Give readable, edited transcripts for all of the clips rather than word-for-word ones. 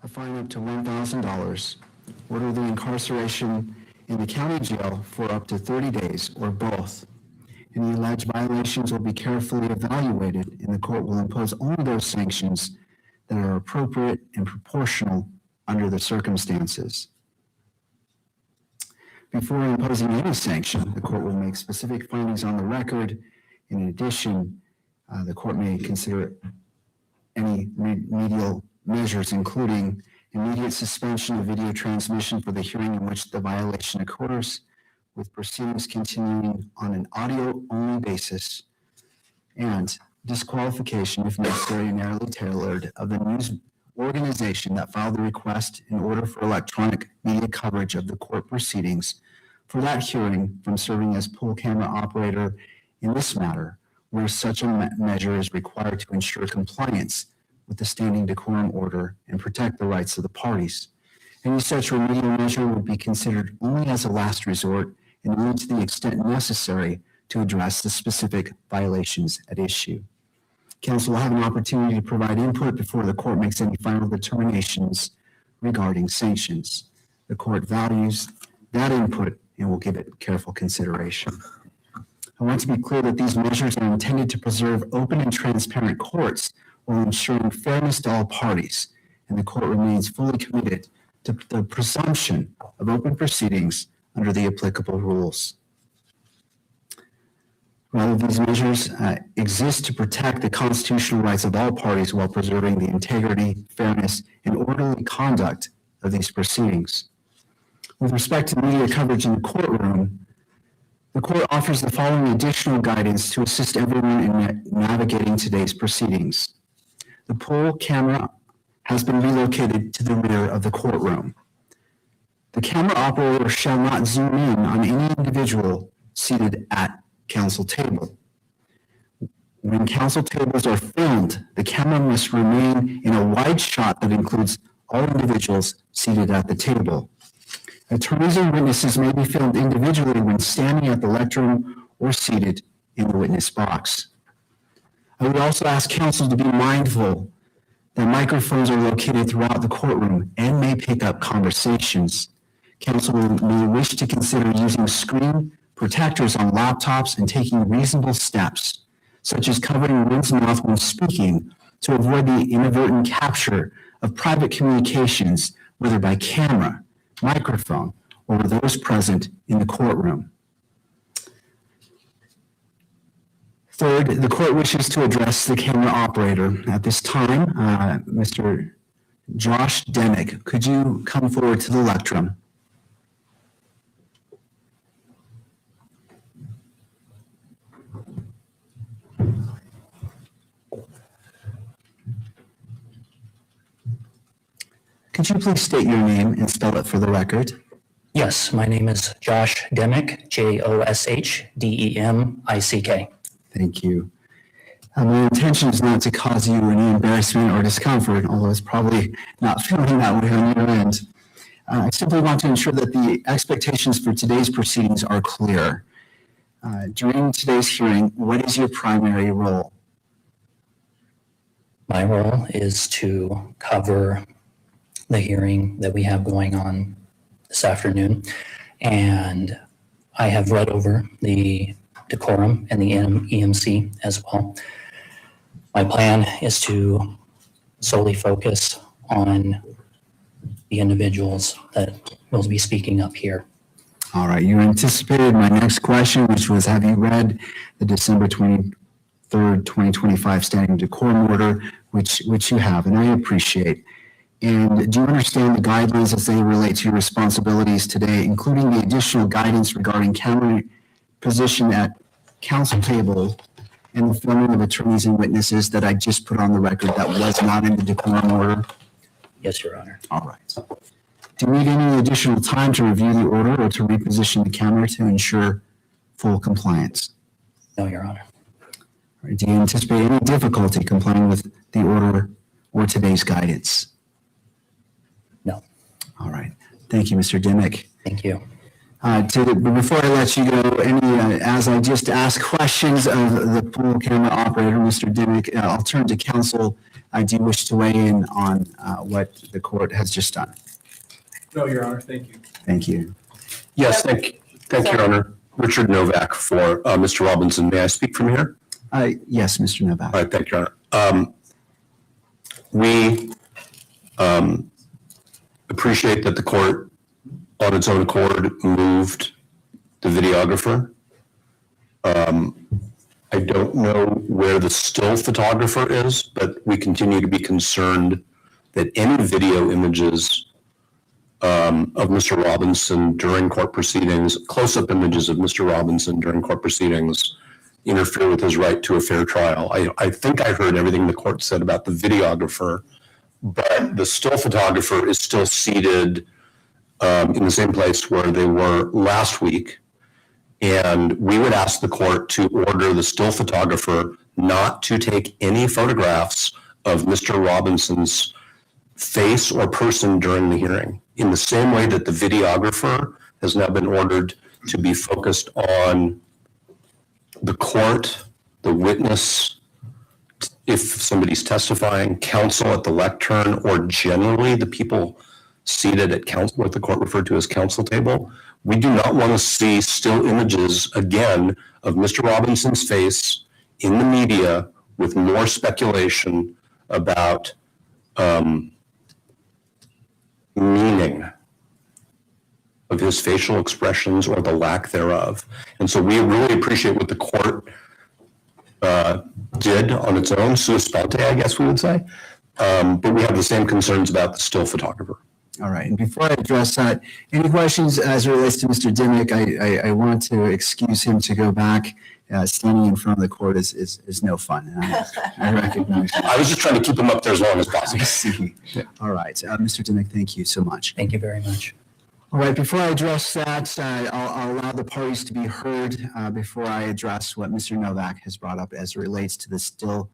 a fine up to $1,000, order the incarceration in the county jail for up to 30 days, or both. Any alleged violations will be carefully evaluated, and the court will impose only those sanctions that are appropriate and proportional under the circumstances. Before imposing any sanction, the court will make specific findings on the record. In addition, the court may consider any remedial measures, including immediate suspension of video transmission for the hearing in which the violation occurs, with proceedings continuing on an audio-only basis, and disqualification, if necessary, narrowly tailored, of the news organization that filed the request in order for electronic media coverage of the court proceedings for that hearing from serving as pool camera operator in this matter, where such a measure is required to ensure compliance with the standing decorum order and protect the rights of the parties. Any such remedial measure would be considered only as a last resort and only to the extent necessary to address the specific violations at issue. Counsel will have an opportunity to provide input before the court makes any final determinations regarding sanctions. The court values that input and will give it careful consideration. I want to be clear that these measures are intended to preserve open and transparent courts while ensuring fairness to all parties, and the court remains fully committed to the presumption of open proceedings under the applicable rules. Rather, these measures exist to protect the constitutional rights of all parties while preserving the integrity, fairness, and orderly conduct of these proceedings. With respect to media coverage in the courtroom, the court offers the following additional guidance to assist everyone in navigating today's proceedings. The pool camera has been relocated to the rear of the courtroom. The camera operator shall not zoom in on any individual seated at counsel table. When counsel tables are filmed, the camera must remain in a wide shot that includes all individuals seated at the table. Attorneys and witnesses may be filmed individually when standing at the lectern or seated in the witness box. I would also ask counsel to be mindful that microphones are located throughout the courtroom and may pick up conversations. Counsel may wish to consider using screen protectors on laptops and taking reasonable steps, such as covering one's mouth when speaking, to avoid the inadvertent capture of private communications, whether by camera, microphone, or those present in the courtroom. Third, the court wishes to address the camera operator. At this time, Mr. Josh Demick, could you come forward to the lectern? Could you please state your name and spell it for the record? Yes, my name is Josh Demick, JoshDemick. Thank you. My intention is not to cause you any embarrassment or discomfort, although it's probably not feeling that way on your end. I simply want to ensure that the expectations for today's proceedings are clear. During today's hearing, what is your primary role? My role is to cover the hearing that we have going on this afternoon, and I have read over the decorum and the EMC as well. My plan is to solely focus on the individuals that will be speaking up here. All right, you anticipated my next question, which was, have you read the December 23rd, 2025 standing decorum order, which you have, and I appreciate. And do you understand the guidelines as they relate to your responsibilities today, including the additional guidance regarding camera position at counsel table and the filming of attorneys and witnesses that I just put on the record that was not in the decorum order? Yes, Your Honor. All right. Do you need any additional time to review the order or to reposition the camera to ensure full compliance? No, Your Honor. All right. Do you anticipate any difficulty complying with the order or today's guidance? No. All right. Thank you, Mr. Demick. Thank you. Before I let you go, as I just asked questions of the pool camera operator, Mr. Demick, I'll turn to counsel do you wish to weigh in on what the court has just done? No, Your Honor, thank you. Thank you. Yes, thank you, Your Honor. Richard Novak for Mr. Robinson. May I speak from here? Yes, Mr. Novak. All right, thank you, Your Honor. We appreciate that the court, on its own accord, moved the videographer. I don't know where the still photographer is, but we continue to be concerned that any video images of Mr. Robinson during court proceedings, close-up images of Mr. Robinson during court proceedings, interfere with his right to a fair trial. I think I heard everything the court said about the videographer, but the still photographer is still seated in the same place where they were last week. And we would ask the court to order the still photographer not to take any photographs of Mr. Robinson's face or person during the hearing, in the same way that the videographer has now been ordered to be focused on the court, the witness, if somebody's testifying, counsel at the lectern, or generally the people seated at counsel, what the court referred to as counsel table. We do not want to see still images again of Mr. Robinson's face in the media with more speculation about meaning of his facial expressions or the lack thereof. And so we really appreciate what the court did on its own, sua sponte, I guess we would say. But we have the same concerns about the still photographer. All right. And before I address that, any questions as it relates to Mr. Dimick? I want to excuse him to go back. Standing in front of the court is no fun. And I recognize that. I was just trying to keep him up there as long as possible. I see. All right. Mr. Dimick, thank you so much. Thank you very much. All right. Before I address that, I'll allow the parties to be heard before I address what Mr. Novak has brought up as it relates to the still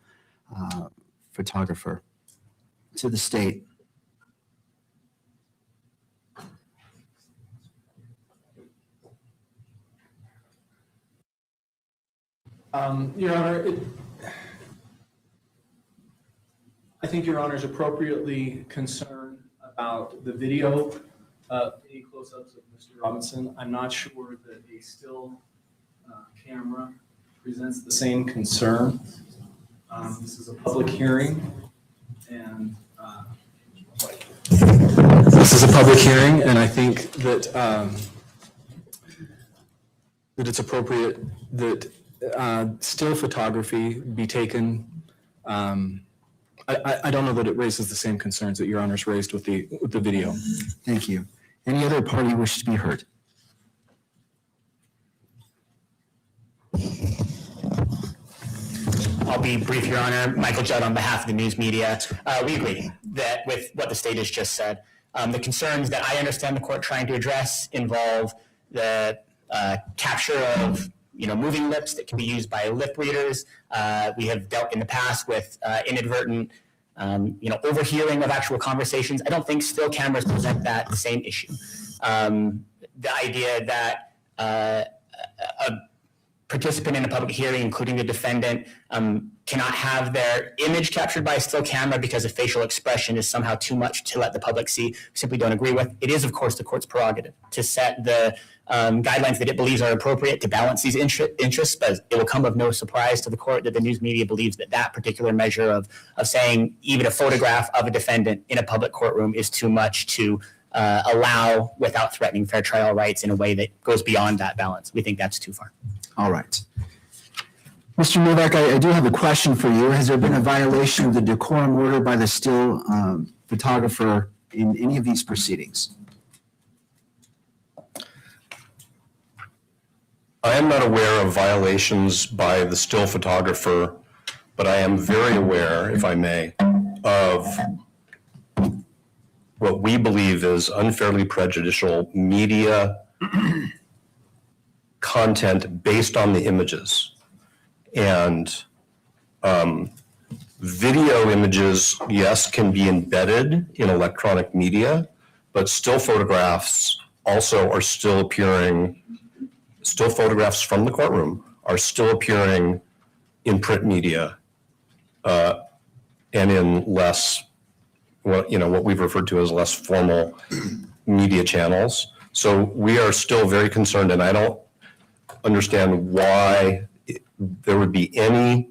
photographer. To the state. Your Honor, I think Your Honor is appropriately concerned about the video, any close-ups of Mr. Robinson. I'm not sure that a still camera presents the same concern. This is a public hearing, and I think that it's appropriate that still photography be taken. I don't know that it raises the same concerns that Your Honor's raised with the video. Thank you. Any other party wish to be heard? I'll be brief, Your Honor. Michael Judd on behalf of the news media. We agree that with what the state has just said. The concerns that I understand the court trying to address involve the capture of moving lips that can be used by lip readers. We have dealt in the past with inadvertent overhearing of actual conversations. I don't think still cameras present that same issue. The idea that a participant in a public hearing, including the defendant, cannot have their image captured by a still camera because a facial expression is somehow too much to let the public see, we simply don't agree with. It is, of course, the court's prerogative to set the guidelines that it believes are appropriate to balance these interests, but it will come of no surprise to the court that the news media believes that particular measure of saying even a photograph of a defendant in a public courtroom is too much to allow without threatening fair trial rights in a way that goes beyond that balance. We think that's too far. All right. Mr. Novak, I do have a question for you. Has there been a violation of the decorum order by the still photographer in any of these proceedings? I am not aware of violations by the still photographer, but I am very aware, if I may, of what we believe is unfairly prejudicial media content based on the images. And video images, yes, can be embedded in electronic media, but still photographs also are still appearing. Still photographs from the courtroom are still appearing in print media and in less, what we've referred to as less formal media channels. So we are still very concerned, and I don't understand why there would be any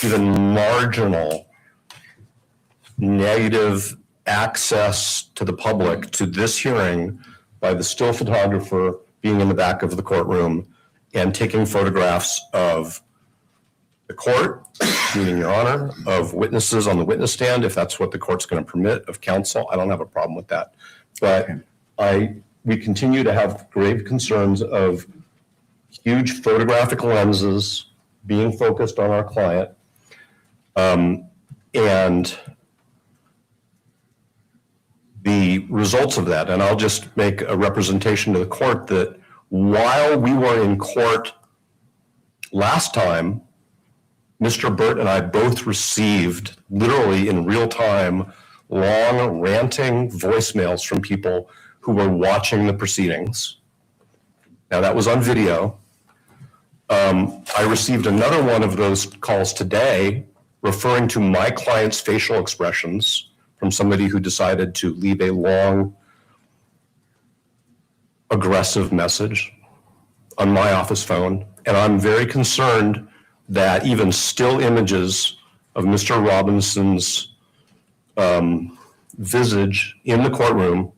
even marginal negative access to the public to this hearing by the still photographer being in the back of the courtroom and taking photographs of the court, meaning Your Honor, of witnesses on the witness stand, if that's what the court's going to permit, of counsel. I don't have a problem with that. But we continue to have grave concerns of huge photographic lenses being focused on our client. And the results of that, and I'll just make a representation to the court that while we were in court last time, Mr. Burt and I both received, literally in real time, long ranting voicemails from people who were watching the proceedings. Now that was on video. I received another one of those calls today referring to my client's facial expressions from somebody who decided to leave a long, aggressive message on my office phone. And I'm very concerned that even still images of Mr. Robinson's visage in the courtroom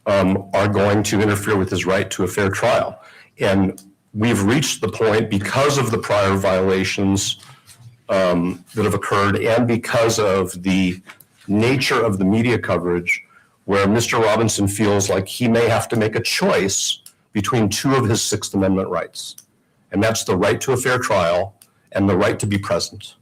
are going to interfere with his right to a fair trial. And we've reached the point, because of the prior violations that have occurred and because of the nature of the media coverage, where Mr. Robinson feels like he may have to make a choice between two of his Sixth Amendment rights. And that's the right to a fair trial and the right to be present.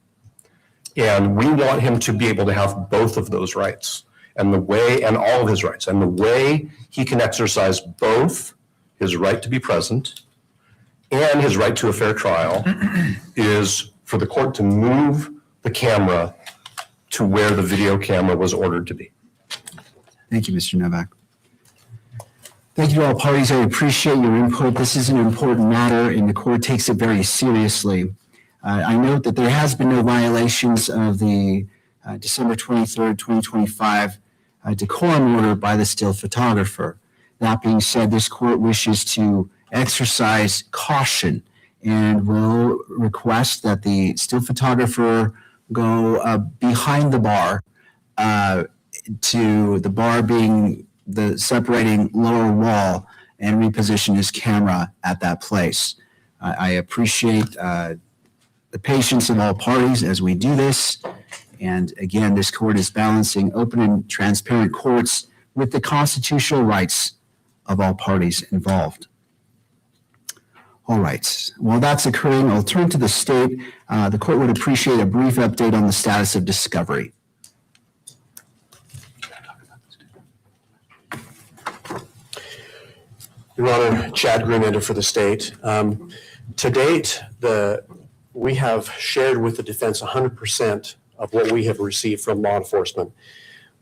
And we want him to be able to have both of those rights and all of his rights. And the way he can exercise both his right to be present and his right to a fair trial is for the court to move the camera to where the video camera was ordered to be. Thank you, Mr. Novak. Thank you to all parties. I appreciate your input. This is an important matter, and the court takes it very seriously. I note that there has been no violations of the December 23rd, 2025 decorum order by the still photographer. That being said, this court wishes to exercise caution and will request that the still photographer go behind the bar, to the bar being the separating lower wall, and reposition his camera at that place. I appreciate the patience of all parties as we do this. And again, this court is balancing open and transparent courts with the constitutional rights of all parties involved. All right, while that's occurring, I'll turn to the state. The court would appreciate a brief update on the status of discovery. Your Honor, Chad Greenender for the state. To date, we have shared with the defense 100% of what we have received from law enforcement.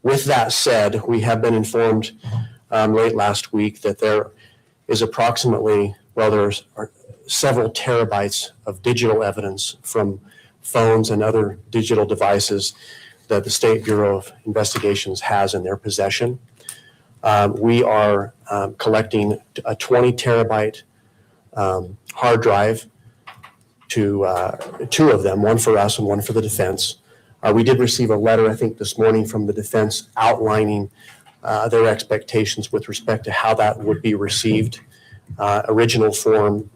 With that said, we have been informed late last week that there is approximately, there's several terabytes of digital evidence from phones and other digital devices that the State Bureau of Investigations has in their possession. We are collecting a 20 terabyte hard drive to two of them, one for us and one for the defense. We did receive a letter, I think, this morning from the defense outlining their expectations with respect to how that would be received, original form,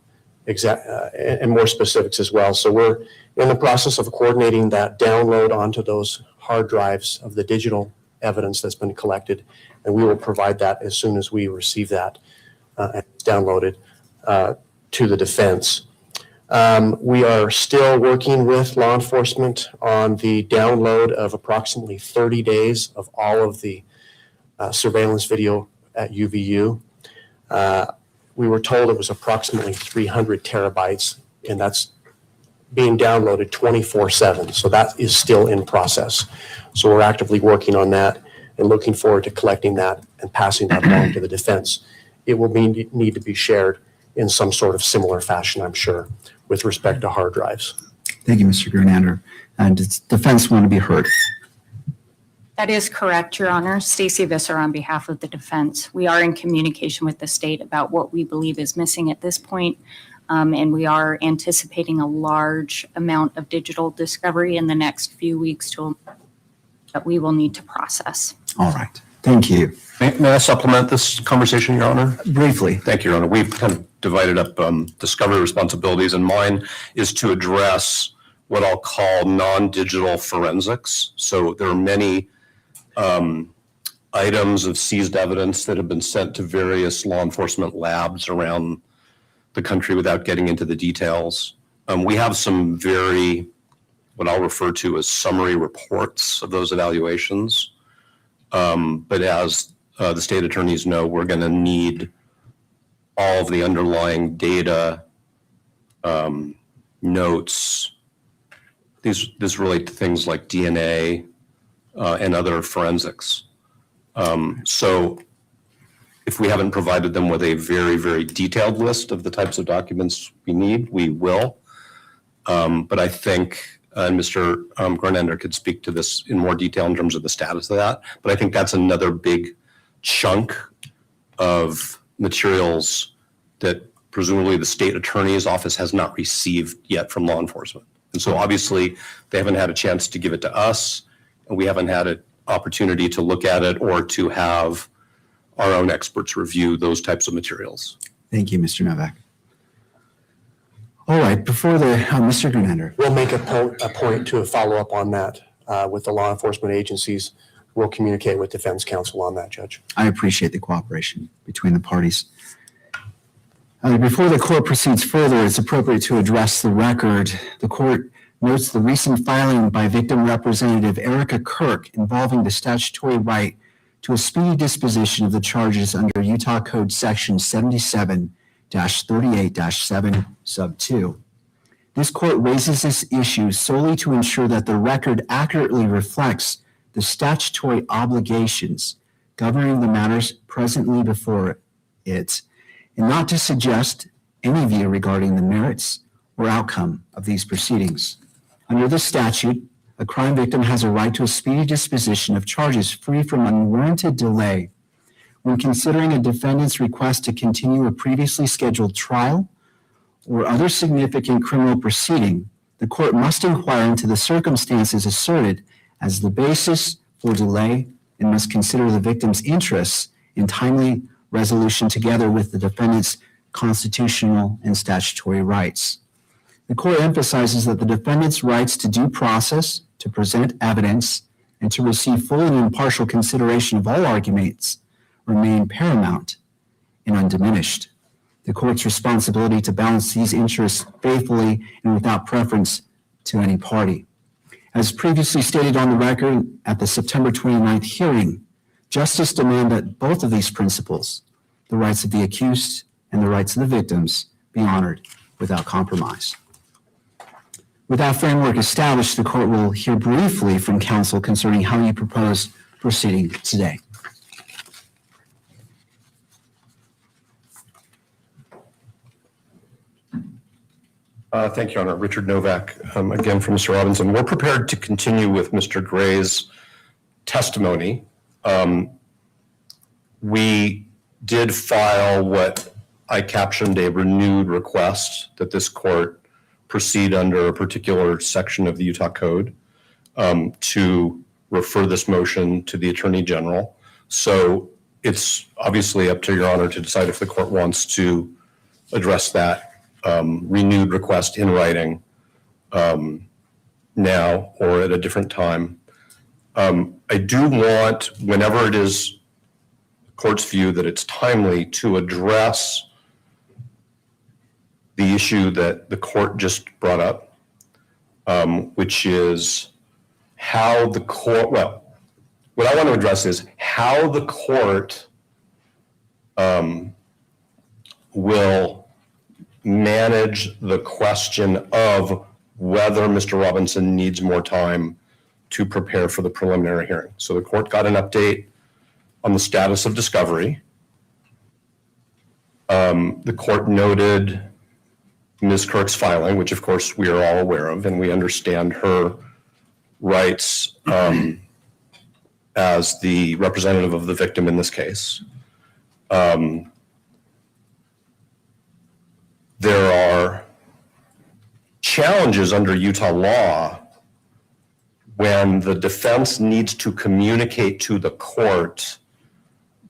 and more specifics as well. So we're in the process of coordinating that download onto those hard drives of the digital evidence that's been collected, and we will provide that as soon as we receive that and it's downloaded to the defense. We are still working with law enforcement on the download of approximately 30 days of all of the surveillance video at UVU. We were told it was approximately 300 terabytes, and that's being downloaded 24/7. So that is still in process. So we're actively working on that and looking forward to collecting that and passing that along to the defense. It will need to be shared in some sort of similar fashion, I'm sure, with respect to hard drives. Thank you, Mr. Greenander. And does defense want to be heard? That is correct, Your Honor. Stacey Visser on behalf of the defense. We are in communication with the state about what we believe is missing at this point, and we are anticipating a large amount of digital discovery in the next few weeks that we will need to process. All right. Thank you. May I supplement this conversation, Your Honor? Briefly. Thank you, Your Honor. We've kind of divided up discovery responsibilities, and mine is to address what I'll call non-digital forensics. So there are many items of seized evidence that have been sent to various law enforcement labs around the country without getting into the details. We have some what I'll refer to as summary reports of those evaluations. But as the state attorneys know, we're going to need all of the underlying data, notes. These relate to things like DNA and other forensics. So if we haven't provided them with a very, very detailed list of the types of documents we need, we will. But I think, and Mr. Grenender could speak to this in more detail in terms of the status of that, but I think that's another big chunk of materials that presumably the state attorney's office has not received yet from law enforcement. And so obviously they haven't had a chance to give it to us, and we haven't had an opportunity to look at it or to have our own experts review those types of materials. Thank you, Mr. Novak. All right, before the, Mr. Grenender. We'll make a point to follow up on that with the law enforcement agencies. We'll communicate with defense counsel on that, Judge. I appreciate the cooperation between the parties. Before the court proceeds further, it's appropriate to address the record. The court notes the recent filing by victim representative Erica Kirk involving the statutory right to a speedy disposition of the charges under Utah Code Section 77-38-7 sub 2. This court raises this issue solely to ensure that the record accurately reflects the statutory obligations governing the matters presently before it, and not to suggest any view regarding the merits or outcome of these proceedings. Under this statute, a crime victim has a right to a speedy disposition of charges free from unwarranted delay when considering a defendant's request to continue a previously scheduled trial or other significant criminal proceeding. The court must inquire into the circumstances asserted as the basis for delay and must consider the victim's interests in timely resolution together with the defendant's constitutional and statutory rights. The court emphasizes that the defendant's rights to due process, to present evidence, and to receive full and impartial consideration of all arguments remain paramount and undiminished. The court's responsibility to balance these interests faithfully and without preference to any party. As previously stated on the record at the September 29th hearing, justice demands that both of these principles, the rights of the accused and the rights of the victims, be honored without compromise. With that framework established, the court will hear briefly from counsel concerning how you propose proceeding today. Thank you, Your Honor. Richard Novak, again from Mr. Robinson. We're prepared to continue with Mr. Gray's testimony. We did file what I captioned a renewed request that this court proceed under a particular section of the Utah Code to refer this motion to the Attorney General. So it's obviously up to Your Honor to decide if the court wants to address that renewed request in writing now or at a different time. I do want, whenever it is the court's view that it's timely, to address the issue that the court just brought up, which is how the court, well, what I want to address is how the court will manage the question of whether Mr. Robinson needs more time to prepare for the preliminary hearing. So the court got an update on the status of discovery. The court noted Ms. Kirk's filing, which of course we are all aware of, and we understand her rights as the representative of the victim in this case. There are challenges under Utah law when the defense needs to communicate to the court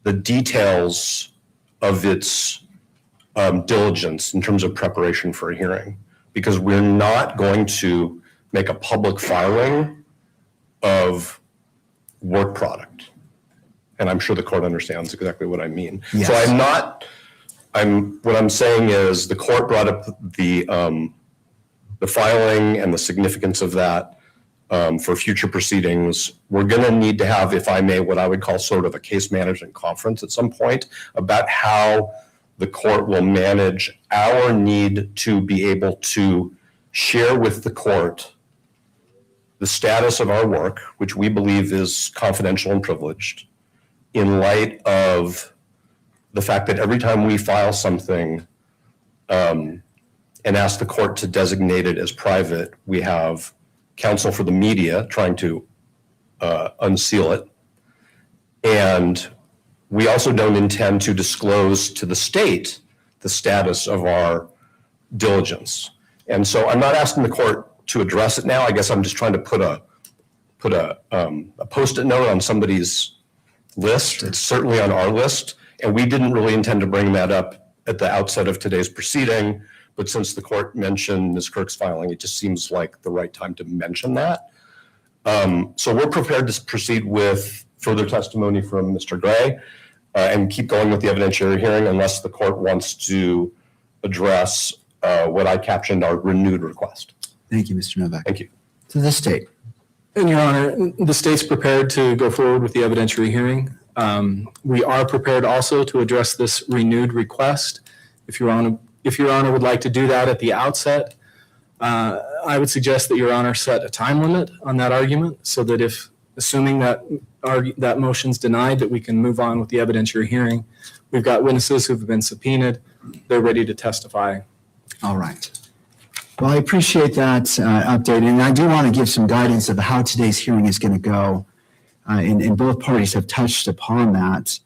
the details of its diligence in terms of preparation for a hearing, because we're not going to make a public filing of work product. And I'm sure the court understands exactly what I mean. Yes. So what I'm saying is the court brought up the filing and the significance of that for future proceedings. We're going to need to have, if I may, what I would call sort of a case management conference at some point about how the court will manage our need to be able to share with the court the status of our work, which we believe is confidential and privileged, in light of the fact that every time we file something and ask the court to designate it as private, we have counsel for the media trying to unseal it. And we also don't intend to disclose to the state the status of our diligence. And so I'm not asking the court to address it now. I guess I'm just trying to put a Post-it note on somebody's list. It's certainly on our list. And we didn't really intend to bring that up at the outset of today's proceeding. But since the court mentioned Ms. Kirk's filing, it just seems like the right time to mention that. So we're prepared to proceed with further testimony from Mr. Gray and keep going with the evidentiary hearing unless the court wants to address what I captioned our renewed request. Thank you, Mr. Novak. Thank you. To the state. And Your Honor, the state's prepared to go forward with the evidentiary hearing. We are prepared also to address this renewed request. If Your Honor would like to do that at the outset, I would suggest that Your Honor set a time limit on that argument so that if, assuming that motion's denied, that we can move on with the evidentiary hearing. We've got witnesses who've been subpoenaed. They're ready to testify. All right. Well, I appreciate that update, and I do want to give some guidance of how today's hearing is going to go, and both parties have touched upon that.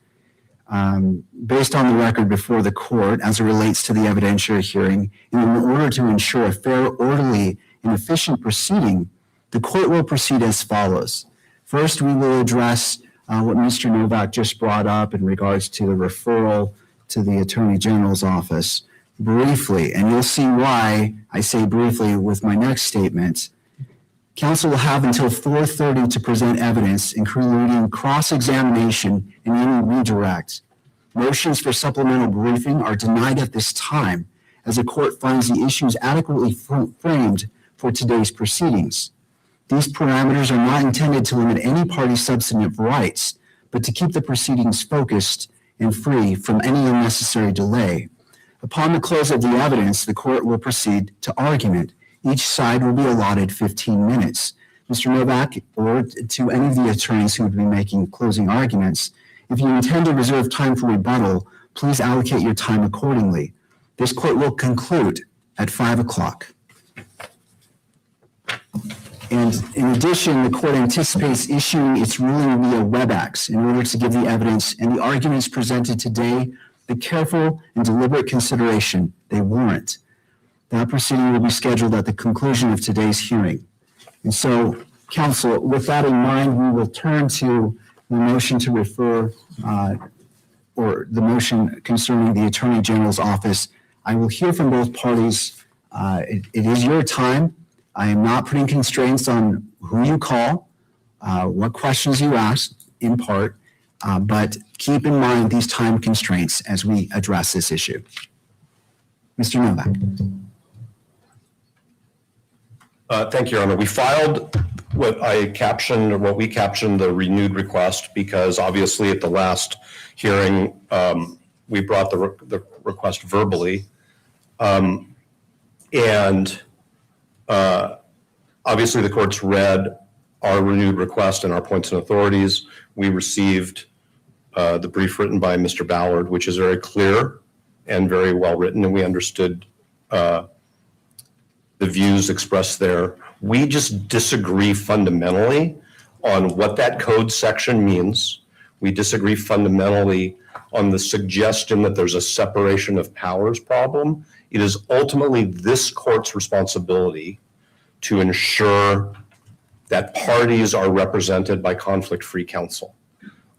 Based on the record before the court as it relates to the evidentiary hearing, and in order to ensure a fair, orderly, and efficient proceeding, the court will proceed as follows. First, we will address what Mr. Novak just brought up in regards to the referral to the Attorney General's office briefly, and you'll see why I say briefly with my next statement. Counsel will have until 4:30 to present evidence, including cross-examination and any redirect. Motions for supplemental briefing are denied at this time, as the court finds the issues adequately framed for today's proceedings. These parameters are not intended to limit any party's substantive rights, but to keep the proceedings focused and free from any unnecessary delay. Upon the close of the evidence, the court will proceed to argument. Each side will be allotted 15 minutes. Mr. Novak, or to any of the attorneys who would be making closing arguments, if you intend to reserve time for rebuttal, please allocate your time accordingly. This court will conclude at 5 o'clock. And in addition, the court anticipates issuing its ruling via WebEx in order to give the evidence and the arguments presented today the careful and deliberate consideration they warrant. That proceeding will be scheduled at the conclusion of today's hearing. And so, counsel, with that in mind, we will turn to the motion to refer or the motion concerning the Attorney General's office. I will hear from both parties. It is your time. I am not putting constraints on who you call, what questions you ask in part, but keep in mind these time constraints as we address this issue. Mr. Novak. Thank you, Your Honor. We filed what we captioned the renewed request because obviously at the last hearing, we brought the request verbally. And obviously the court's read our renewed request and our points and authorities. We received the brief written by Mr. Ballard, which is very clear and very well written, and we understood the views expressed there. We just disagree fundamentally on what that code section means. We disagree fundamentally on the suggestion that there's a separation of powers problem. It is ultimately this court's responsibility to ensure that parties are represented by conflict-free counsel.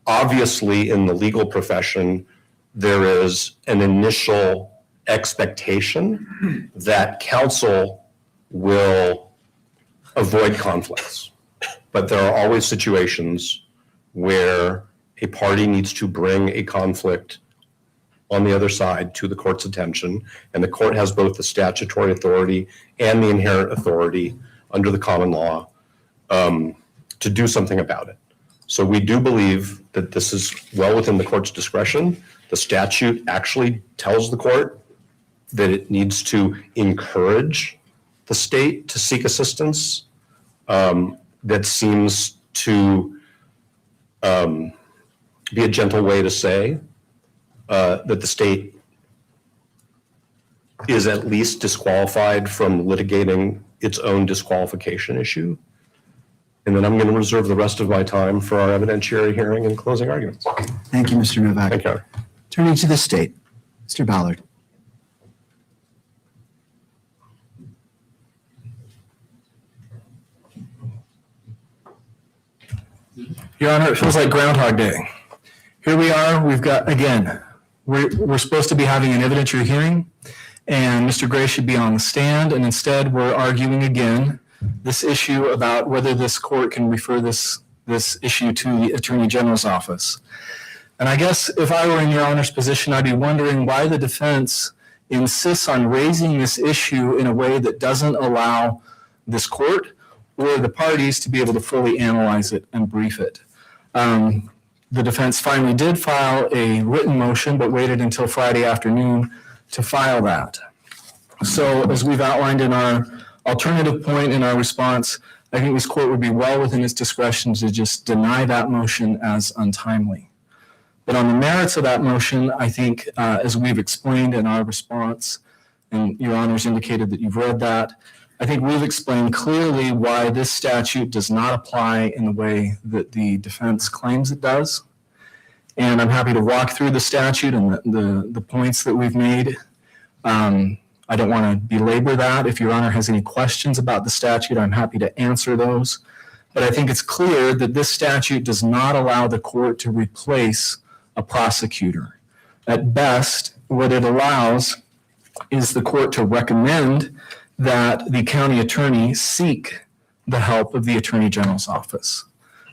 Obviously, in the legal profession, there is an initial expectation that counsel will avoid conflicts. But there are always situations where a party needs to bring a conflict on the other side to the court's attention, and the court has both the statutory authority and the inherent authority under the common law to do something about it. So we do believe that this is well within the court's discretion. The statute actually tells the court that it needs to encourage the state to seek assistance. That seems to be a gentle way to say that the state is at least disqualified from litigating its own disqualification issue. And then I'm going to reserve the rest of my time for our evidentiary hearing and closing arguments. Thank you, Mr. Novak. Thank you. Turning to the state, Mr. Ballard. Your Honor, it feels like Groundhog Day. Here we are, we're supposed to be having an evidentiary hearing, and Mr. Gray should be on the stand, and instead we're arguing again this issue about whether this court can refer this issue to the Attorney General's office. And I guess if I were in Your Honor's position, I'd be wondering why the defense insists on raising this issue in a way that doesn't allow this court or the parties to be able to fully analyze it and brief it. The defense finally did file a written motion, but waited until Friday afternoon to file that. So as we've outlined in our alternative point in our response, I think this court would be well within its discretion to just deny that motion as untimely. But on the merits of that motion, I think as we've explained in our response, and Your Honor's indicated that you've read that, I think we've explained clearly why this statute does not apply in the way that the defense claims it does. And I'm happy to walk through the statute and the points that we've made. I don't want to belabor that. If Your Honor has any questions about the statute, I'm happy to answer those. But I think it's clear that this statute does not allow the court to replace a prosecutor. At best, what it allows is the court to recommend that the county attorney seek the help of the Attorney General's office.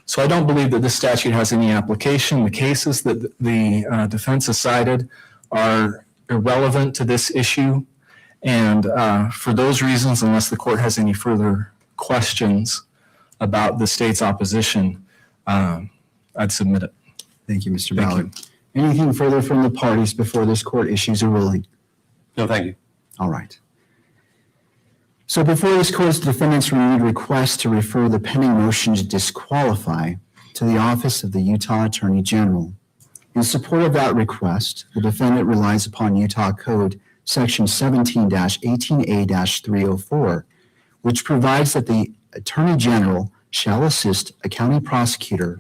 So I don't believe that this statute has any application. The cases that the defense has cited are irrelevant to this issue. And for those reasons, unless the court has any further questions about the state's opposition, I'd submit it. Thank you, Mr. Ballard. Anything further from the parties before this court issues a ruling? No, thank you. All right. So before this court's defendants renewed request to refer the pending motion to disqualify to the office of the Utah Attorney General. In support of that request, the defendant relies upon Utah Code Section 17-18A-304, which provides that the Attorney General shall assist a county prosecutor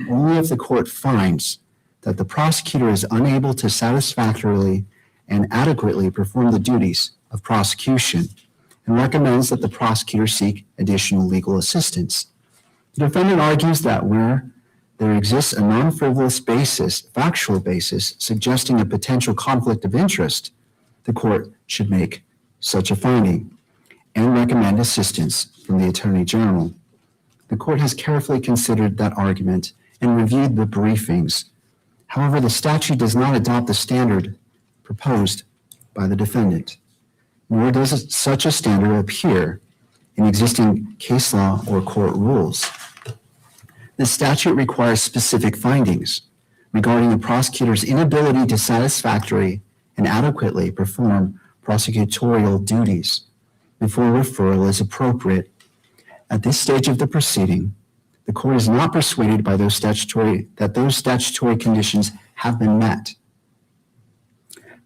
only if the court finds that the prosecutor is unable to satisfactorily and adequately perform the duties of prosecution, and recommends that the prosecutor seek additional legal assistance. The defendant argues that where there exists a non-frivolous basis, factual basis, suggesting a potential conflict of interest, the court should make such a finding and recommend assistance from the Attorney General. The court has carefully considered that argument and reviewed the briefings. However, the statute does not adopt the standard proposed by the defendant, nor does such a standard appear in existing case law or court rules. The statute requires specific findings regarding a prosecutor's inability to satisfactorily and adequately perform prosecutorial duties before referral is appropriate. At this stage of the proceeding, the court is not persuaded by those statutory conditions have been met.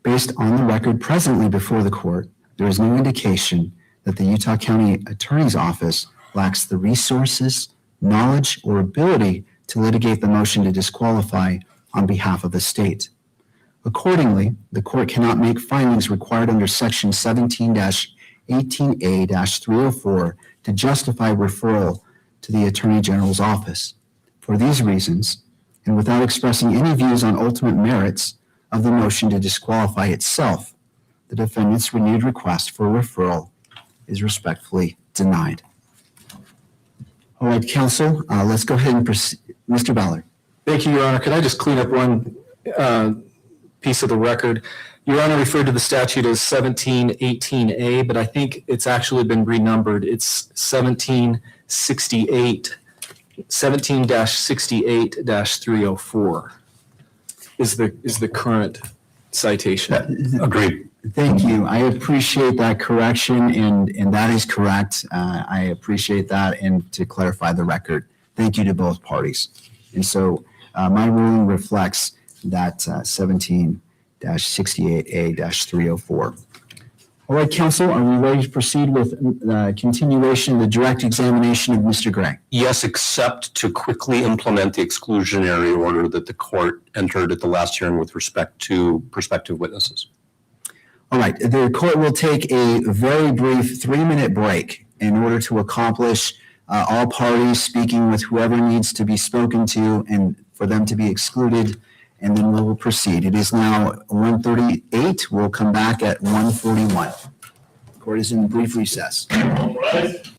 Based on the record presently before the court, there is no indication that the Utah County Attorney's Office lacks the resources, knowledge, or ability to litigate the motion to disqualify on behalf of the state. Accordingly, the court cannot make findings required under Section 17-18A-304 to justify referral to the Attorney General's office. For these reasons, and without expressing any views on ultimate merits of the motion to disqualify itself, the defendant's renewed request for referral is respectfully denied. All right, counsel, let's go ahead and proceed. Mr. Ballard. Thank you, Your Honor. Could I just clean up one piece of the record? Your Honor referred to the statute as 1718A, but I think it's actually been renumbered. It's 17-68-304 is the current citation. Agreed. Thank you. I appreciate that correction, and that is correct. I appreciate that, and to clarify the record, thank you to both parties. And so my ruling reflects that 17-68A-304. All right, counsel, are we ready to proceed with the continuation of the direct examination of Mr. Gray? Yes, except to quickly implement the exclusionary order that the court entered at the last hearing with respect to prospective witnesses. All right, the court will take a very brief 3-minute break in order to accomplish all parties speaking with whoever needs to be spoken to and for them to be excluded, and then we will proceed. It is now 1:38. We'll come back at 1:41. Court is in brief recess. All right.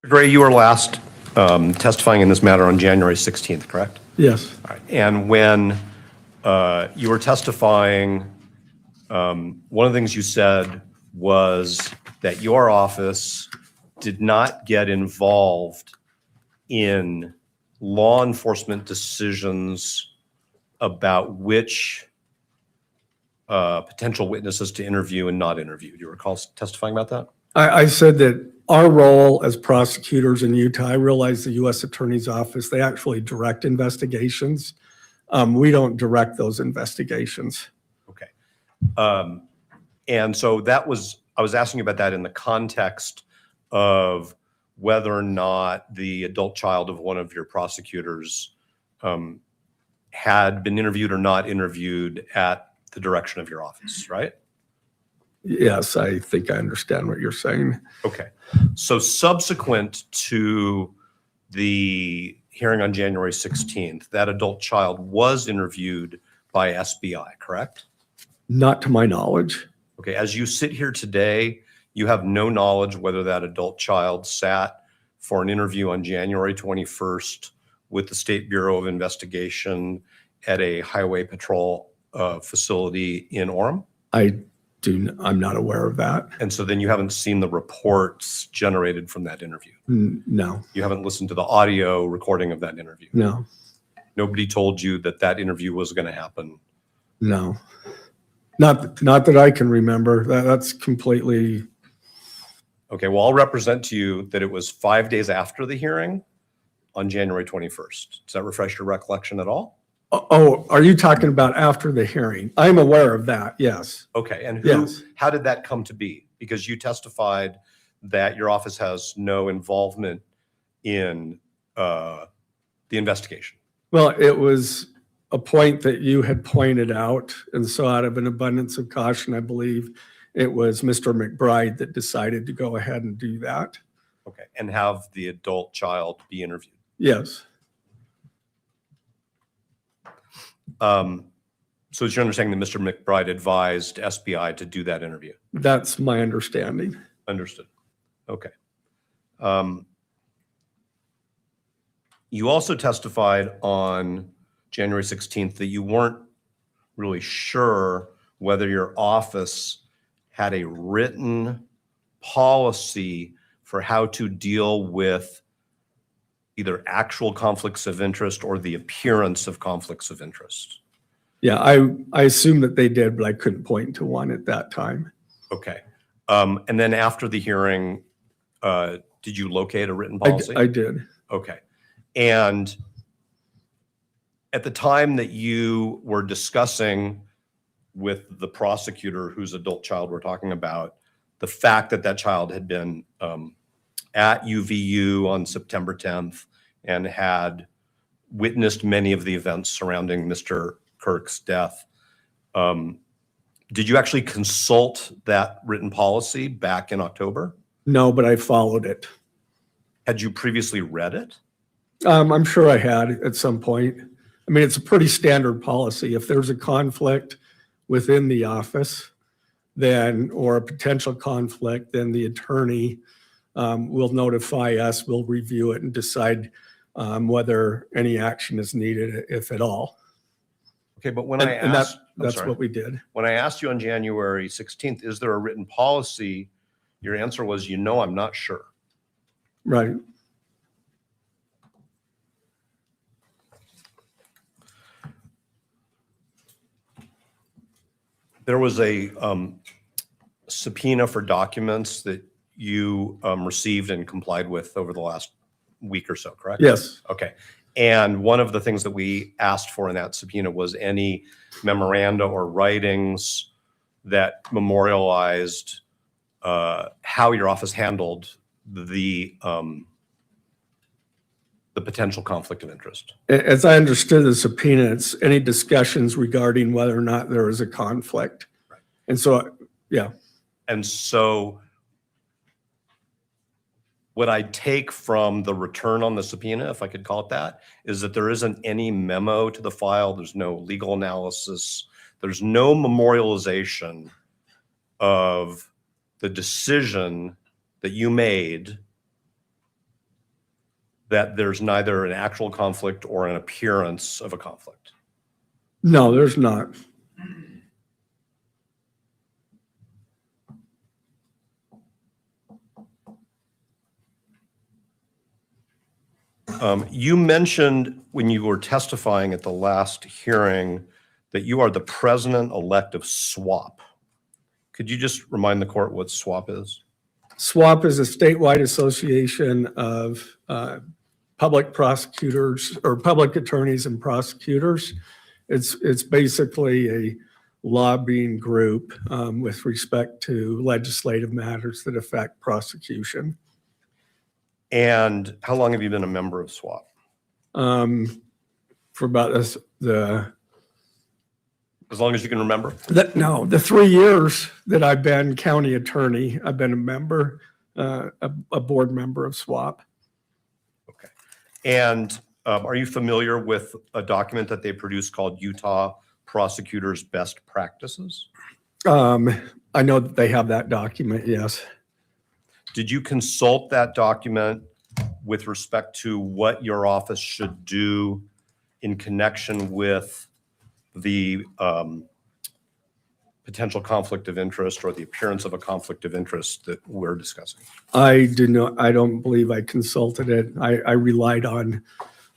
Gray, you were last testifying in this matter on January 16th, correct? Yes. All right. And when you were testifying, one of the things you said was that your office did not get involved in law enforcement decisions about which potential witnesses to interview and not interview. Do you recall testifying about that? I said that our role as prosecutors in Utah, I realize the U.S. Attorney's Office, they actually direct investigations. We don't direct those investigations. Okay. And so I was asking about that in the context of whether or not the adult child of one of your prosecutors had been interviewed or not interviewed at the direction of your office, right? Yes, I think I understand what you're saying. Okay. So subsequent to the hearing on January 16th, that adult child was interviewed by SBI, correct? Not to my knowledge. Okay. As you sit here today, you have no knowledge whether that adult child sat for an interview on January 21st with the State Bureau of Investigation at a highway patrol facility in Orem? I'm not aware of that. And so then you haven't seen the reports generated from that interview? No, You haven't listened to the audio recording of that interview? no, Nobody told you that that interview was going to happen? no. Not that I can remember. That's completely, Okay, well, I'll represent to you that it was 5 days after the hearing on January 21st. Does that refresh your recollection at all? oh, are you talking about after the hearing? I'm aware of that, yes. Okay, and Yes. how did that come to be? Because you testified that your office has no involvement in the investigation. Well, it was a point that you had pointed out, and so out of an abundance of caution, I believe it was Mr. McBride that decided to go ahead and do that. Okay, and have the adult child be interviewed. Yes, So it's your understanding that Mr. McBride advised SBI to do that interview? that's my understanding. Understood. Okay. You also testified on January 16th that you weren't really sure whether your office had a written policy for how to deal with either actual conflicts of interest or the appearance of conflicts of interest. Yeah, I assume that they did, but I couldn't point to one at that time. Okay. And then after the hearing, did you locate a written policy? I did. Okay. And at the time that you were discussing with the prosecutor whose adult child we're talking about, the fact that that child had been at UVU on September 10th and had witnessed many of the events surrounding Mr. Kirk's death, did you actually consult that written policy back in October? No, but I followed it. Had you previously read it? I'm sure I had at some point. I mean, it's a pretty standard policy. If there's a conflict within the office, then, or a potential conflict, then the attorney will notify us, we'll review it and decide whether any action is needed, if at all. Okay, but when And, I and asked, I'm that's sorry. what we did. When I asked you on January 16th, is there a written policy? Your answer was, I'm not sure. Right. There was a subpoena for documents that you received and complied with over the last week or so, correct? Yes. Okay. And one of the things that we asked for in that subpoena was any memoranda or writings that memorialized how your office handled the potential conflict of interest. As I understood the subpoena, it's any discussions regarding whether or not there is a conflict. Right. And so, yeah. And so what I take from the return on the subpoena, if I could call it that, is that there isn't any memo to the file. There's no legal analysis. There's no memorialization of the decision that you made that there's neither an actual conflict or an appearance of a conflict? No, there's not. You mentioned when you were testifying at the last hearing that you are the president-elect of SWAP. Could you just remind the court what SWAP is? SWAP is a statewide association of public prosecutors or public attorneys and prosecutors. It's basically a lobbying group with respect to legislative matters that affect prosecution. And how long have you been a member of SWAP? For about As long as you can remember? the 3 years that I've been county attorney, I've been a member, a board member of SWAP. Okay. And are you familiar with a document that they produced called Utah Prosecutors Best Practices? I know that they have that document, yes. Did you consult that document with respect to what your office should do in connection with the potential conflict of interest or the appearance of a conflict of interest that we're discussing? I don't believe I consulted it. I relied on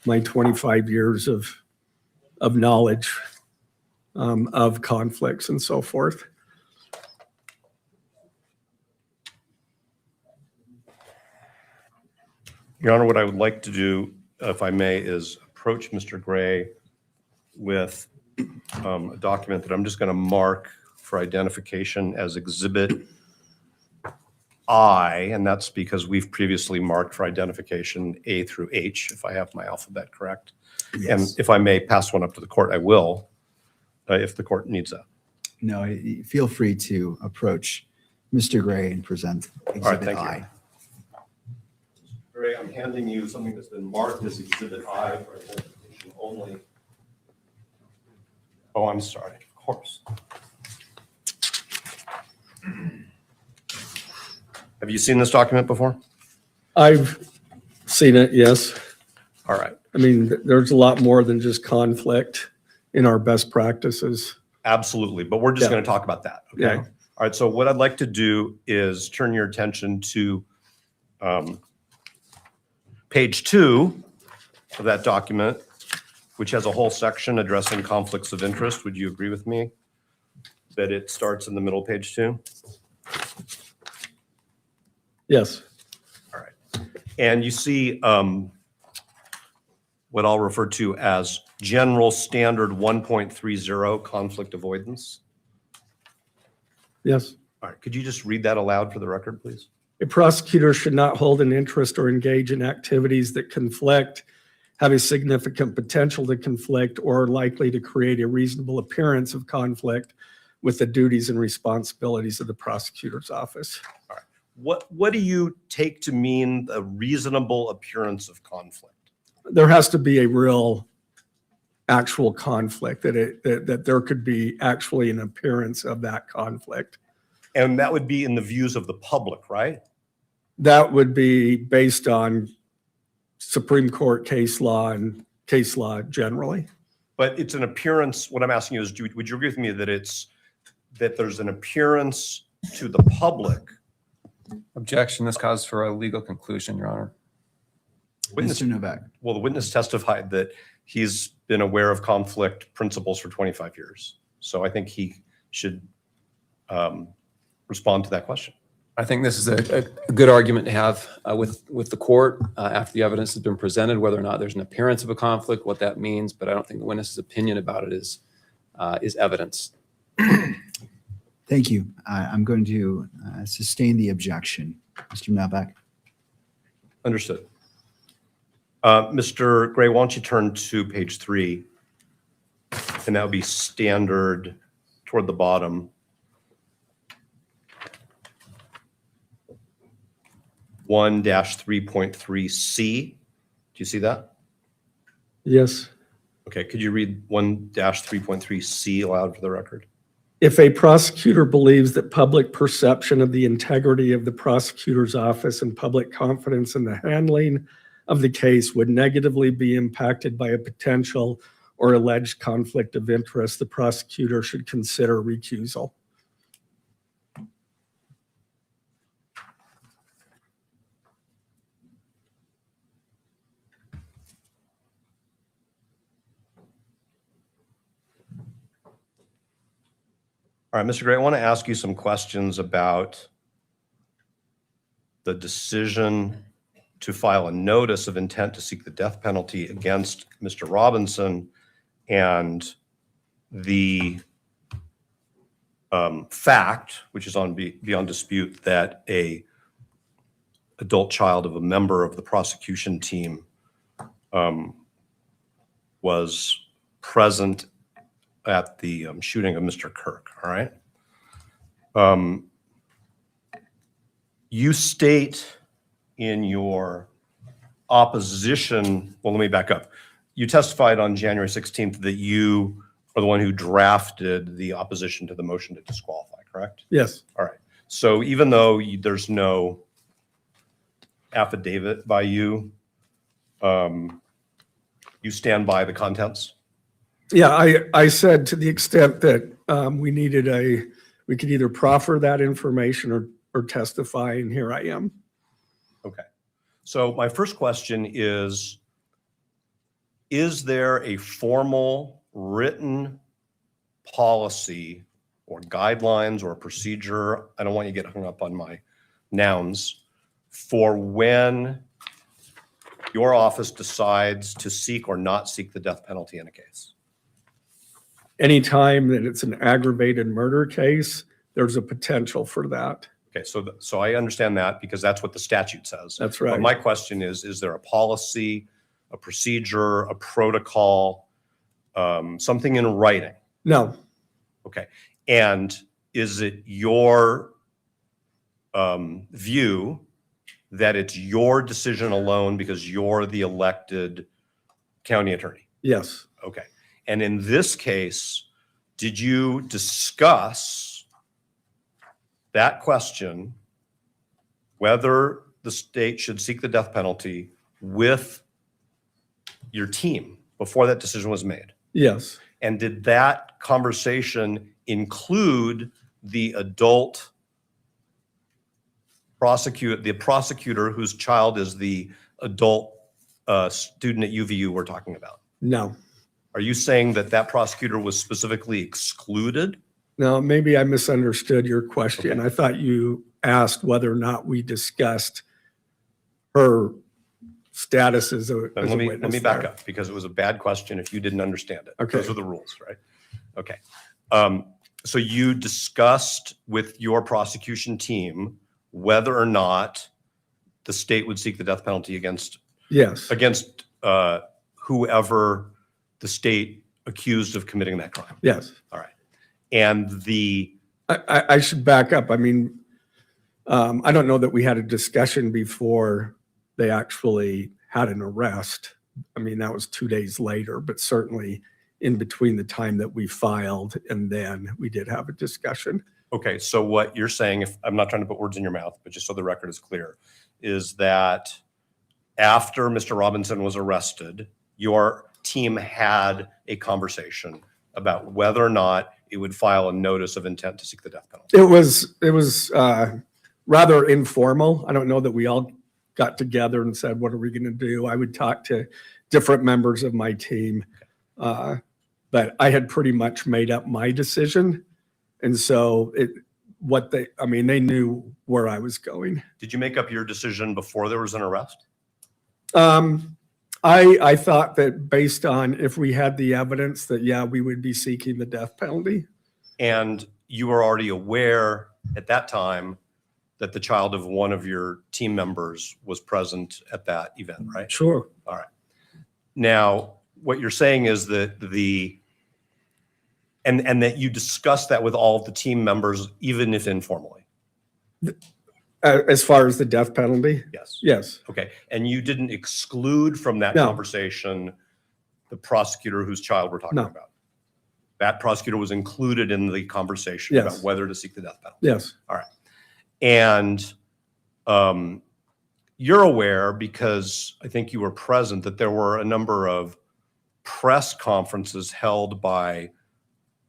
my 25 years of knowledge of conflicts and so forth. Your Honor, what I would like to do, if I may, is approach Mr. Gray with a document that I'm just going to mark for identification as Exhibit I, and that's because we've previously marked for identification A through H, if I have my alphabet correct. And if I may pass one up to the court, I will, if the court needs that. No, feel free to approach Mr. Gray and present right, Exhibit thank you. I. Gray, I'm handing you something that's been marked as Exhibit I for identification only. Oh, I'm sorry, of course. Have you seen this document before? I've seen it, yes. All right, I mean, there's a lot more than just conflict in our best practices. absolutely, but we're just Yeah. going to talk about that, okay? Yeah. All right, so what I'd like to do is turn your attention to page 2 of that document, which has a whole section addressing conflicts of interest. Would you agree with me that it starts in the middle of page 2? Yes, All right. And you see what I'll refer to as general standard 1.30 conflict avoidance. yes. All right, could you just read that aloud for the record, please? A prosecutor should not hold an interest or engage in activities that conflict, have a significant potential to conflict, or are likely to create a reasonable appearance of conflict with the duties and responsibilities of the prosecutor's office. What do you take to mean a reasonable appearance of conflict? There has to be a real actual conflict, that there could be actually an appearance of that conflict. And that would be in the views of the public, right? That would be based on Supreme Court case law and case law generally. But it's an appearance. What I'm asking you is, would you agree with me that there's an appearance to the public? Objection. This calls for a legal conclusion, Your Honor. Witness, Mr. Novak. well, the witness testified that he's been aware of conflict principles for 25 years. So I think he should respond to that question. I think this is a good argument to have with the court after the evidence has been presented, whether or not there's an appearance of a conflict, what that means. But I don't think the witness's opinion about it is evidence. Thank you. I'm going to sustain the objection. Mr. Novak. Understood. Mr. Gray, why don't you turn to page 3, and that would be standard toward the bottom. 1-3.3C. Do you see that? Yes. Okay, could you read 1-3.3C aloud for the record? If a prosecutor believes that public perception of the integrity of the prosecutor's office and public confidence in the handling of the case would negatively be impacted by a potential or alleged conflict of interest, the prosecutor should consider recusal. All right, Mr. Gray, I want to ask you some questions about the decision to file a notice of intent to seek the death penalty against Mr. Robinson and the fact, which is beyond dispute, that a adult child of a member of the prosecution team was present at the shooting of Mr. Kirk, all right? You state in your opposition, well, let me back up. You testified on January 16th that you are the one who drafted the opposition to the motion to disqualify, correct? Yes. All right. So even though there's no affidavit by you, you stand by the contents? Yeah, I said to the extent that we could either proffer that information or testify, and here I am. Okay. So my first question is there a formal written policy or guidelines or procedure? I don't want you to get hung up on my nouns for when your office decides to seek or not seek the death penalty in a case. Anytime that it's an aggravated murder case, there's a potential for that. Okay, so I understand that because that's what the statute says. That's But right. my question is there a policy, a procedure, a protocol, something in writing? No, Okay. And is it your view that it's your decision alone because you're the elected county attorney? yes, Okay. And in this case, did you discuss that question, whether the state should seek the death penalty, with your team before that decision was made? yes, And did that conversation include the adult prosecutor whose child is the adult student at UVU we're talking about? no. Are you saying that prosecutor was specifically excluded? No, maybe I misunderstood your question. Okay. I thought you asked whether or not we discussed her status as a Then let me witness back there. up because it was a bad question if you didn't understand it. Okay. Those are the rules, right? Okay. So you discussed with your prosecution team whether or not the state would seek the death penalty against Yes, whoever the state accused of committing that crime. yes. All right. And I should back up. I mean, I don't know that we had a discussion before they actually had an arrest. I mean, that was 2 days later, but certainly in between the time that we filed and then we did have a discussion. okay, so what you're saying, if I'm not trying to put words in your mouth, but just so the record is clear, is that after Mr. Robinson was arrested, your team had a conversation about whether or not it would file a notice of intent to seek the death penalty. It was rather informal. I don't know that we all got together and said, what are we going to do? I would talk to different members of my team. But I had pretty much made up my decision. And so they knew where I was going. Did you make up your decision before there was an arrest? I thought that based on if we had the evidence that, yeah, we would be seeking the death penalty. And you were already aware at that time that the child of one of your team members was present at that event, right? Sure. All right. Now, what you're saying is that and that you discussed that with all of the team members, even if informally. As far as the death penalty? Yes. Yes. Okay. And you didn't exclude from that No. conversation the prosecutor whose child we're talking No. about. That prosecutor was included in the conversation Yes. about whether to seek the death penalty. Yes. And you're aware, because I think you were present, that there were a number of press conferences held by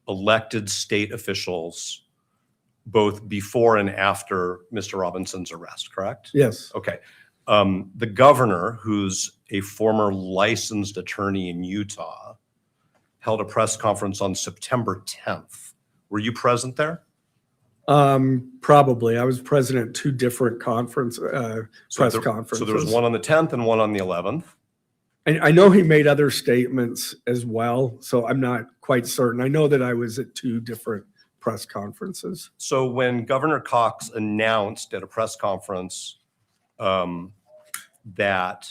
elected state officials both before and after Mr. Robinson's arrest, correct? Yes. Okay. The governor, who's a former licensed attorney in Utah, held a press conference on September 10th. Were you present there? Probably. I was president at two different press conferences. So there was one on the 10th and one on the 11th. I know he made other statements as well, so I'm not quite certain. I know that I was at two different press conferences. So when Governor Cox announced at a press conference that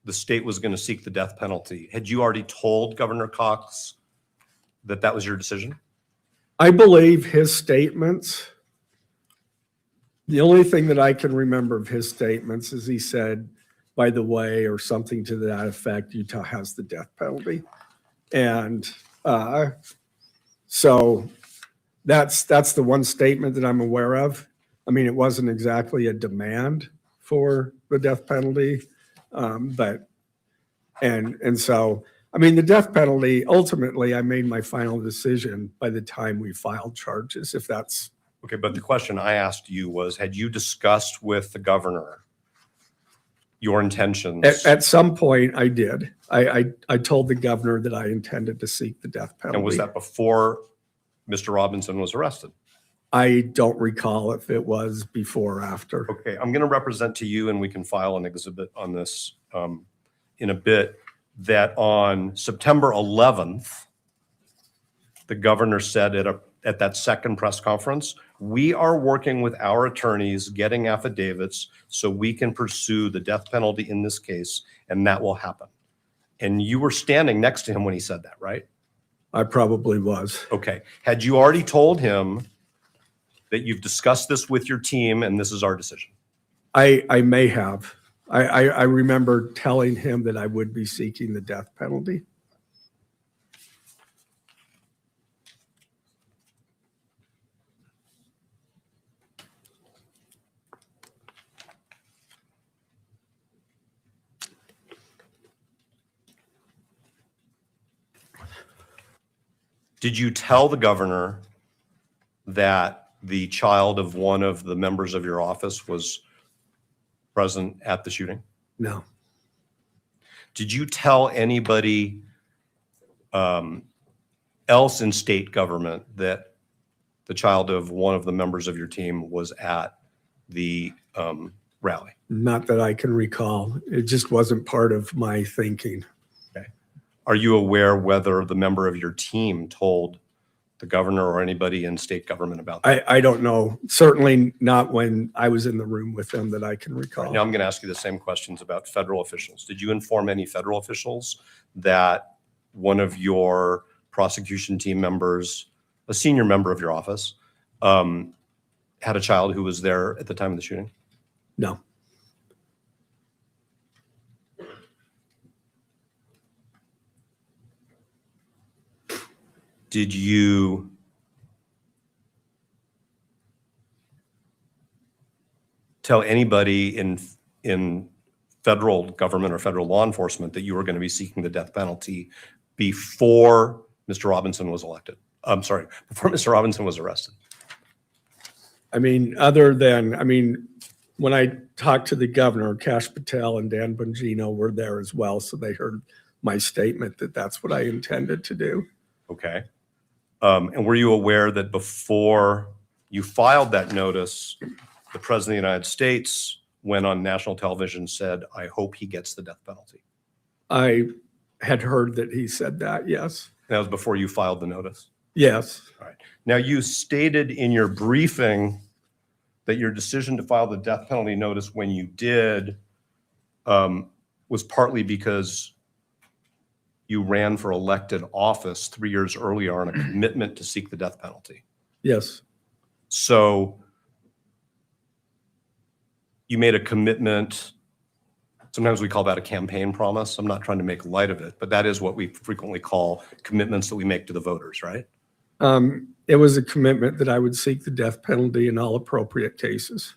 the state was going to seek the death penalty, had you already told Governor Cox that that was your decision? I believe his statements, the only thing that I can remember of his statements is he said, by the way, or something to that effect, Utah has the death penalty. And so that's the one statement that I'm aware of. I mean, it wasn't exactly a demand for the death penalty, but so, I mean, the death penalty, ultimately, I made my final decision by the time we filed charges, if that's. Okay, but the question I asked you was, had you discussed with the governor your intentions? At some point, I did. I told the governor that I intended to seek the death penalty. And was that before Mr. Robinson was arrested? I don't recall if it was before or after. Okay, I'm going to represent to you, and we can file an exhibit on this in a bit, that on September 11th, the governor said at that second press conference, we are working with our attorneys, getting affidavits so we can pursue the death penalty in this case, and that will happen. And you were standing next to him when he said that, right? I probably was. Okay. Had you already told him that you've discussed this with your team and this is our decision? I may have. I remember telling him that I would be seeking the death penalty. Did you tell the governor that the child of one of the members of your office was present at the shooting? No. Did you tell anybody else in state government that the child of one of the members of your team was at the rally? Not that I can recall. It just wasn't part of my thinking. Okay. Are you aware whether the member of your team told the governor or anybody in state government about that? I don't know. Certainly not when I was in the room with them that I can recall. Now I'm going to ask you the same questions about federal officials. Did you inform any federal officials that one of your prosecution team members, a senior member of your office, had a child who was there at the time of the shooting? No. Did you tell anybody in federal government or federal law enforcement that you were going to be seeking the death penalty before Mr. Robinson was elected? I'm sorry, before Mr. Robinson was arrested? I mean, when I talked to the governor, Kash Patel and Dan Bongino were there as well, so they heard my statement that that's what I intended to do. Okay. And were you aware that before you filed that notice, the President of the United States went on national television and said, I hope he gets the death penalty? I had heard that he said that, yes. That was before you filed the notice? Yes. All right. Now, you stated in your briefing that your decision to file the death penalty notice when you did was partly because you ran for elected office 3 years earlier on a commitment to seek the death penalty. Yes. So you made a commitment. Sometimes we call that a campaign promise. I'm not trying to make light of it, but that is what we frequently call commitments that we make to the voters, right? It was a commitment that I would seek the death penalty in all appropriate cases.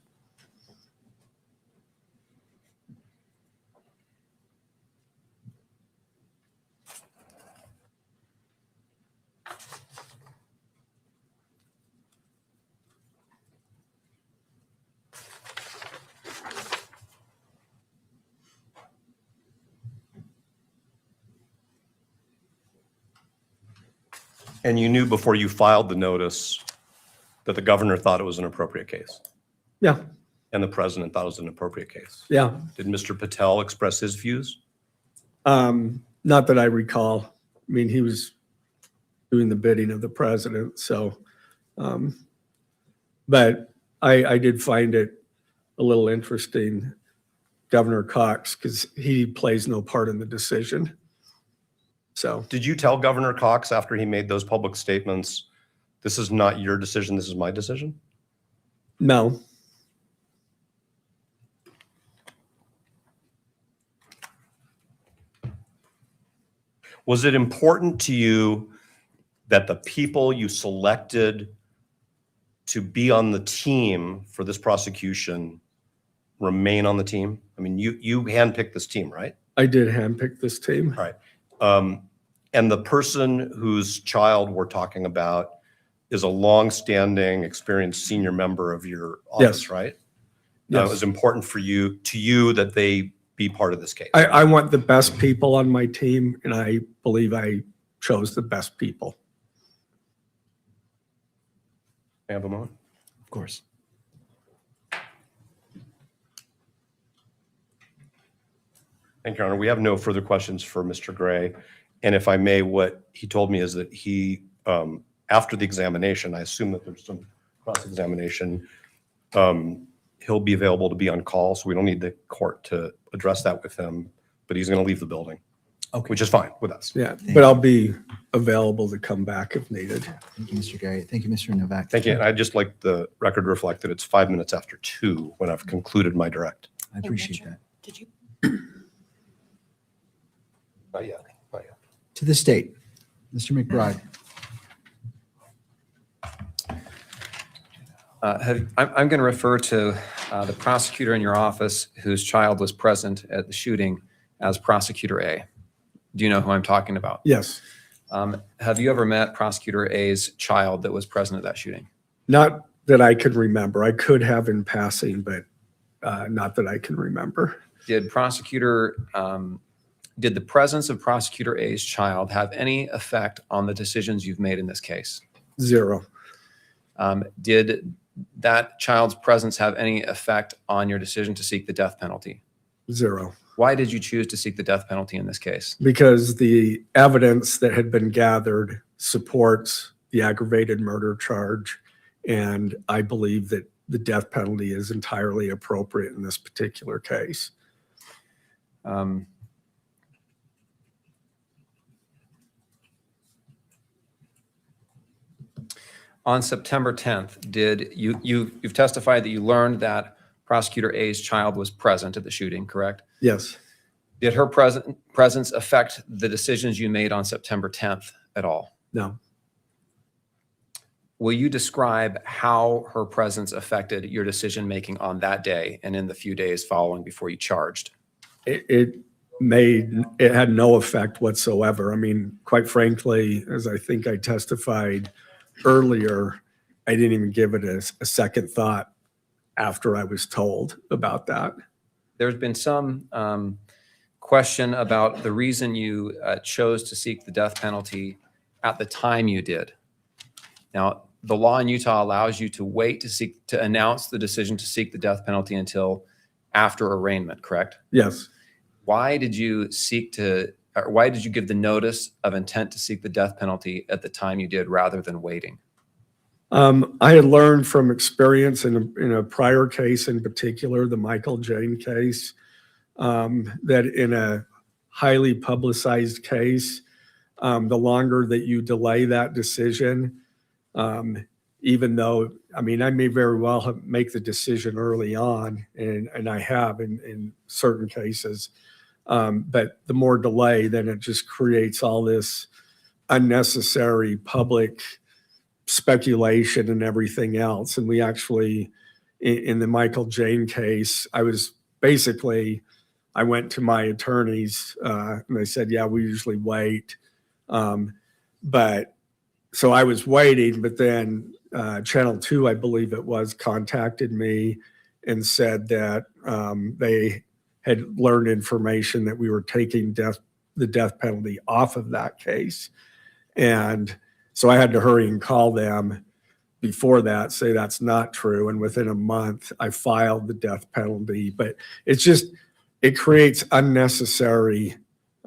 And you knew before you filed the notice that the governor thought it was an appropriate case, Yeah, and the president thought it was an appropriate case. yeah. Did Mr. Patel express his views? Not that I recall. I mean, he was doing the bidding of the president, so, but I did find it a little interesting, Governor Cox, because he plays no part in the decision. So, Did you tell Governor Cox after he made those public statements, this is not your decision, this is my decision? no, Was it important to you that the people you selected to be on the team for this prosecution remain on the team? I mean, you handpicked this team, right? I did handpick this team. All right. And the person whose child we're talking about is a longstanding, experienced senior member of your office, Yes. right? Yes. It was important for you that they be part of this case. I want the best people on my team, and I believe I chose the best people. May I have a moment? Of course. Thank you, Your Honor. We have no further questions for Mr. Gray. And if I may, what he told me is that he, after the examination, I assume that there's some cross-examination, he'll be available to be on call, so we don't need the court to address that with him, but he's going to leave the building, which is fine with us. Yeah, but I'll be available to come back if needed. Thank you, Mr. Gray. Thank you, Mr. Novak. Thank you. And I'd just like the record to reflect that it's 5 minutes after 2 when I've concluded my direct. I appreciate that. Did you? Not yet. Not yet. To the state, Mr. McBride. I'm going to refer to the prosecutor in your office whose child was present at the shooting as Prosecutor A. Do you know who I'm talking about? Yes, Have you ever met Prosecutor A's child that was present at that shooting? not that I could remember. I could have in passing, but not that I can remember. Did the presence of Prosecutor A's child have any effect on the decisions you've made in this case? 0, Did that child's presence have any effect on your decision to seek the death penalty? 0. Why did you choose to seek the death penalty in this case? Because the evidence that had been gathered supports the aggravated murder charge, and I believe that the death penalty is entirely appropriate in this particular case. On September 10th, you've testified that you learned that Prosecutor A's child was present at the shooting, correct? Yes, Did her presence affect the decisions you made on September 10th at all? no, Will you describe how her presence affected your decision-making on that day and in the few days following before you charged? it had no effect whatsoever. I mean, quite frankly, as I think I testified earlier, I didn't even give it a second thought after I was told about that. There's been some question about the reason you chose to seek the death penalty at the time you did. Now, the law in Utah allows you to wait to announce the decision to seek the death penalty until after arraignment, correct? Yes. Why did you give the notice of intent to seek the death penalty at the time you did rather than waiting? I had learned from experience in a prior case, in particular, the Michael Jane case, that in a highly publicized case, the longer that you delay that decision, even though, I mean, I may very well make the decision early on, and I have in certain cases, but the more delay, then it just creates all this unnecessary public speculation and everything else. And we actually, in the Michael Jane case, I went to my attorneys and they said, yeah, we usually wait. But so I was waiting, but then Channel 2, I believe it was, contacted me and said that they had learned information that we were taking the death penalty off of that case. And So I had to hurry and call them before that, say that's not true. And within a month, I filed the death penalty. But it's just, it creates unnecessary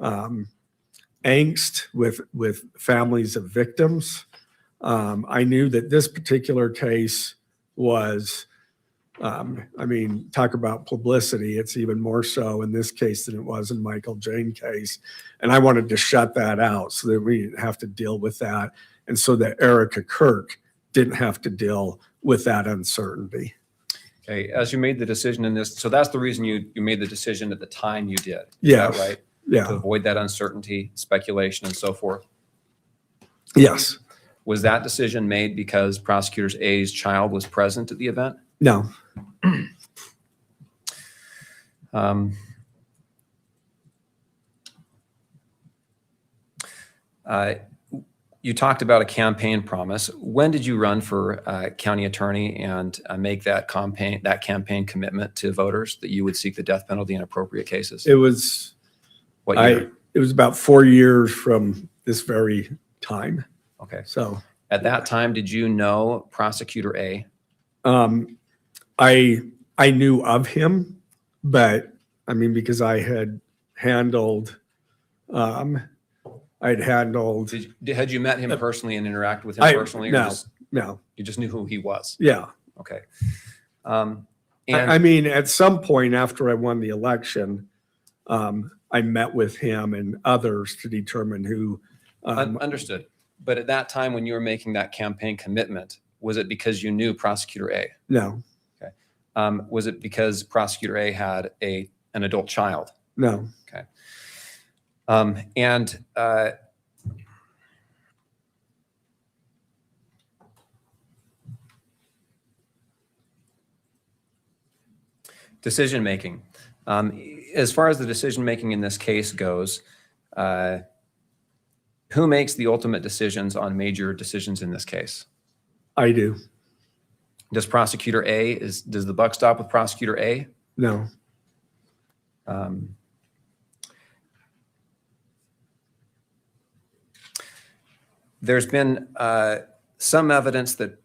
angst with families of victims. I knew that this particular case was, talk about publicity. It's even more so in this case than it was in Michael Jane case. And I wanted to shut that out so that we didn't have to deal with that. And so that Erica Kirk didn't have to deal with that uncertainty. Okay, as you made the decision in this, so that's the reason you made the decision at the time you did. Is Yes. that right? Yeah. To avoid that uncertainty, speculation, and so forth. Yes. Was that decision made because Prosecutor A's child was present at the event? No. You talked about a campaign promise. When did you run for county attorney and make that campaign commitment to voters that you would seek the death penalty in appropriate cases? It was, What year? it was about 4 years from this very time. Okay. So At that time, did you know Prosecutor A? I knew of him, but because I had handled, Had you met him personally and interacted with him personally? Or no, you just knew who he was? yeah. Okay. At some point after I won the election, I met with him and others to determine who. Understood. But at that time, when you were making that campaign commitment, was it because you knew Prosecutor A? No, Was it because Prosecutor A had an adult child? no. Okay. Decision making. As far as the decision making in this case goes, who makes the ultimate decisions on major decisions in this case? I do. Does Prosecutor A, does the buck stop with Prosecutor A? No. There's been some evidence that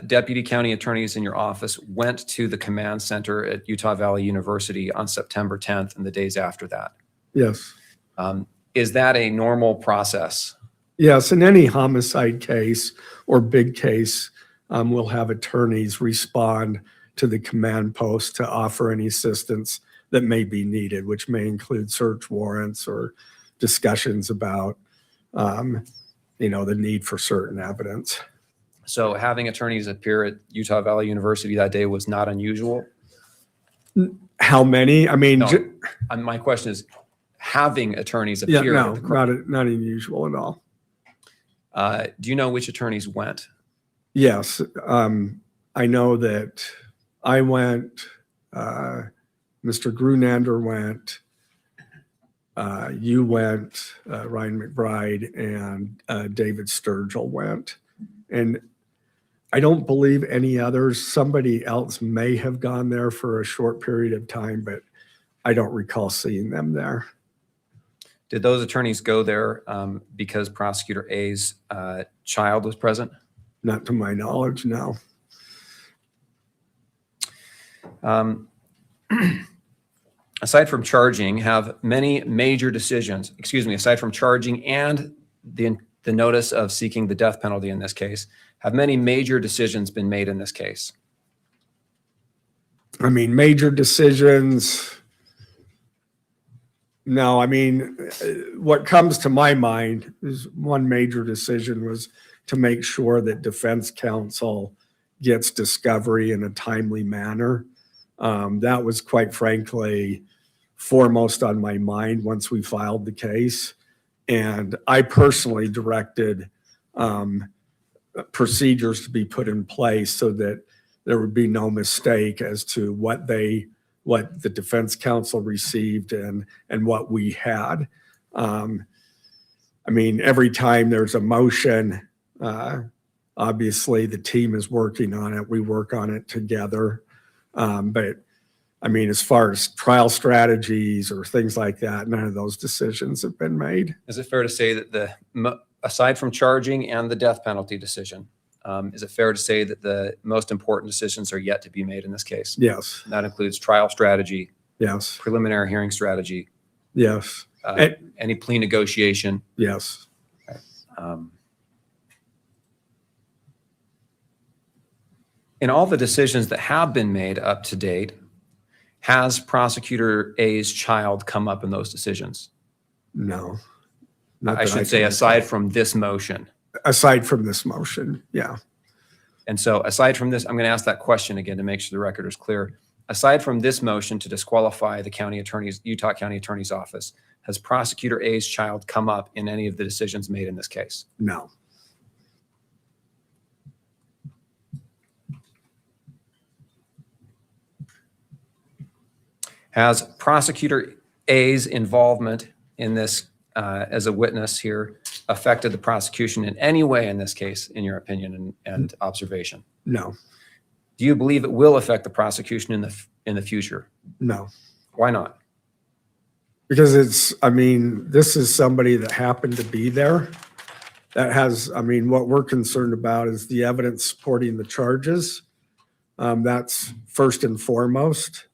deputy county attorneys in your office went to the command center at Utah Valley University on September 10th and the days after that. Yes. Is that a normal process? Yes. In any homicide case or big case, we'll have attorneys respond to the command post to offer any assistance that may be needed, which may include search warrants or discussions about, the need for certain evidence. So having attorneys appear at Utah Valley University that day was not unusual? How many? No, my question is having attorneys appear. No, not unusual at all. Do you know which attorneys went? Yes. I know that I went, Mr. Grunander went, you went, Ryan McBride, and David Sturgill went. And I don't believe any others. Somebody else may have gone there for a short period of time, but I don't recall seeing them there. Did those attorneys go there because Prosecutor A's child was present? Not to my knowledge, no. Aside from charging, have many major decisions, aside from charging and the notice of seeking the death penalty in this case, have many major decisions been made in this case? Major decisions. No, what comes to my mind is one major decision was to make sure that defense counsel gets discovery in a timely manner. That was quite frankly foremost on my mind once we filed the case. And I personally directed procedures to be put in place so that there would be no mistake as to what the defense counsel received and what we had. Every time there's a motion, obviously the team is working on it. We work on it together. But as far as trial strategies or things like that, none of those decisions have been made. Is it fair to say that aside from charging and the death penalty decision, is it fair to say that the most important decisions are yet to be made in this case? Yes, And that includes trial strategy, yes, preliminary hearing strategy, yes, And- any plea negotiation. yes. In all the decisions that have been made up to date, has Prosecutor A's child come up in those decisions? No. Not I that should say, can aside recall. from this motion. Aside from this motion, yeah. And so aside from this, I'm going to ask that question again to make sure the record is clear. Aside from this motion to disqualify the Utah County Attorney's Office, has Prosecutor A's child come up in any of the decisions made in this case? No. Has Prosecutor A's involvement in this as a witness here affected the prosecution in any way in this case, in your opinion and observation? No. Do you believe it will affect the prosecution in the future? No. Why not? Because this is somebody that happened to be there. That has, what we're concerned about is the evidence supporting the charges. That's first and foremost.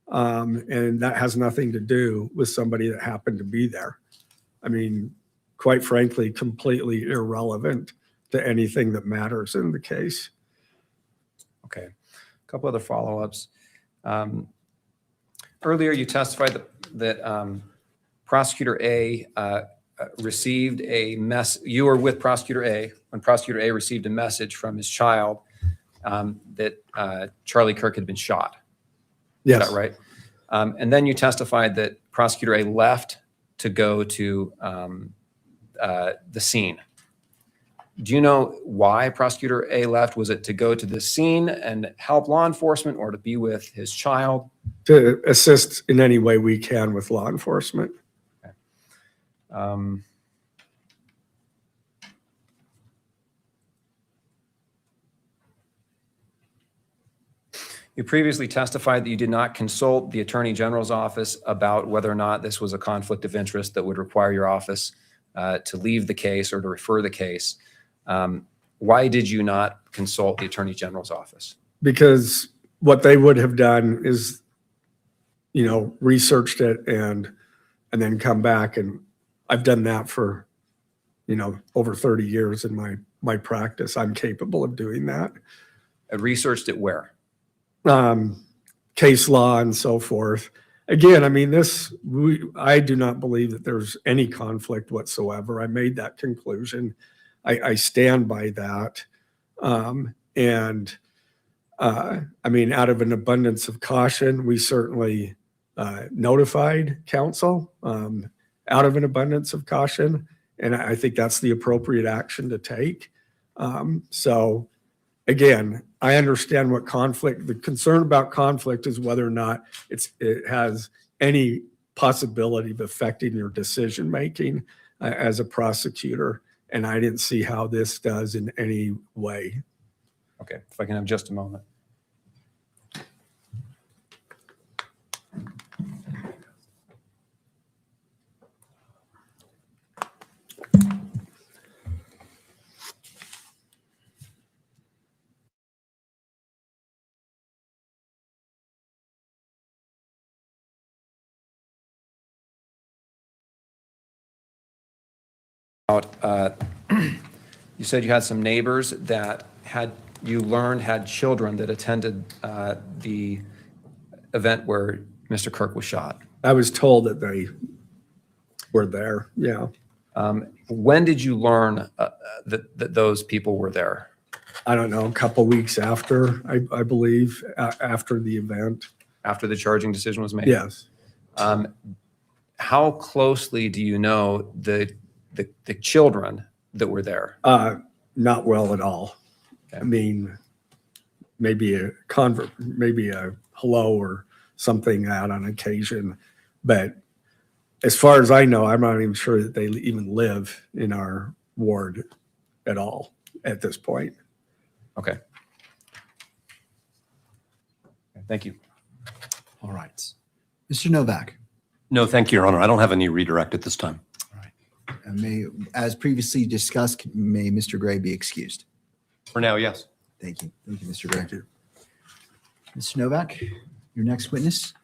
And that has nothing to do with somebody that happened to be there. Quite frankly, completely irrelevant to anything that matters in the case. Okay. A couple other follow-ups. Earlier, you testified that Prosecutor A received a you were with Prosecutor A when Prosecutor A received a message from his child that Charlie Kirk had been shot. Yes. Is that right? And then you testified that Prosecutor A left to go to the scene. Do you know why Prosecutor A left? Was it to go to the scene and help law enforcement or to be with his child? To assist in any way we can with law enforcement. Okay. You previously testified that you did not consult the Attorney General's office about whether or not this was a conflict of interest that would require your office to leave the case or to refer the case. Why did you not consult the Attorney General's office? Because what they would have done is, researched it and then come back. And I've done that for, over 30 years in my practice. I'm capable of doing that. I researched it where? Case law and so forth. Again, I do not believe that there's any conflict whatsoever. I made that conclusion. I stand by that. Out of an abundance of caution, we certainly notified counsel out of an abundance of caution. And I think that's the appropriate action to take. So again, I understand what the concern about conflict is whether or not it has any possibility of affecting your decision-making as a prosecutor. And I didn't see how this does in any way. Okay, if I can have just a moment. You said you had some neighbors that had children that attended the event where Mr. Kirk was shot. I was told that they were there. Yeah. When did you learn that those people were there? I don't know, a couple weeks after, I believe, after the event. After the charging decision was made? Yes. How closely do you know the children that were there? Not well at all. Okay. Maybe a hello or something out on occasion. But as far as I know, I'm not even sure that they even live in our ward at all at this point. Okay. Thank you. All right. Mr. Novak. No, thank you, Your Honor. I don't have any redirect at this time. As previously discussed, may Mr. Gray be excused? For now, yes. Thank you. Thank you, Mr. Gray. Mr. Novak, your next witness?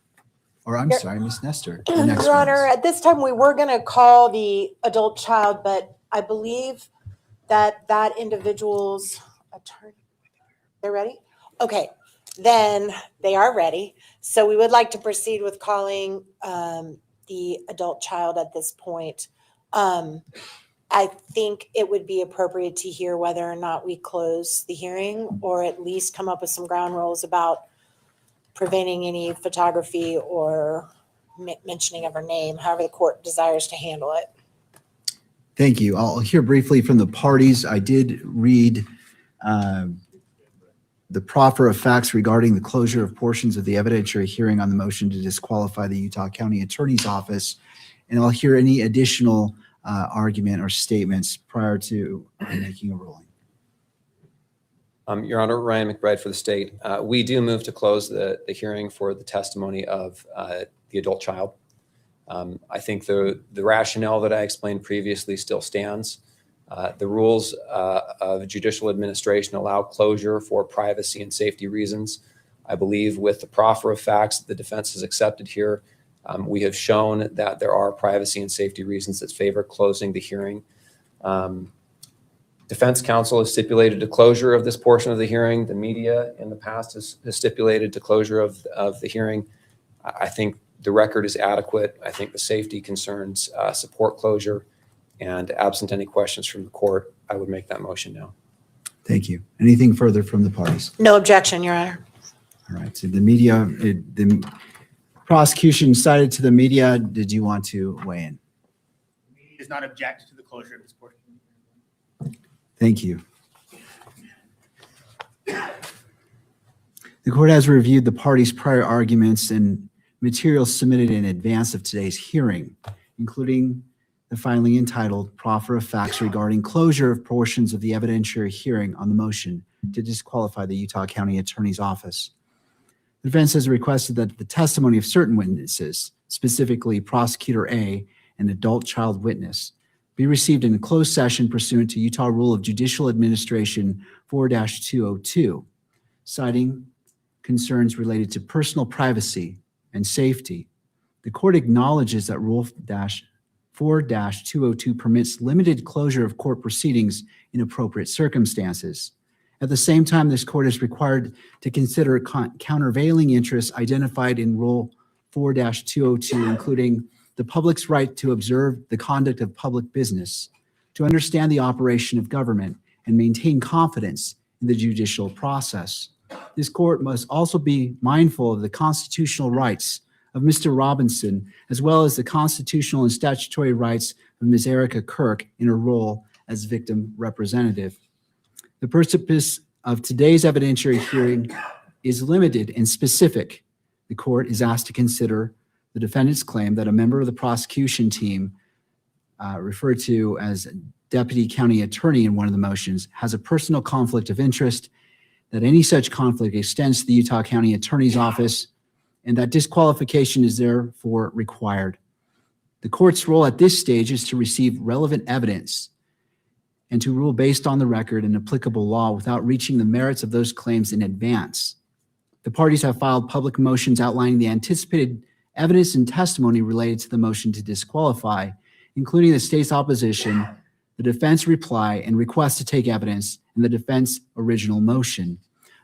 Or I'm sorry, Ms. Nestor. Your next Your Honor, witness. at this time, we were going to call the adult child, but I believe that that individual's attorney, they're ready? Okay, then they are ready. So we would like to proceed with calling the adult child at this point. I think it would be appropriate to hear whether or not we close the hearing or at least come up with some ground rules about preventing any photography or mentioning of her name, however the court desires to handle it. Thank you. I'll hear briefly from the parties. I did read the proffer of facts regarding the closure of portions of the evidentiary hearing on the motion to disqualify the Utah County Attorney's Office, and I'll hear any additional argument or statements prior to making a ruling. Your Honor, Ryan McBride for the state. We do move to close the hearing for the testimony of the adult child. I think the rationale that I explained previously still stands. The rules of judicial administration allow closure for privacy and safety reasons. I believe with the proffer of facts that the defense has accepted here, we have shown that there are privacy and safety reasons that favor closing the hearing. Defense counsel has stipulated to closure of this portion of the hearing. The media in the past has stipulated to closure of the hearing. I think the record is adequate. I think the safety concerns support closure. And absent any questions from the court, I would make that motion now. Thank you. Anything further from the parties? No objection, Your Honor. All right. So the prosecution cited to the media. Did you want to weigh in? The media does not object to the closure of this portion. Thank you. The court has reviewed the parties' prior arguments and materials submitted in advance of today's hearing, including the filing entitled Proffer of Facts Regarding Closure of Portions of the Evidentiary Hearing on the Motion to Disqualify the Utah County Attorney's Office. The defense has requested that the testimony of certain witnesses, specifically Prosecutor A, an adult child witness, be received in a closed session pursuant to Utah Rule of Judicial Administration 4-202, citing concerns related to personal privacy and safety. The court acknowledges that Rule 4-202 permits limited closure of court proceedings in appropriate circumstances. At the same time, this court is required to consider countervailing interests identified in Rule 4-202, including the public's right to observe the conduct of public business, to understand the operation of government, and maintain confidence in the judicial process. This court must also be mindful of the constitutional rights of Mr. Robinson, as well as the constitutional and statutory rights of Ms. Erica Kirk in her role as victim representative. The purpose of today's evidentiary hearing is limited and specific. The court is asked to consider the defendant's claim that a member of the prosecution team, referred to as deputy county attorney in one of the motions, has a personal conflict of interest, that any such conflict extends to the Utah County Attorney's Office, and that disqualification is therefore required. The court's role at this stage is to receive relevant evidence and to rule based on the record and applicable law without reaching the merits of those claims in advance. The parties have filed public motions outlining the anticipated evidence and testimony related to the motion to disqualify, including the state's opposition, the defense reply, and request to take evidence in the defense original motion.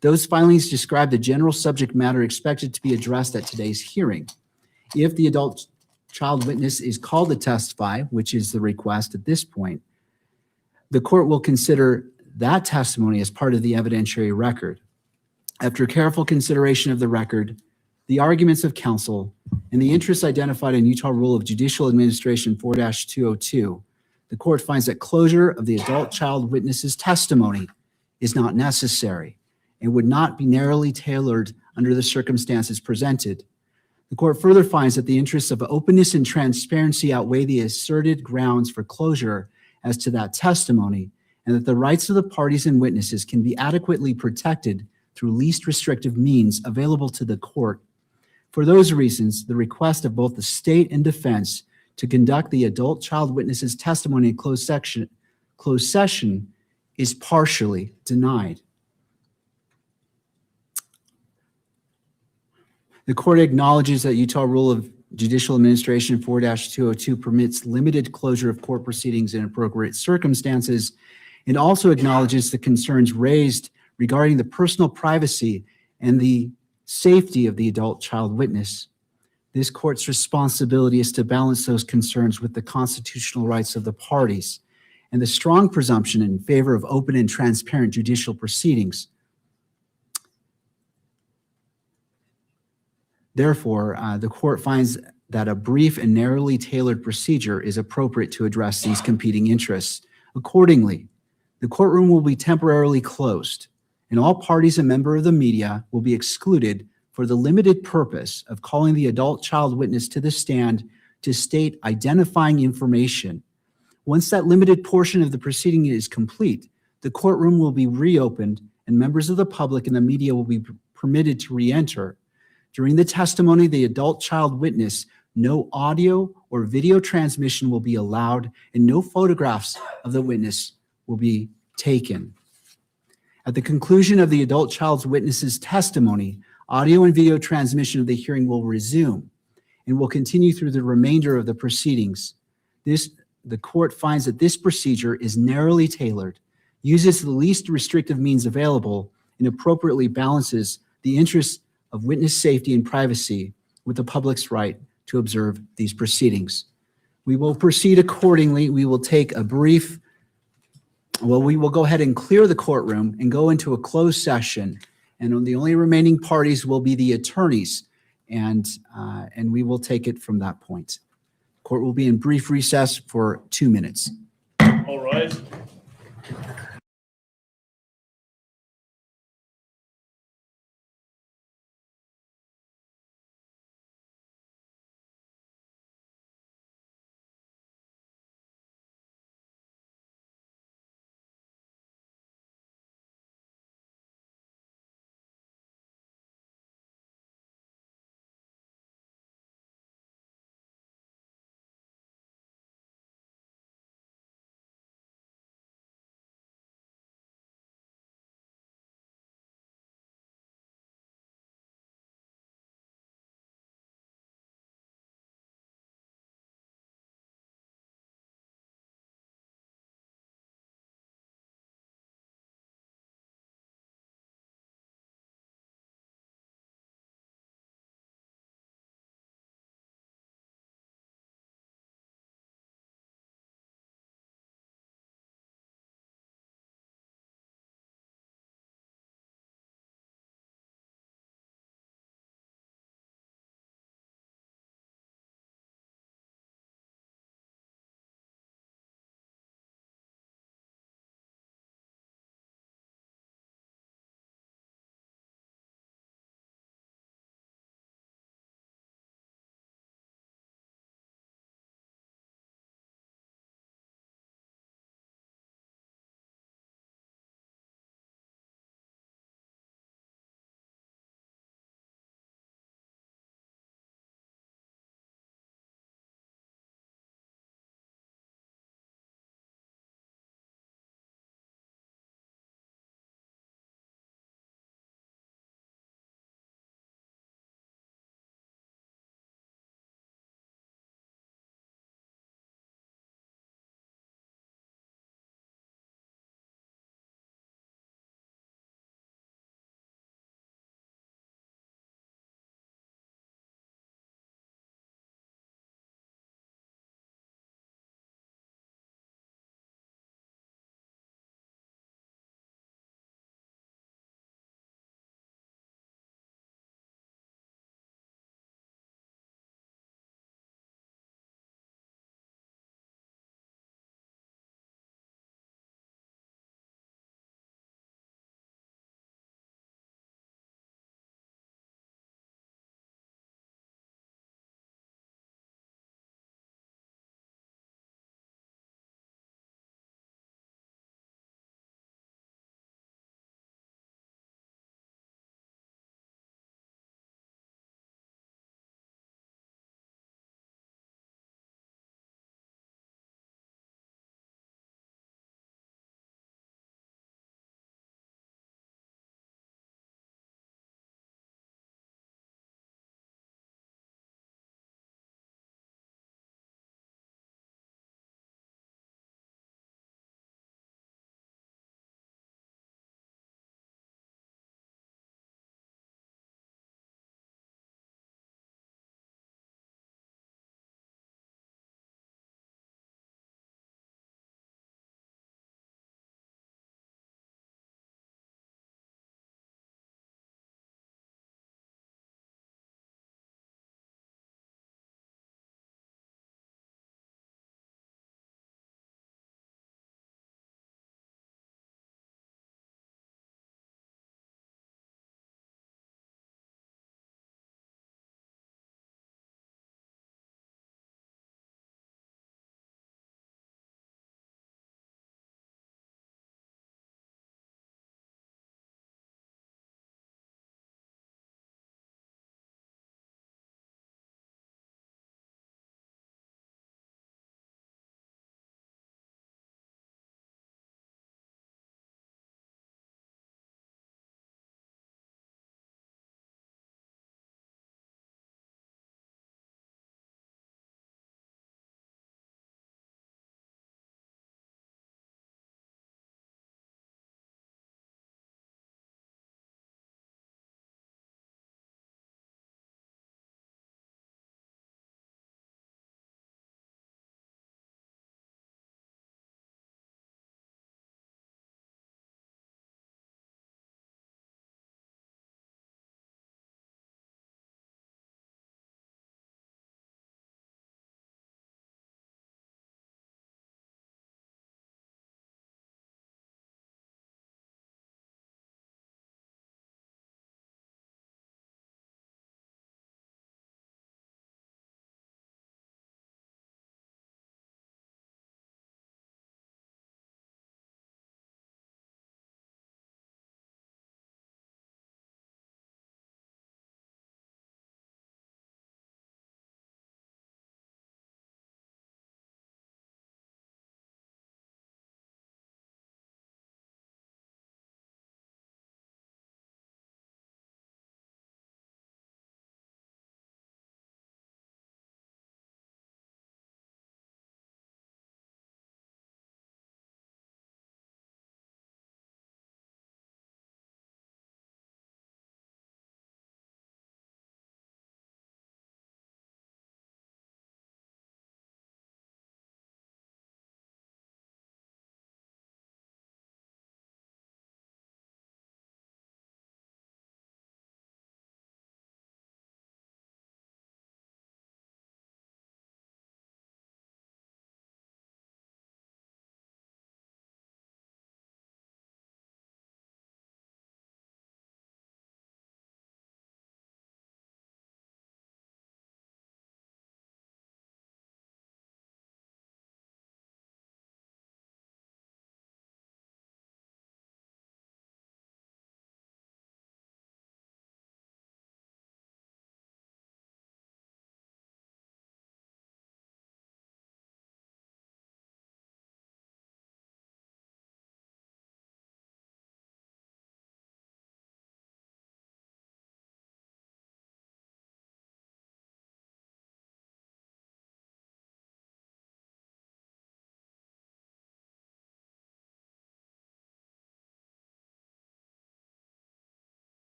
Those filings describe the general subject matter expected to be addressed at today's hearing. If the adult child witness is called to testify, which is the request at this point, the court will consider that testimony as part of the evidentiary record. After careful consideration of the record, the arguments of counsel, and the interests identified in Utah Rule of Judicial Administration 4-202, the court finds that closure of the adult child witness's testimony is not necessary and would not be narrowly tailored under the circumstances presented. The court further finds that the interests of openness and transparency outweigh the asserted grounds for closure as to that testimony, and that the rights of the parties and witnesses can be adequately protected through least restrictive means available to the court. For those reasons, the request of both the state and defense to conduct the adult child witness's testimony in closed session is partially denied. The court acknowledges that Utah Rule of Judicial Administration 4-202 permits limited closure of court proceedings in appropriate circumstances, and also acknowledges the concerns raised regarding the personal privacy and the safety of the adult child witness. This court's responsibility is to balance those concerns with the constitutional rights of the parties and the strong presumption in favor of open and transparent judicial proceedings. Therefore, the court finds that a brief and narrowly tailored procedure is appropriate to address these competing interests. Accordingly, the courtroom will be temporarily closed, and all parties and members of the media will be excluded for the limited purpose of calling the adult child witness to the stand to state identifying information. Once that limited portion of the proceeding is complete, the courtroom will be reopened and members of the public and the media will be permitted to re-enter. During the testimony of the adult child witness, no audio or video transmission will be allowed and no photographs of the witness will be taken. At the conclusion of the adult child witness's testimony, audio and video transmission of the hearing will resume and will continue through the remainder of the proceedings. The court finds that this procedure is narrowly tailored, uses the least restrictive means available, and appropriately balances the interests of witness safety and privacy with the public's right to observe these proceedings. We will proceed accordingly. We will take a brief, we will go ahead and clear the courtroom and go into a closed session. And the only remaining parties will be the attorneys, and we will take it from that point. Court will be in brief recess for 2 minutes. All rise.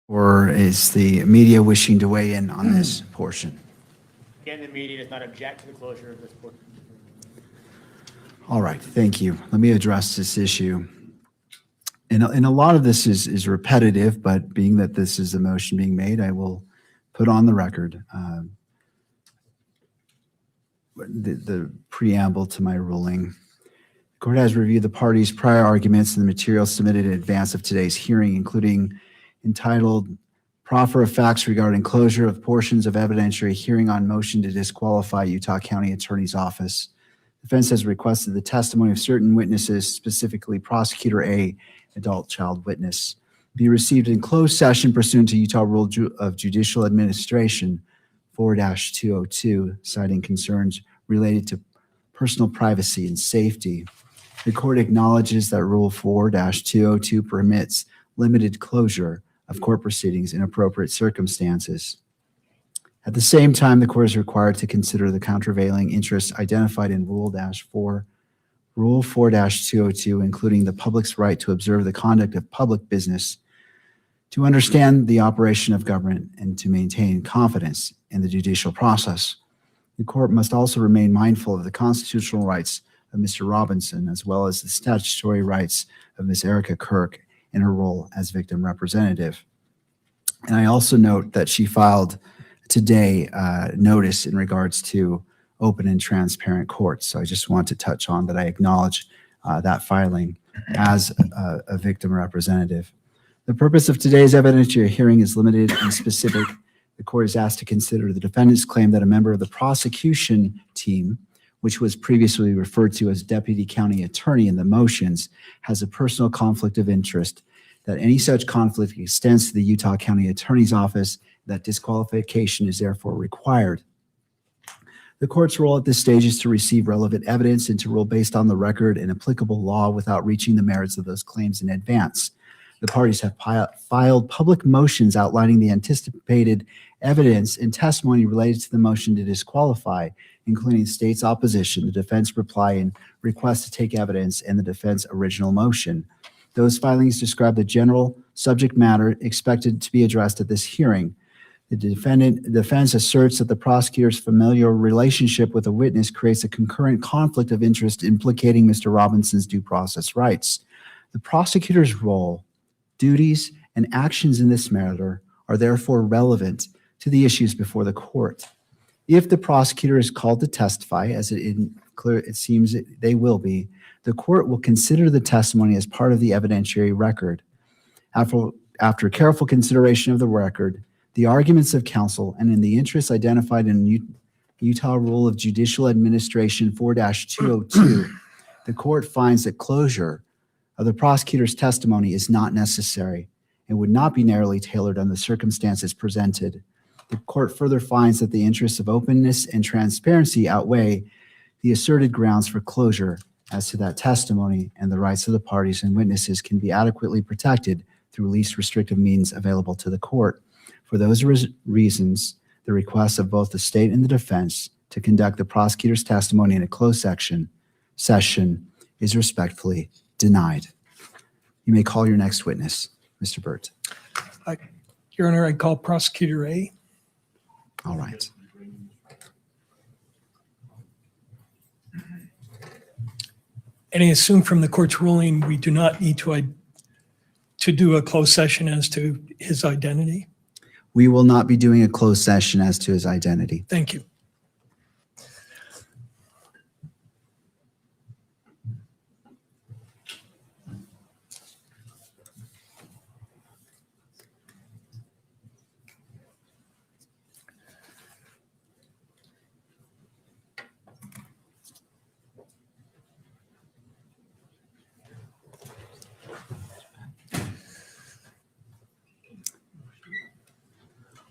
Or is the media wishing to weigh in on this portion? Again, the media does not object to the closure of this portion. All right, thank you. Let me address this issue. And a lot of this is repetitive, but being that this is a motion being made, I will put on the record the preamble to my ruling. The court has reviewed the parties' prior arguments and the materials submitted in advance of today's hearing, including entitled Proffer of Facts Regarding Closure of Portions of Evidentiary Hearing on Motion to Disqualify Utah County Attorney's Office. Defense has requested the testimony of certain witnesses, specifically Prosecutor A, adult child witness, be received in closed session pursuant to Utah Rule of Judicial Administration 4-202, citing concerns related to personal privacy and safety. The court acknowledges that Rule 4-202 permits limited closure of court proceedings in appropriate circumstances. At the same time, the court is required to consider the countervailing interests identified in Rule 4-202, including the public's right to observe the conduct of public business, to understand the operation of government, and to maintain confidence in the judicial process. The court must also remain mindful of the constitutional rights of Mr. Robinson, as well as the statutory rights of Ms. Erica Kirk in her role as victim representative. And I also note that she filed today notice in regards to open and transparent courts. So I just want to touch on that. I acknowledge that filing as a victim representative. The purpose of today's evidentiary hearing is limited and specific. The court is asked to consider the defendant's claim that a member of the prosecution team, which was previously referred to as deputy county attorney in the motions, has a personal conflict of interest, that any such conflict extends to the Utah County Attorney's Office, that disqualification is therefore required. The court's role at this stage is to receive relevant evidence and to rule based on the record and applicable law without reaching the merits of those claims in advance. The parties have filed public motions outlining the anticipated evidence and testimony related to the motion to disqualify, including the state's opposition, the defense reply and request to take evidence, and the defense original motion. Those filings describe the general subject matter expected to be addressed at this hearing. The defense asserts that the prosecutor's familial relationship with a witness creates a concurrent conflict of interest implicating Mr. Robinson's due process rights. The prosecutor's role, duties, and actions in this matter are therefore relevant to the issues before the court. If the prosecutor is called to testify, as it seems they will be, the court will consider the testimony as part of the evidentiary record. After careful consideration of the record, the arguments of counsel, and in the interests identified in Utah Rule of Judicial Administration 4-202, the court finds that closure of the prosecutor's testimony is not necessary and would not be narrowly tailored on the circumstances presented. The court further finds that the interests of openness and transparency outweigh the asserted grounds for closure as to that testimony, and the rights of the parties and witnesses can be adequately protected through least restrictive means available to the court. For those reasons, the request of both the state and the defense to conduct the prosecutor's testimony in a closed session is respectfully denied. You may call your next witness, Mr. Burt. Your Honor, I call Prosecutor A. All right. And I assume from the court's ruling, we do not need to do a closed session as to his identity. We will not be doing a closed session as to his identity. Thank you.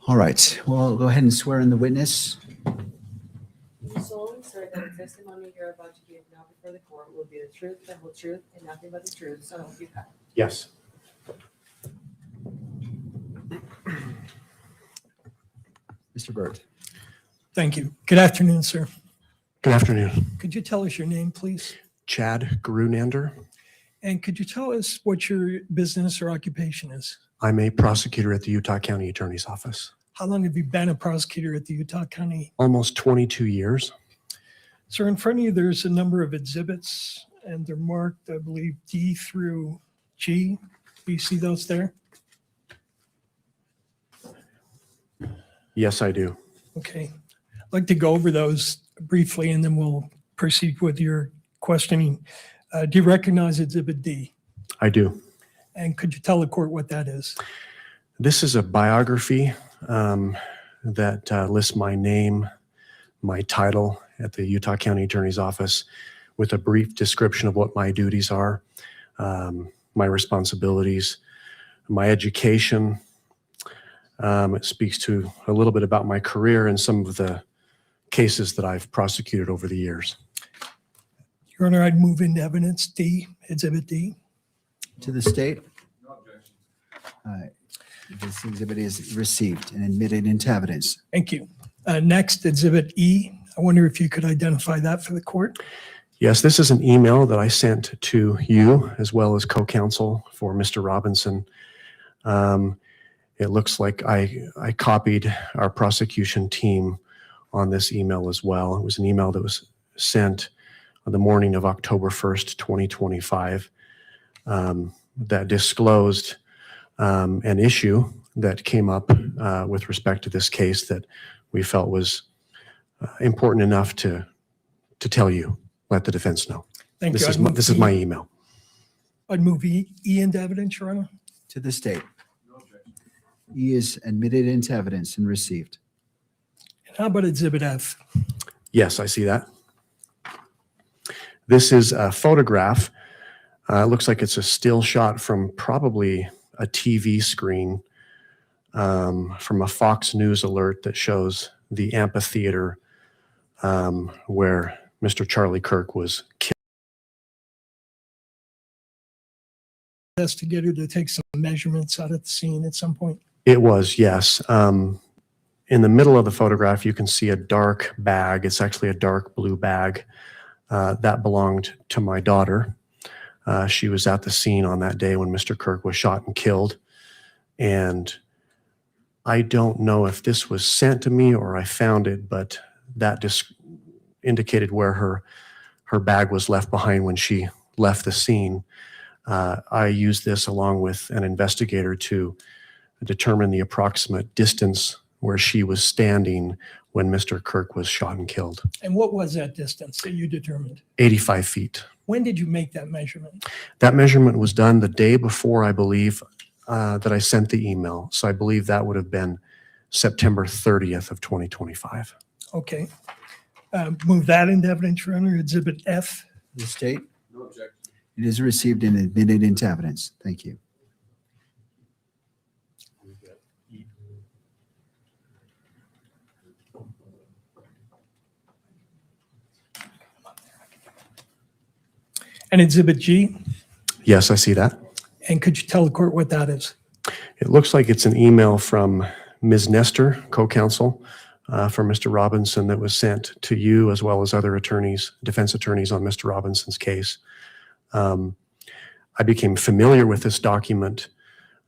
All right. Well, I'll go ahead and swear in the witness. You solemnly swear that the testimony you're about to give now before the court will be the truth, the whole truth, and nothing but the truth, so help you God. Yes. Mr. Burt. Thank you. Good afternoon, sir. Good afternoon. Could you tell us your name, please? Chad Grunander. And could you tell us what your business or occupation is? I'm a prosecutor at the Utah County Attorney's Office. How long have you been a prosecutor at the Utah County? Almost 22 years. Sir, in front of you, there's a number of exhibits, and they're marked, I believe, D through G. Do you see those there? Yes, I do. Okay. I'd like to go over those briefly, and then we'll proceed with your questioning. Do you recognize Exhibit D? I do. And could you tell the court what that is? This is a biography that lists my name, my title at the Utah County Attorney's Office with a brief description of what my duties are, my responsibilities, my education. It speaks to a little bit about my career and some of the cases that I've prosecuted over the years. Your Honor, I'd move into evidence D, Exhibit D. To the state? No objection. This exhibit is received and admitted into evidence. Thank you. Next, Exhibit E. I wonder if you could identify that for the court. Yes, this is an email that I sent to you as well as co-counsel for Mr. Robinson. It looks like I copied our prosecution team on this email as well. It was an email that was sent on the morning of October 1st, 2025, that disclosed an issue that came up with respect to this case that we felt was important enough to tell you, let the defense know. Thank you. This is my email. I'd move E into evidence, Your Honor. To the state. No objection. E is admitted into evidence and received. And how about Exhibit F? Yes, I see that. This is a photograph. It looks like it's a still shot from probably a TV screen from a Fox News alert that shows the amphitheater where Mr. Charlie Kirk was killed. Investigator to take some measurements out of the scene at some point. It was, yes. In the middle of the photograph, you can see a dark bag. It's actually a dark blue bag that belonged to my daughter. She was at the scene on that day when Mr. Kirk was shot and killed. And I don't know if this was sent to me or I found it, but that just indicated where her bag was left behind when she left the scene. I used this along with an investigator to determine the approximate distance where she was standing when Mr. Kirk was shot and killed. And what was that distance that you determined? 85 feet. When did you make that measurement? That measurement was done the day before, I believe, that I sent the email. So I believe that would have been September 30th of 2025. Okay. Move that into evidence, Your Honor. Exhibit F. The state? No objection. It is received and admitted into evidence. Thank you. And Exhibit G. Yes, I see that. And could you tell the court what that is? It looks like it's an email from Ms. Nestor, co-counsel for Mr. Robinson, that was sent to you as well as other attorneys, defense attorneys on Mr. Robinson's case. I became familiar with this document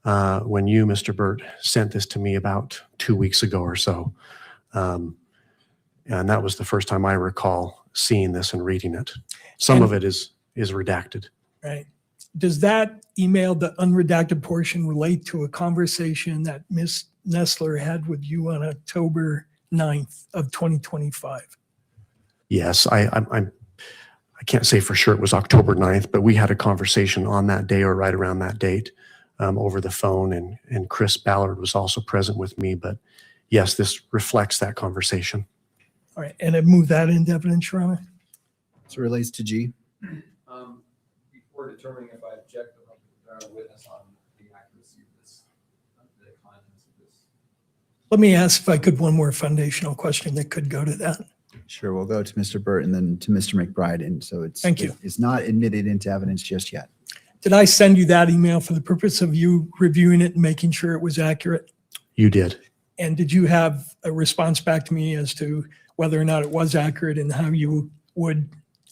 when you, Mr. Burt, sent this to me about 2 weeks ago or so. And that was the first time I recall seeing this and reading it. Some of it is redacted. Right. Does that email, the unredacted portion, relate to a conversation that Ms. Nestler had with you on October 9th of 2025? Yes, I can't say for sure it was October 9th, but we had a conversation on that day or right around that date over the phone, and Chris Ballard was also present with me. But yes, this reflects that conversation. All right, and I move that into evidence, Your Honor. So it relates to G. Before determining if I object, I'd like to prepare a witness on the accuracy of this, the contents of this. Let me ask if I could one more foundational question that could go to that. Sure, we'll go to Mr. Burt and then to Mr. McBride. And so it's, Thank you. It's not admitted into evidence just yet. Did I send you that email for the purpose of you reviewing it and making sure it was accurate? You did. And did you have a response back to me as to whether or not it was accurate and how you would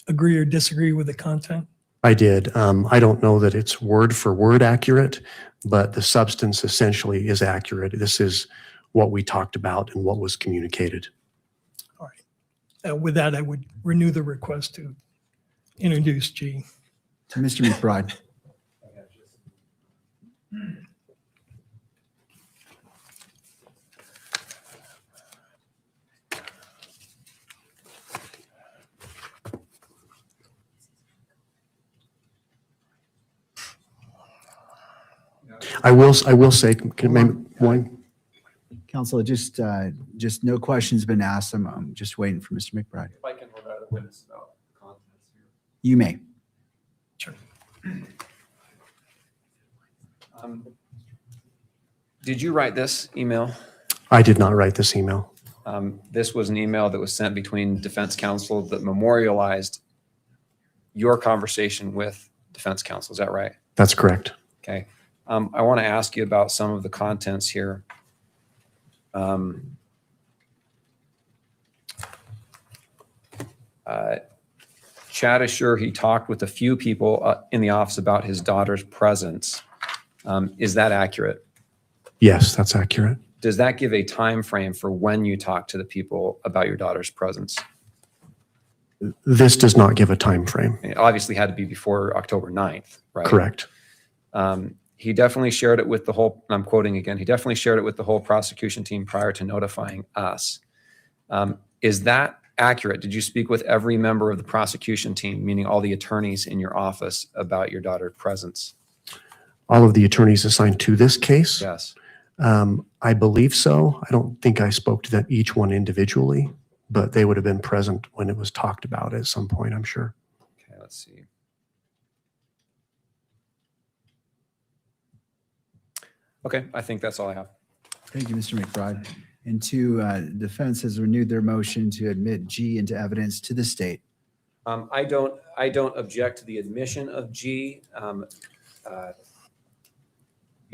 agree or disagree with the content? I did. I don't know that it's word for word accurate, but the substance essentially is accurate. This is what we talked about and what was communicated. All right. With that, I would renew the request to introduce G. To Mr. McBride. I will say, maybe one, Counsel, just no questions been asked. I'm just waiting for Mr. McBride. If I can provide a witness about contents here. You may. Sure. Did you write this email? I did not write this email. This was an email that was sent between defense counsel that memorialized your conversation with defense counsel. Is that right? That's correct. Okay. I want to ask you about some of the contents here. Chad is sure he talked with a few people in the office about his daughter's presence. Is that accurate? Yes, that's accurate. Does that give a time frame for when you talked to the people about your daughter's presence? This does not give a time frame. It obviously had to be before October 9th, right? Correct. He definitely shared it with the whole, I'm quoting again, he definitely shared it with the whole prosecution team prior to notifying us. Is that accurate? Did you speak with every member of the prosecution team, meaning all the attorneys in your office, about your daughter's presence? All of the attorneys assigned to this case? Yes. I believe so. I don't think I spoke to them, each one individually, but they would have been present when it was talked about at some point, I'm sure. Okay, let's see. Okay, I think that's all I have. Thank you, Mr. McBride. And two, defense has renewed their motion to admit G into evidence to the state. I don't object to the admission of G. The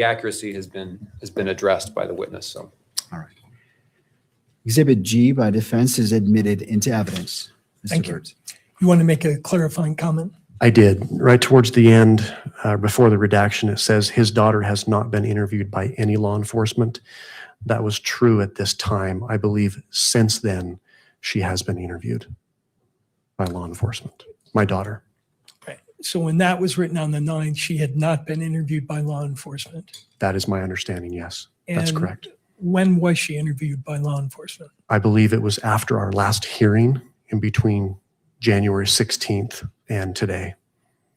accuracy has been addressed by the witness, so. All right. Exhibit G by defense is admitted into evidence. Mr. Thank you. Kurtz. You want to make a clarifying comment? I did. Right towards the end, before the redaction, it says his daughter has not been interviewed by any law enforcement. That was true at this time. I believe since then, she has been interviewed by law enforcement, my daughter. Right. So when that was written on the 9th, she had not been interviewed by law enforcement. That is my understanding, yes. That's And correct. When was she interviewed by law enforcement? I believe it was after our last hearing in between January 16th and today.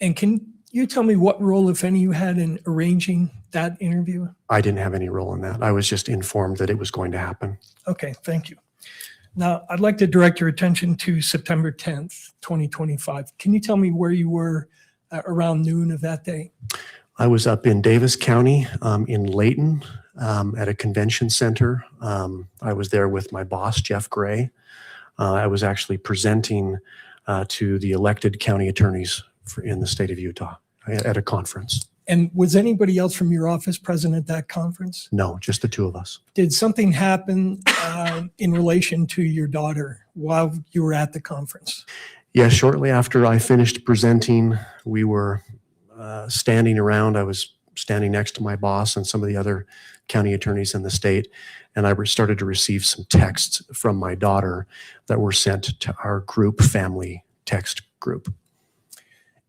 And can you tell me what role, if any, you had in arranging that interview? I didn't have any role in that. I was just informed that it was going to happen. Okay, thank you. Now, I'd like to direct your attention to September 10th, 2025. Can you tell me where you were around noon of that day? I was up in Davis County, in Layton, at a convention center. I was there with my boss, Jeff Gray. I was actually presenting to the elected county attorneys in the state of Utah at a conference. And was anybody else from your office present at that conference? No, just the two of us. Did something happen in relation to your daughter while you were at the conference? Yeah, shortly after I finished presenting, we were standing around. I was standing next to my boss and some of the other county attorneys in the state, and I started to receive some texts from my daughter that were sent to our group family text group.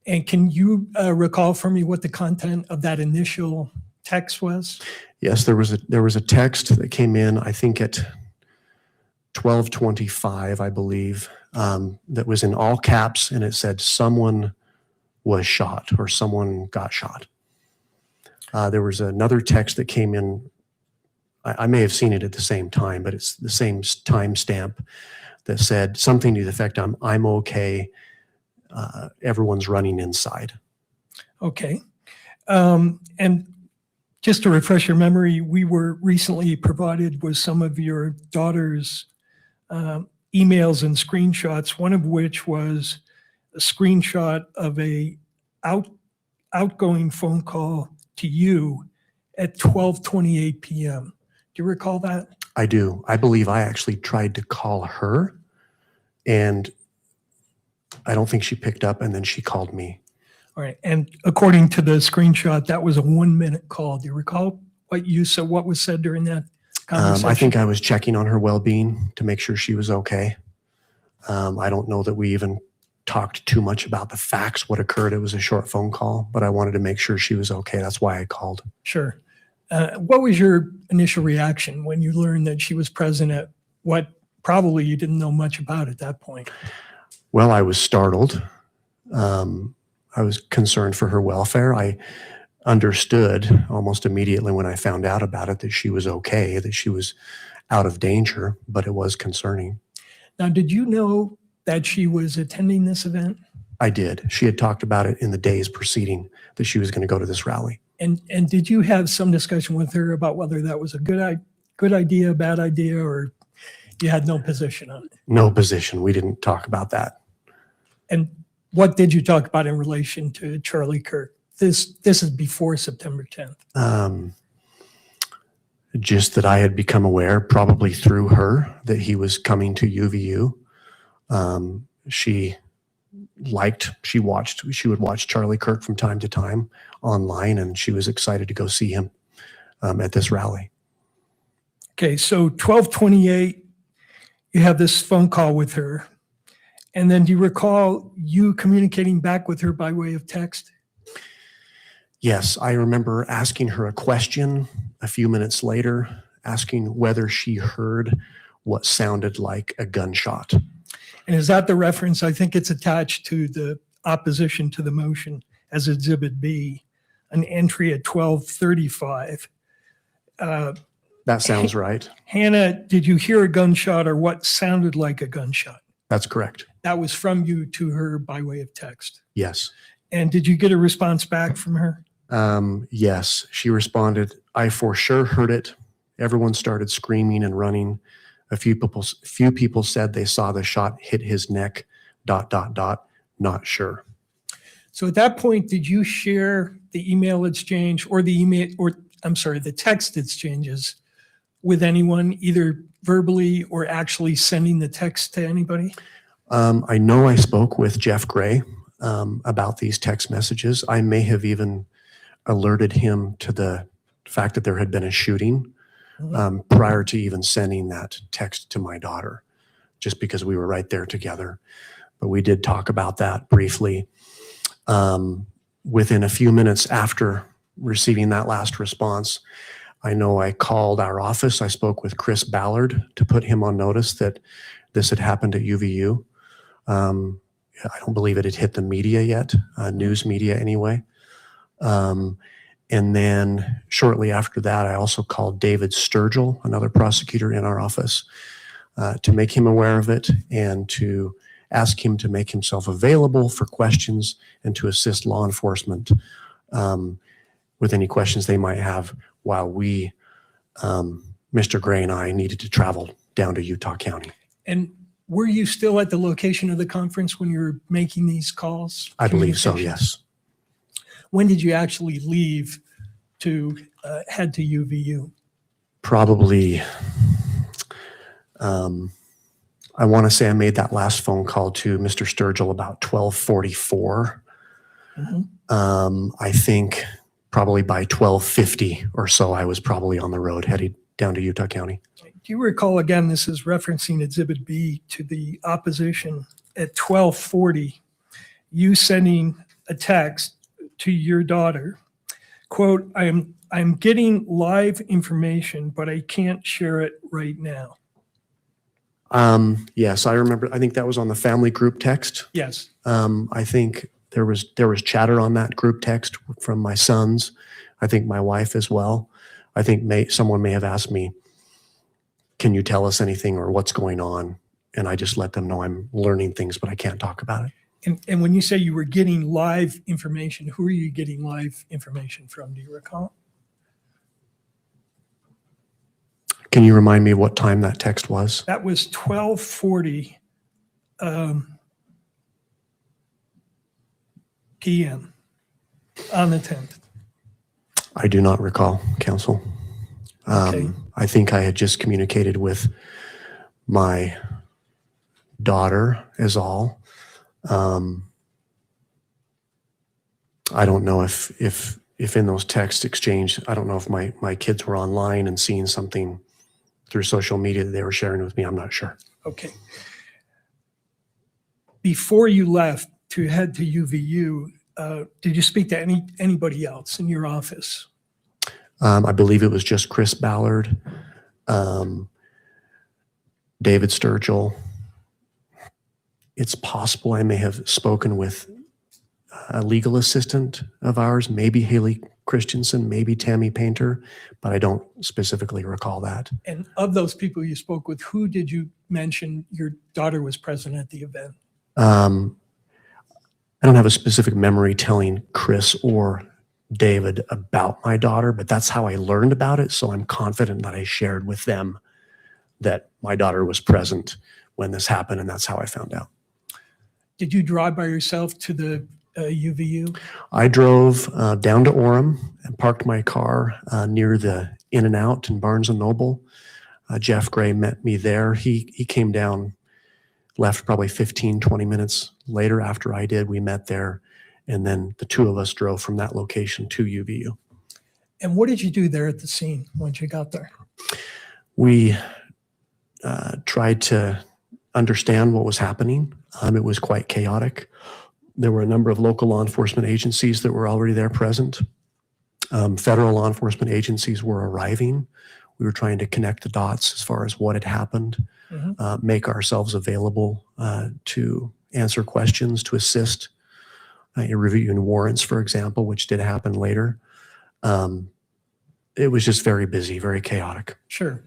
And can you recall for me what the content of that initial text was? Yes, there was a text that came in, I think at 12:25, I believe, that was in all caps, and it said someone was shot or someone got shot. There was another text that came in. I may have seen it at the same time, but it's the same timestamp that said something to the effect, I'm okay. Everyone's running inside. Okay. And just to refresh your memory, we were recently provided with some of your daughter's emails and screenshots, one of which was a screenshot of a outgoing phone call to you at 12:28 p.m. Do you recall that? I do. I believe I actually tried to call her, and I don't think she picked up, and then she called me. All right. And according to the screenshot, that was a 1-minute call. Do you recall what was said during that conversation? I think I was checking on her well-being to make sure she was okay. I don't know that we even talked too much about the facts, what occurred. It was a short phone call, but I wanted to make sure she was okay. That's why I called. Sure. What was your initial reaction when you learned that she was present at what probably you didn't know much about at that point? Well, I was startled. I was concerned for her welfare. I understood almost immediately when I found out about it that she was okay, that she was out of danger, but it was concerning. Now, did you know that she was attending this event? I did. She had talked about it in the days preceding that she was going to go to this rally. And did you have some discussion with her about whether that was a good idea, bad idea, or you had no position on it? No position. We didn't talk about that. And what did you talk about in relation to Charlie Kirk? This is before September 10th. Just that I had become aware, probably through her, that he was coming to UVU. She would watch Charlie Kirk from time to time online, and she was excited to go see him at this rally. Okay, so 12:28, you have this phone call with her. And then do you recall you communicating back with her by way of text? Yes, I remember asking her a question a few minutes later, asking whether she heard what sounded like a gunshot. And is that the reference? I think it's attached to the opposition to the motion as Exhibit B, an entry at 12:35. That sounds right. Hannah, did you hear a gunshot or what sounded like a gunshot? That's correct. That was from you to her by way of text. Yes. And did you get a response back from her? Yes, she responded, "I for sure heard it. Everyone started screaming and running. A few people said they saw the shot hit his neck, ... Not sure." So at that point, did you share the email exchange or the text exchanges with anyone, either verbally or actually sending the text to anybody? I know I spoke with Jeff Gray about these text messages. I may have even alerted him to the fact that there had been a shooting prior to even sending that text to my daughter, just because we were right there together. But we did talk about that briefly. Within a few minutes after receiving that last response, I know I called our office. I spoke with Chris Ballard to put him on notice that this had happened at UVU. I don't believe it had hit the media yet, news media anyway. And then shortly after that, I also called David Sturgill, another prosecutor in our office, to make him aware of it and to ask him to make himself available for questions and to assist law enforcement with any questions they might have while we, Mr. Gray and I, needed to travel down to Utah County. And were you still at the location of the conference when you were making these calls? I believe so, yes. When did you actually leave to head to UVU? Probably, I want to say I made that last phone call to Mr. Sturgill about 12:44. I think probably by 12:50 or so, I was probably on the road heading down to Utah County. Do you recall, again, this is referencing Exhibit B to the opposition at 12:40, you sending a text to your daughter, quote, I'm getting live information, but I can't share it right now. Yes, I remember. I think that was on the family group text. Yes. I think there was chatter on that group text from my sons. I think my wife as well. I think someone may have asked me, "Can you tell us anything or what's going on?" And I just let them know I'm learning things, but I can't talk about it. And when you say you were getting live information, who are you getting live information from? Do you recall? Can you remind me what time that text was? That was 12:40 p.m. on the 10th. I do not recall, counsel. Okay. I think I had just communicated with my daughter is all. I don't know if in those text exchange, I don't know if my kids were online and seeing something through social media that they were sharing with me. I'm not sure. Okay. Before you left to head to UVU, did you speak to anybody else in your office? I believe it was just Chris Ballard, David Sturgill. It's possible I may have spoken with a legal assistant of ours, maybe Haley Christensen, maybe Tammy Painter, but I don't specifically recall that. And of those people you spoke with, who did you mention your daughter was present at the event? I don't have a specific memory telling Chris or David about my daughter, but that's how I learned about it. So I'm confident that I shared with them that my daughter was present when this happened, and that's how I found out. Did you drive by yourself to the UVU? I drove down to Orem and parked my car near the In-N-Out in Barnes & Noble. Jeff Gray met me there. He came down, left probably 15, 20 minutes later after I did. We met there, and then the two of us drove from that location to UVU. And what did you do there at the scene once you got there? We tried to understand what was happening. It was quite chaotic. There were a number of local law enforcement agencies that were already there present. Federal law enforcement agencies were arriving. We were trying to connect the dots as far as what had happened, make ourselves available to answer questions, to assist in reviewing warrants, for example, which did happen later. It was just very busy, very chaotic. Sure.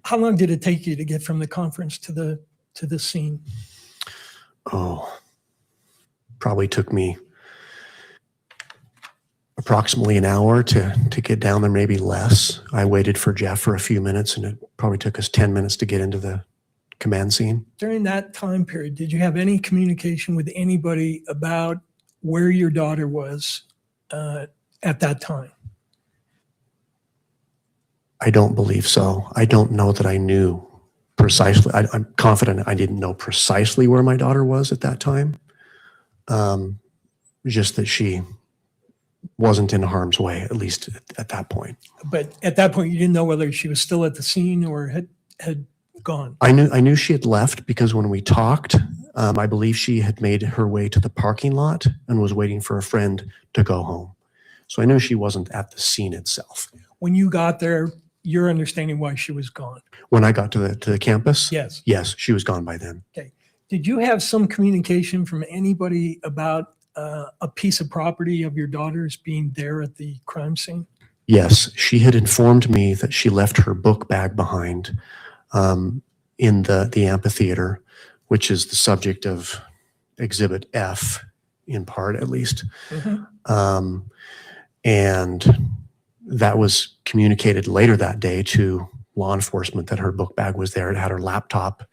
How long did it take you to get from the conference to the scene? Oh, probably took me approximately an hour to get down there, maybe less. I waited for Jeff for a few minutes, and it probably took us 10 minutes to get into the command scene. During that time period, did you have any communication with anybody about where your daughter was at that time? I don't believe so. I don't know that I knew precisely. I'm confident I didn't know precisely where my daughter was at that time. Just that she wasn't in harm's way, at least at that point. But at that point, you didn't know whether she was still at the scene or had gone. I knew she had left because when we talked, I believe she had made her way to the parking lot and was waiting for a friend to go home. So I knew she wasn't at the scene itself. When you got there, you're understanding why she was gone. When I got to the campus? Yes. Yes, she was gone by then. Okay. Did you have some communication from anybody about a piece of property of your daughter's being there at the crime scene? Yes, she had informed me that she left her book bag behind in the amphitheater, which is the subject of Exhibit F, in part at least. And that was communicated later that day to law enforcement that her book bag was there. It had her laptop,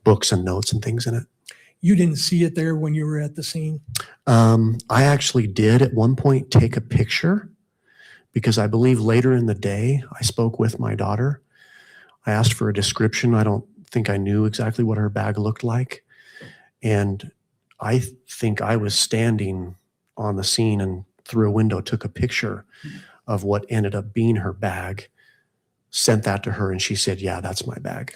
books and notes and things in it. You didn't see it there when you were at the scene? I actually did at one point take a picture because I believe later in the day I spoke with my daughter. I asked for a description. I don't think I knew exactly what her bag looked like. And I think I was standing on the scene and through a window took a picture of what ended up being her bag, sent that to her, and she said, yeah, that's my bag.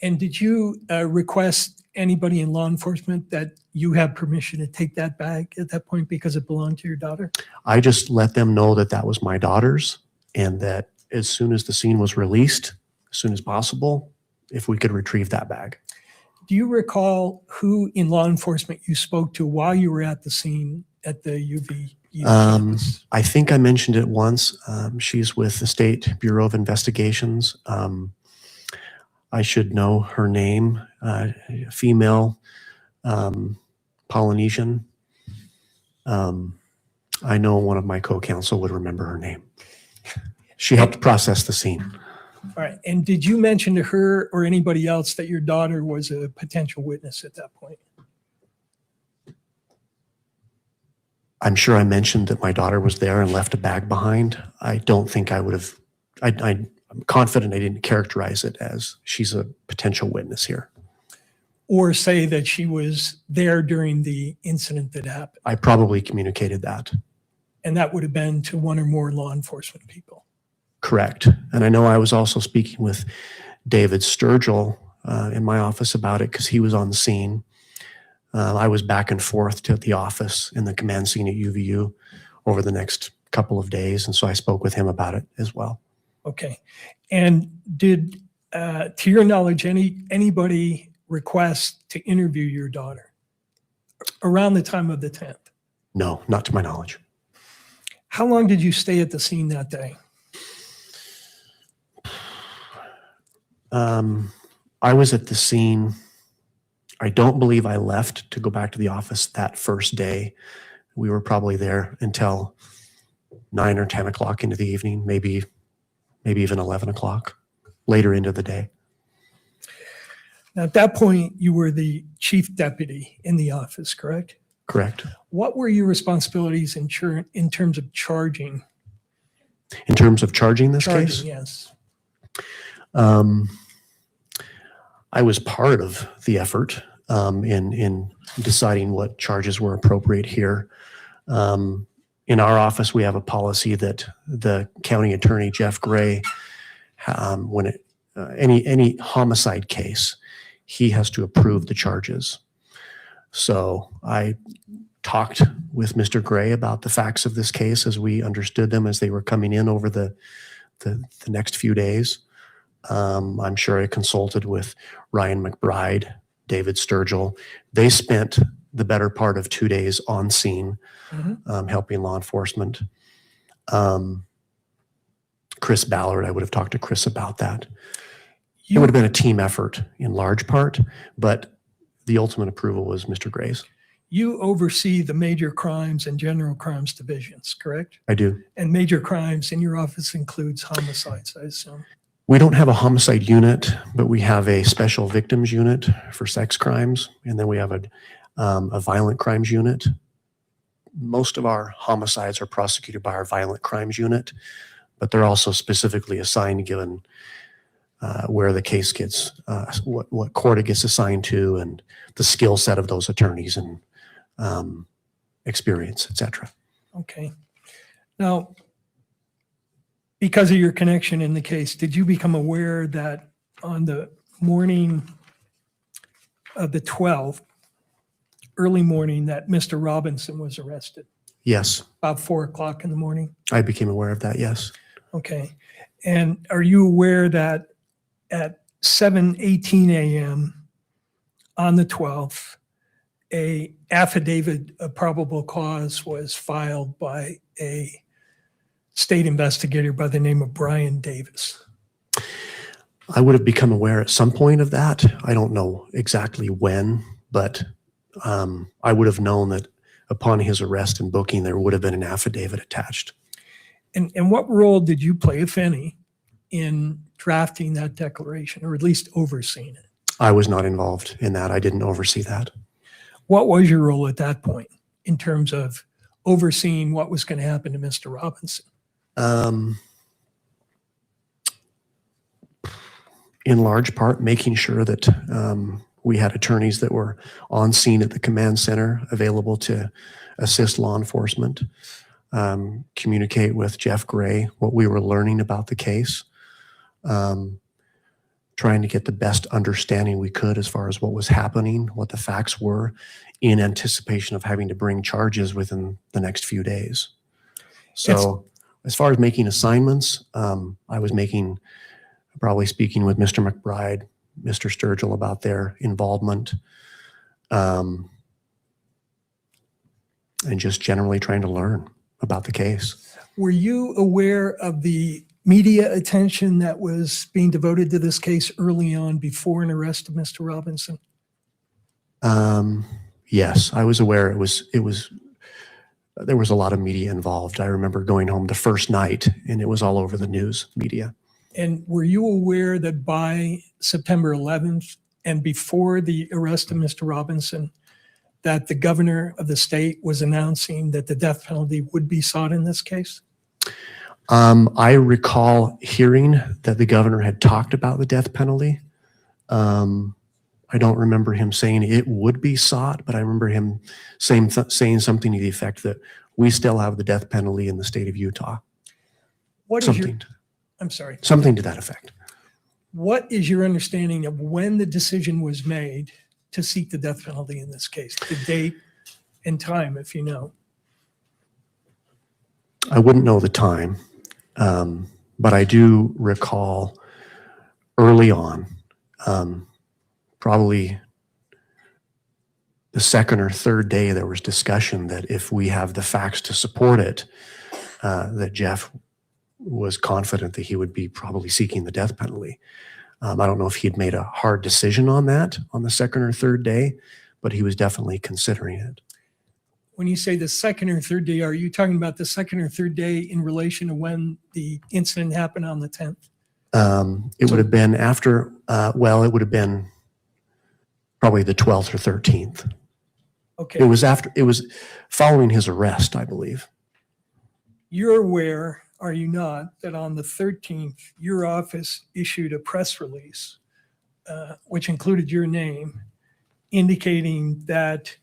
And did you request anybody in law enforcement that you have permission to take that bag at that point because it belonged to your daughter? I just let them know that that was my daughter's and that as soon as the scene was released, as soon as possible, if we could retrieve that bag. Do you recall who in law enforcement you spoke to while you were at the scene at the UVU campus? I think I mentioned it once. She's with the State Bureau of Investigations. I should know her name, female, Polynesian. I know one of my co-counsel would remember her name. She helped process the scene. All right. And did you mention to her or anybody else that your daughter was a potential witness at that point? I'm sure I mentioned that my daughter was there and left a bag behind. I don't think I would have, I'm confident I didn't characterize it as she's a potential witness here. Or say that she was there during the incident that happened? I probably communicated that. And that would have been to one or more law enforcement people. Correct. And I know I was also speaking with David Sturgill in my office about it because he was on the scene. I was back and forth to the office in the command scene at UVU over the next couple of days. And so I spoke with him about it as well. Okay. And did, to your knowledge, anybody request to interview your daughter around the time of the 10th? No, not to my knowledge. How long did you stay at the scene that day? I was at the scene. I don't believe I left to go back to the office that first day. We were probably there until 9 or 10 o'clock into the evening, maybe even 11 o'clock later into the day. Now, at that point, you were the chief deputy in the office, correct? Correct. What were your responsibilities in terms of charging? In terms of charging this case? Yes. I was part of the effort in deciding what charges were appropriate here. In our office, we have a policy that the county attorney, Jeff Gray, when any homicide case, he has to approve the charges. So I talked with Mr. Gray about the facts of this case as we understood them as they were coming in over the next few days. I'm sure I consulted with Ryan McBride, David Sturgill. They spent the better part of 2 days on scene, helping law enforcement. Chris Ballard, I would have talked to Chris about that. It would have been a team effort in large part, but the ultimate approval was Mr. Gray's. You oversee the major crimes and general crimes divisions, correct? I do. And major crimes in your office includes homicides, I assume. We don't have a homicide unit, but we have a special victims unit for sex crimes, and then we have a violent crimes unit. Most of our homicides are prosecuted by our violent crimes unit, but they're also specifically assigned given where the case gets, what court it gets assigned to, and the skill set of those attorneys and experience, et cetera. Okay. Now, because of your connection in the case, did you become aware that on the morning of the 12th, early morning, that Mr. Robinson was arrested? Yes, About 4 o'clock in the morning? I became aware of that, yes. Okay. And are you aware that at 7:18 a.m. on the 12th, a affidavit of probable cause was filed by a state investigator by the name of Brian Davis? I would have become aware at some point of that. I don't know exactly when, but I would have known that upon his arrest and booking, there would have been an affidavit attached. And what role did you play, if any, in drafting that declaration, or at least overseeing it? I was not involved in that. I didn't oversee that. What was your role at that point in terms of overseeing what was going to happen to Mr. Robinson? In large part, making sure that we had attorneys that were on scene at the command center available to assist law enforcement, communicate with Jeff Gray what we were learning about the case, trying to get the best understanding we could as far as what was happening, what the facts were, in anticipation of having to bring charges within the next few days. So as far as making assignments, I was probably speaking with Mr. McBride, Mr. Sturgill about their involvement, and just generally trying to learn about the case. Were you aware of the media attention that was being devoted to this case early on before an arrest of Mr. Robinson? Yes, I was aware there was a lot of media involved. I remember going home the first night and it was all over the news media. And were you aware that by September 11th and before the arrest of Mr. Robinson, that the governor of the state was announcing that the death penalty would be sought in this case? I recall hearing that the governor had talked about the death penalty. I don't remember him saying it would be sought, but I remember him saying something to the effect that we still have the death penalty in the state of Utah. What is your, Something, I'm sorry, something to that effect. what is your understanding of when the decision was made to seek the death penalty in this case? The date and time, if you know. I wouldn't know the time, but I do recall early on, probably the second or third day, there was discussion that if we have the facts to support it, that Jeff was confident that he would be probably seeking the death penalty. I don't know if he had made a hard decision on that on the second or third day, but he was definitely considering it. When you say the second or third day, are you talking about the second or third day in relation to when the incident happened on the 10th? It would have been after, well, it would have been probably the 12th or 13th. Okay. It was following his arrest, I believe. You're aware, are you not, that on the 13th, your office issued a press release, which included your name, indicating that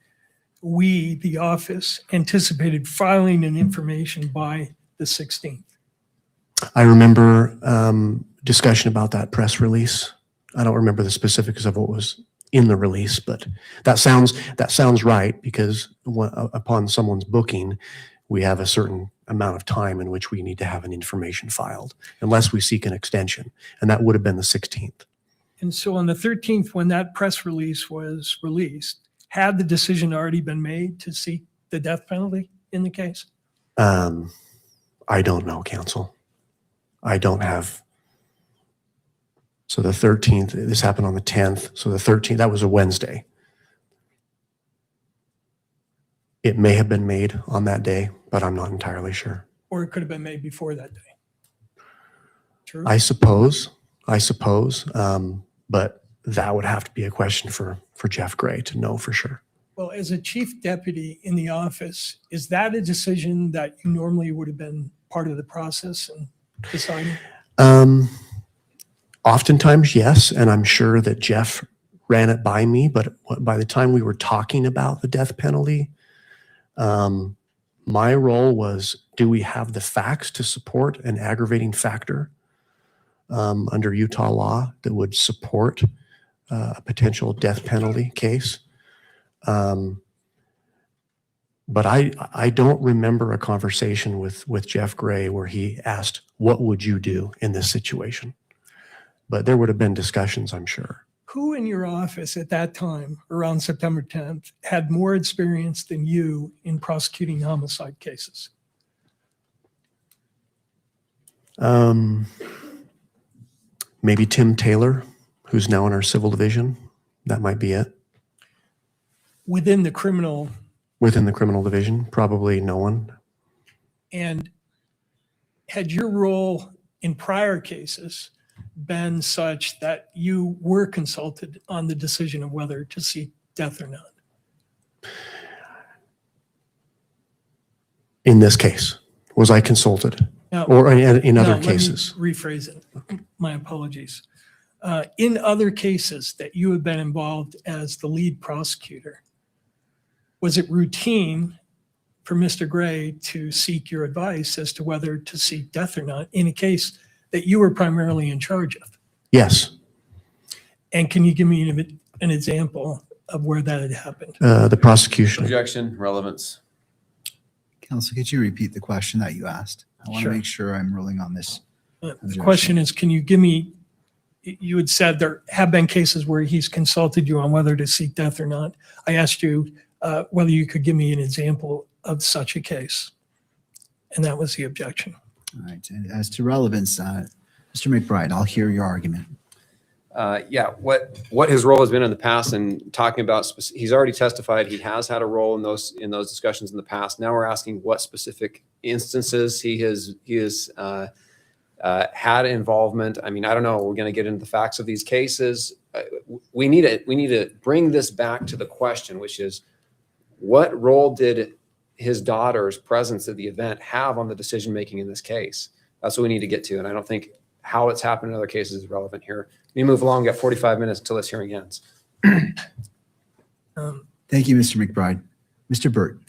we, the office, anticipated filing an information by the 16th. I remember discussion about that press release. I don't remember the specifics of what was in the release, but that sounds right, because upon someone's booking, we have a certain amount of time in which we need to have an information filed, unless we seek an extension, and that would have been the 16th. And so on the 13th, when that press release was released, had the decision already been made to seek the death penalty in the case? I don't know, counsel. I don't have. So the 13th, this happened on the 10th. So the 13th, that was a Wednesday. It may have been made on that day, but I'm not entirely sure. Or it could have been made before that day? True. I suppose, but that would have to be a question for Jeff Gray to know for sure. Well, as a chief deputy in the office, is that a decision that you normally would have been part of the process and deciding? Oftentimes, yes, and I'm sure that Jeff ran it by me, but by the time we were talking about the death penalty, my role was, do we have the facts to support an aggravating factor under Utah law that would support a potential death penalty case? But I don't remember a conversation with Jeff Gray where he asked, what would you do in this situation? But there would have been discussions, I'm sure. Who in your office at that time, around September 10th, had more experience than you in prosecuting homicide cases? Maybe Tim Taylor, who's now in our civil division. That might be it. Within the criminal? Within the criminal division, probably no one. And had your role in prior cases been such that you were consulted on the decision of whether to seek death or not? In this case, was I consulted? Now, Or in other let me cases? rephrase it. My apologies. In other cases that you have been involved as the lead prosecutor, was it routine for Mr. Gray to seek your advice as to whether to seek death or not in a case that you were primarily in charge of? Yes. And can you give me an example of where that had happened? The prosecution. Objection, relevance. Counsel, could you repeat the question that you asked? I want to Sure. make sure I'm ruling on this. The question is, can you give me, you had said there have been cases where he's consulted you on whether to seek death or not. I asked you whether you could give me an example of such a case. And that was the objection. All right. And as to relevance, Mr. McBride, I'll hear your argument. Yeah, what his role has been in the past, and talking about, he's already testified he has had a role in those discussions in the past. Now we're asking what specific instances he has had involvement. I mean, I don't know. We're going to get into the facts of these cases. We need to bring this back to the question, which is, what role did his daughter's presence at the event have on the decision making in this case? That's what we need to get to, and I don't think how it's happened in other cases is relevant here. We move along. Got 45 minutes until this hearing ends. Thank you, Mr. McBride. Mr. Burt.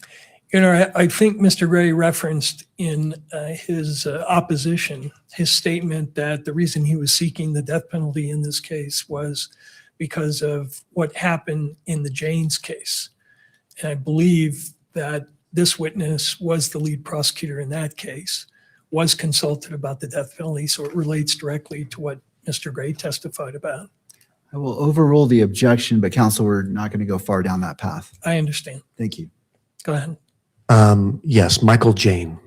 You know, I think Mr. Gray referenced in his opposition, his statement that the reason he was seeking the death penalty in this case was because of what happened in the Janes case. And I believe that this witness was the lead prosecutor in that case, was consulted about the death penalty, so it relates directly to what Mr. Gray testified about. I will overrule the objection, but counsel, we're not going to go far down that path. I understand. Thank you. Go ahead. Yes, Michael Jane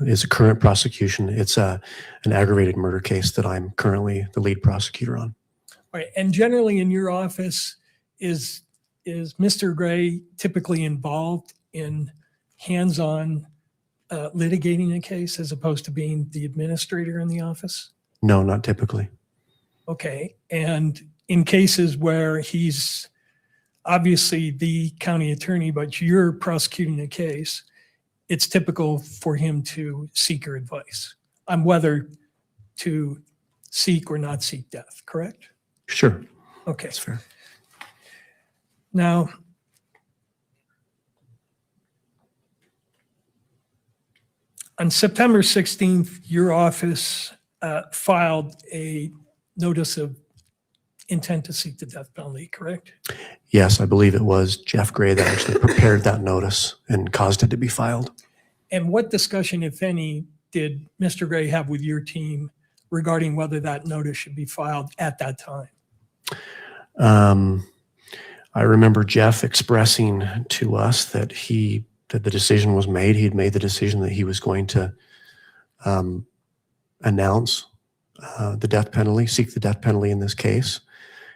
is a current prosecution. It's an aggravated murder case that I'm currently the lead prosecutor on. All right. And generally in your office, is Mr. Gray typically involved in hands-on litigating a case as opposed to being the administrator in the office? No, not typically. Okay. And in cases where he's obviously the county attorney, but you're prosecuting a case, it's typical for him to seek your advice on whether to seek or not seek death, correct? Sure. Okay. That's fair. Now, on September 16th, your office filed a notice of intent to seek the death penalty, correct? Yes, I believe it was Jeff Gray that actually prepared that notice and caused it to be filed. And what discussion, if any, did Mr. Gray have with your team regarding whether that notice should be filed at that time? I remember Jeff expressing to us that the decision was made. He'd made the decision that he was going to announce the death penalty, seek the death penalty in this case.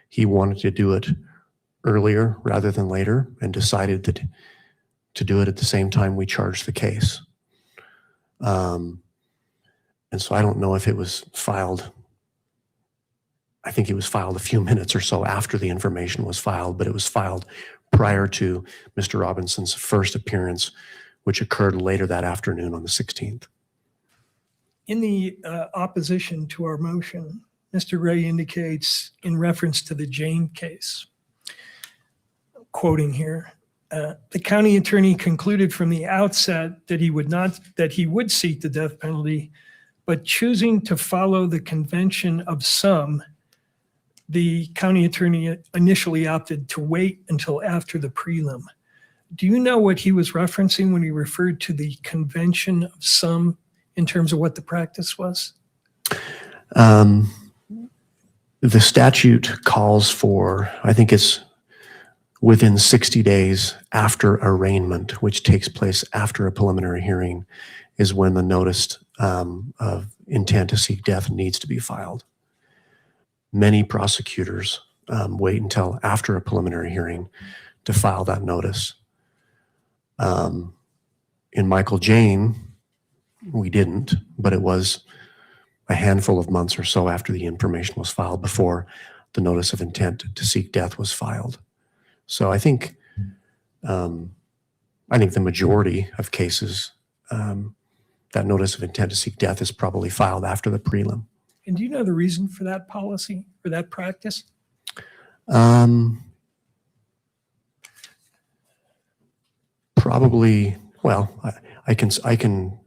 He wanted to do it earlier rather than later and decided that to do it at the same time we charged the case. And so I don't know if it was filed. I think it was filed a few minutes or so after the information was filed, but it was filed prior to Mr. Robinson's first appearance, which occurred later that afternoon on the 16th. In the opposition to our motion, Mr. Gray indicates in reference to the Jane case, quoting here, the county attorney concluded from the outset that he would seek the death penalty, but choosing to follow the convention of some, the county attorney initially opted to wait until after the prelim. Do you know what he was referencing when he referred to the convention of some in terms of what the practice was? The statute calls for, I think it's within 60 days after arraignment, which takes place after a preliminary hearing, is when the notice of intent to seek death needs to be filed. Many prosecutors wait until after a preliminary hearing to file that notice. In Michael Jane, we didn't, but it was a handful of months or so after the information was filed before the notice of intent to seek death was filed. So I think the majority of cases, that notice of intent to seek death is probably filed after the prelim. And do you know the reason for that policy, for that practice? Probably, well, I can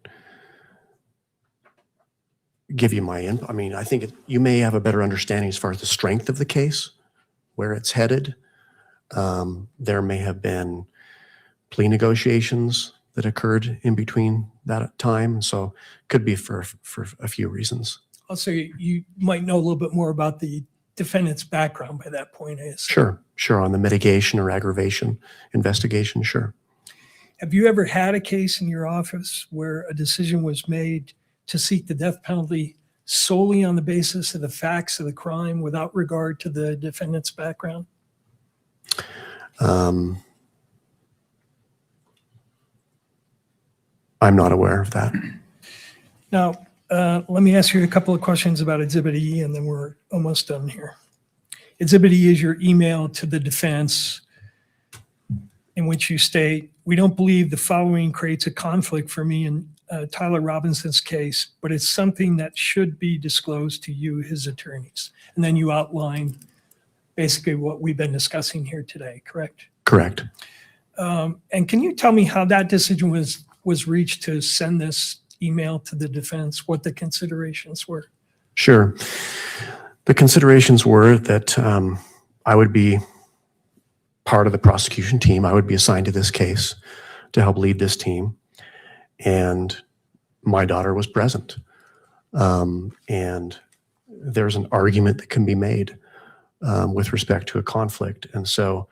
give you my input. I mean, I think you may have a better understanding as far as the strength of the case, where it's headed. There may have been plea negotiations that occurred in between that time. So could be for a few reasons. Also, you might know a little bit more about the defendant's background by that point. Sure. On the mitigation or aggravation investigation, sure. Have you ever had a case in your office where a decision was made to seek the death penalty solely on the basis of the facts of the crime without regard to the defendant's background? I'm not aware of that. Now, let me ask you a couple of questions about Exhibit E, and then we're almost done here. Exhibit E is your email to the defense in which you state, "We don't believe the following creates a conflict for me in Tyler Robinson's case, but it's something that should be disclosed to you, his attorneys." And then you outline basically what we've been discussing here today, correct? Correct. And can you tell me how that decision was reached to send this email to the defense, what the considerations were? Sure. The considerations were that I would be part of the prosecution team. I would be assigned to this case to help lead this team. And my daughter was present. And there's an argument that can be made with respect to a conflict. And so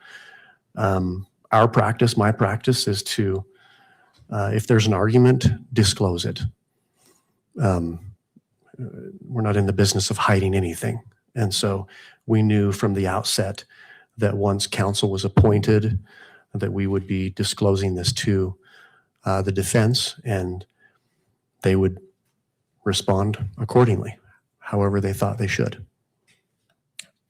our practice, my practice, is to, if there's an argument, disclose it. We're not in the business of hiding anything. And so we knew from the outset that once counsel was appointed, that we would be disclosing this to the defense, and they would respond accordingly, however they thought they should.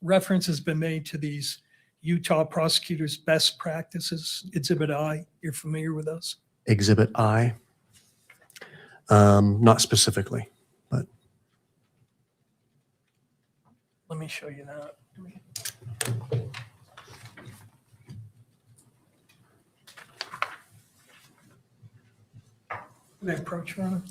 Reference has been made to these Utah prosecutors' best practices, Exhibit I. You're familiar with those? Exhibit I, not specifically, but. Let me show you that. Can I approach you on it?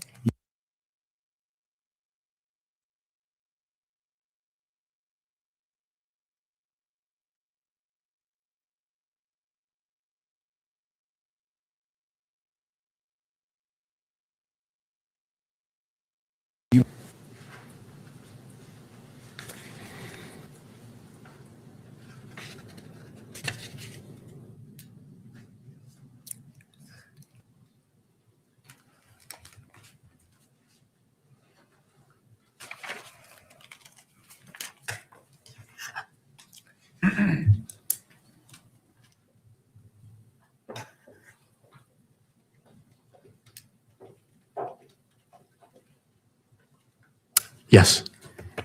Yes.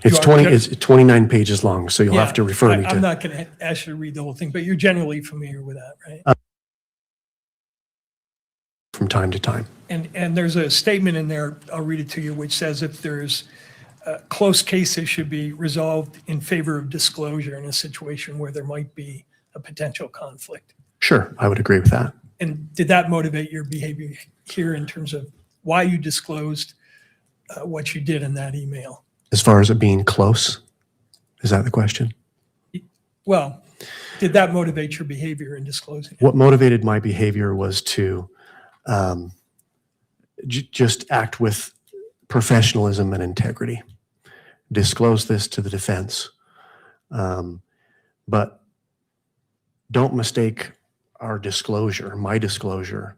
It's You are 20, good? it's 29 pages long, so you'll have to refer me I'm to. not going to ask you to read the whole thing, but you're generally familiar with that, right? From time to time. And there's a statement in there, I'll read it to you, which says if there's close cases should be resolved in favor of disclosure in a situation where there might be a potential conflict. Sure, I would agree with that. And did that motivate your behavior here in terms of why you disclosed what you did in that email? As far as it being close, is that the question? Well, did that motivate your behavior in disclosing it? What motivated my behavior was to just act with professionalism and integrity. Disclose this to the defense. But don't mistake our disclosure, my disclosure,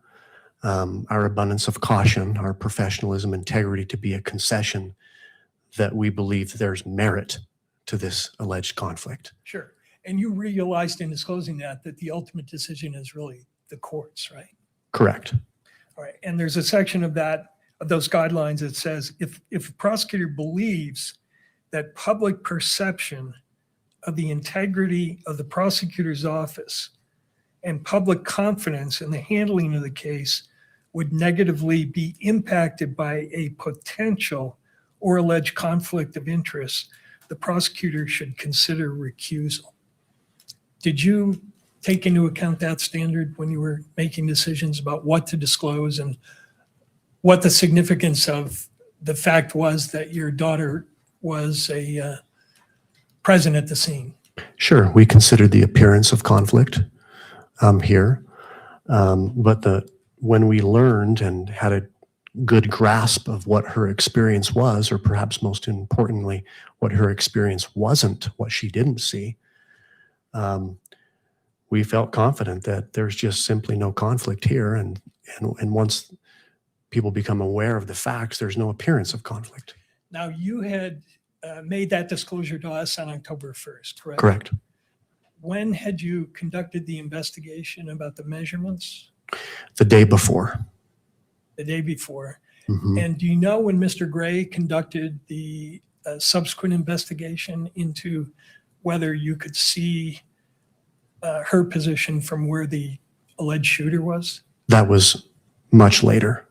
our abundance of caution, our professionalism, integrity to be a concession that we believe there's merit to this alleged conflict. Sure. And you realized in disclosing that the ultimate decision is really the court's, right? Correct. All right. And there's a section of those guidelines that says if a prosecutor believes that public perception of the integrity of the prosecutor's office and public confidence in the handling of the case would negatively be impacted by a potential or alleged conflict of interest, the prosecutor should consider recusal. Did you take into account that standard when you were making decisions about what to disclose and what the significance of the fact was that your daughter was present at the scene? Sure, we considered the appearance of conflict here, but when we learned and had a good grasp of what her experience was, or perhaps most importantly, what her experience wasn't, what she didn't see, we felt confident that there's just simply no conflict here. And once people become aware of the facts, there's no appearance of conflict. Now, you had made that disclosure to us on October 1st, correct? Correct. When had you conducted the investigation about the measurements? The day before. The day before. Mhm. And do you know when Mr. Gray conducted the subsequent investigation into whether you could see her position from where the alleged shooter was? That was much later.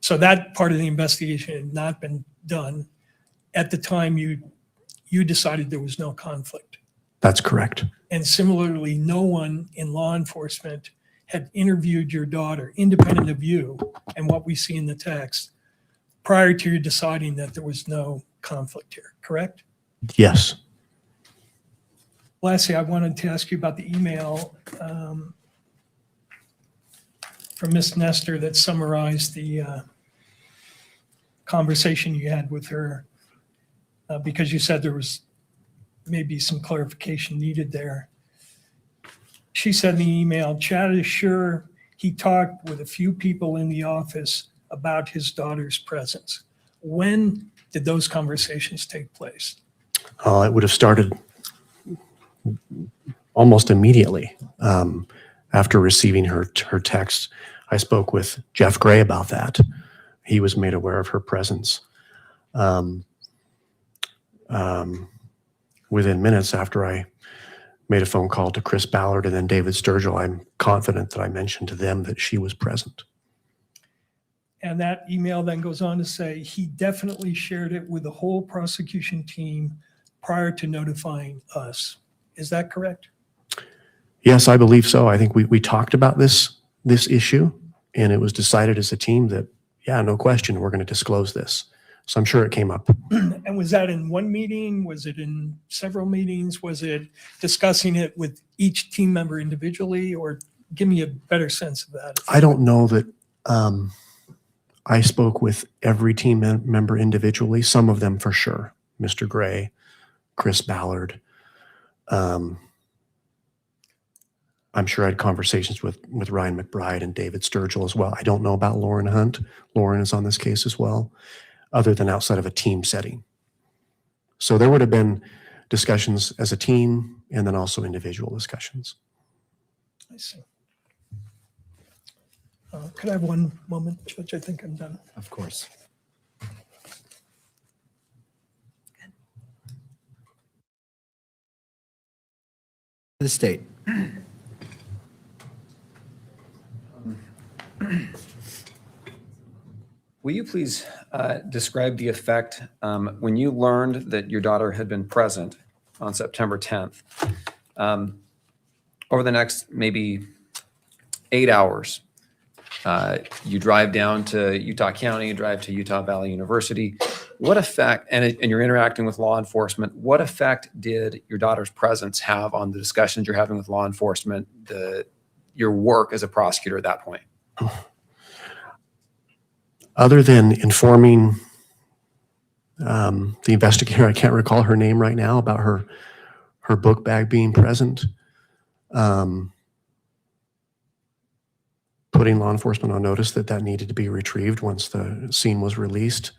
So that part of the investigation had not been done at the time you decided there was no conflict. That's correct. And similarly, no one in law enforcement had interviewed your daughter, independent of you and what we see in the text, prior to you deciding that there was no conflict here, correct? Yes. Lastly, I wanted to ask you about the email from Ms. Nestor that summarized the conversation you had with her, because you said there was maybe some clarification needed there. She said in the email, Chad is sure he talked with a few people in the office about his daughter's presence. When did those conversations take place? It would have started almost immediately after receiving her text. I spoke with Jeff Gray about that. He was made aware of her presence. Within minutes after I made a phone call to Chris Ballard and then David Sturgill, I'm confident that I mentioned to them that she was present. And that email then goes on to say he definitely shared it with the whole prosecution team prior to notifying us. Is that correct? Yes, I believe so. I think we talked about this issue, and it was decided as a team that, yeah, no question, we're going to disclose this. So I'm sure it came up. And was that in one meeting? Was it in several meetings? Was it discussing it with each team member individually? Or give me a better sense of that. I don't know that I spoke with every team member individually, some of them for sure. Mr. Gray, Chris Ballard. I'm sure I had conversations with Ryan McBride and David Sturgill as well. I don't know about Lauren Hunt. Lauren is on this case as well, other than outside of a team setting. So there would have been discussions as a team and then also individual discussions. I see. Could I have one moment, Judge? I think I'm done. Of course. The state. Will you please describe the effect when you learned that your daughter had been present on September 10th? Over the next maybe 8 hours, you drive down to Utah County, you drive to Utah Valley University. What effect, and you're interacting with law enforcement, what effect did your daughter's presence have on the discussions you're having with law enforcement, your work as a prosecutor at that point? Other than informing the investigator, I can't recall her name right now, about her book bag being present, putting law enforcement on notice that needed to be retrieved once the scene was released.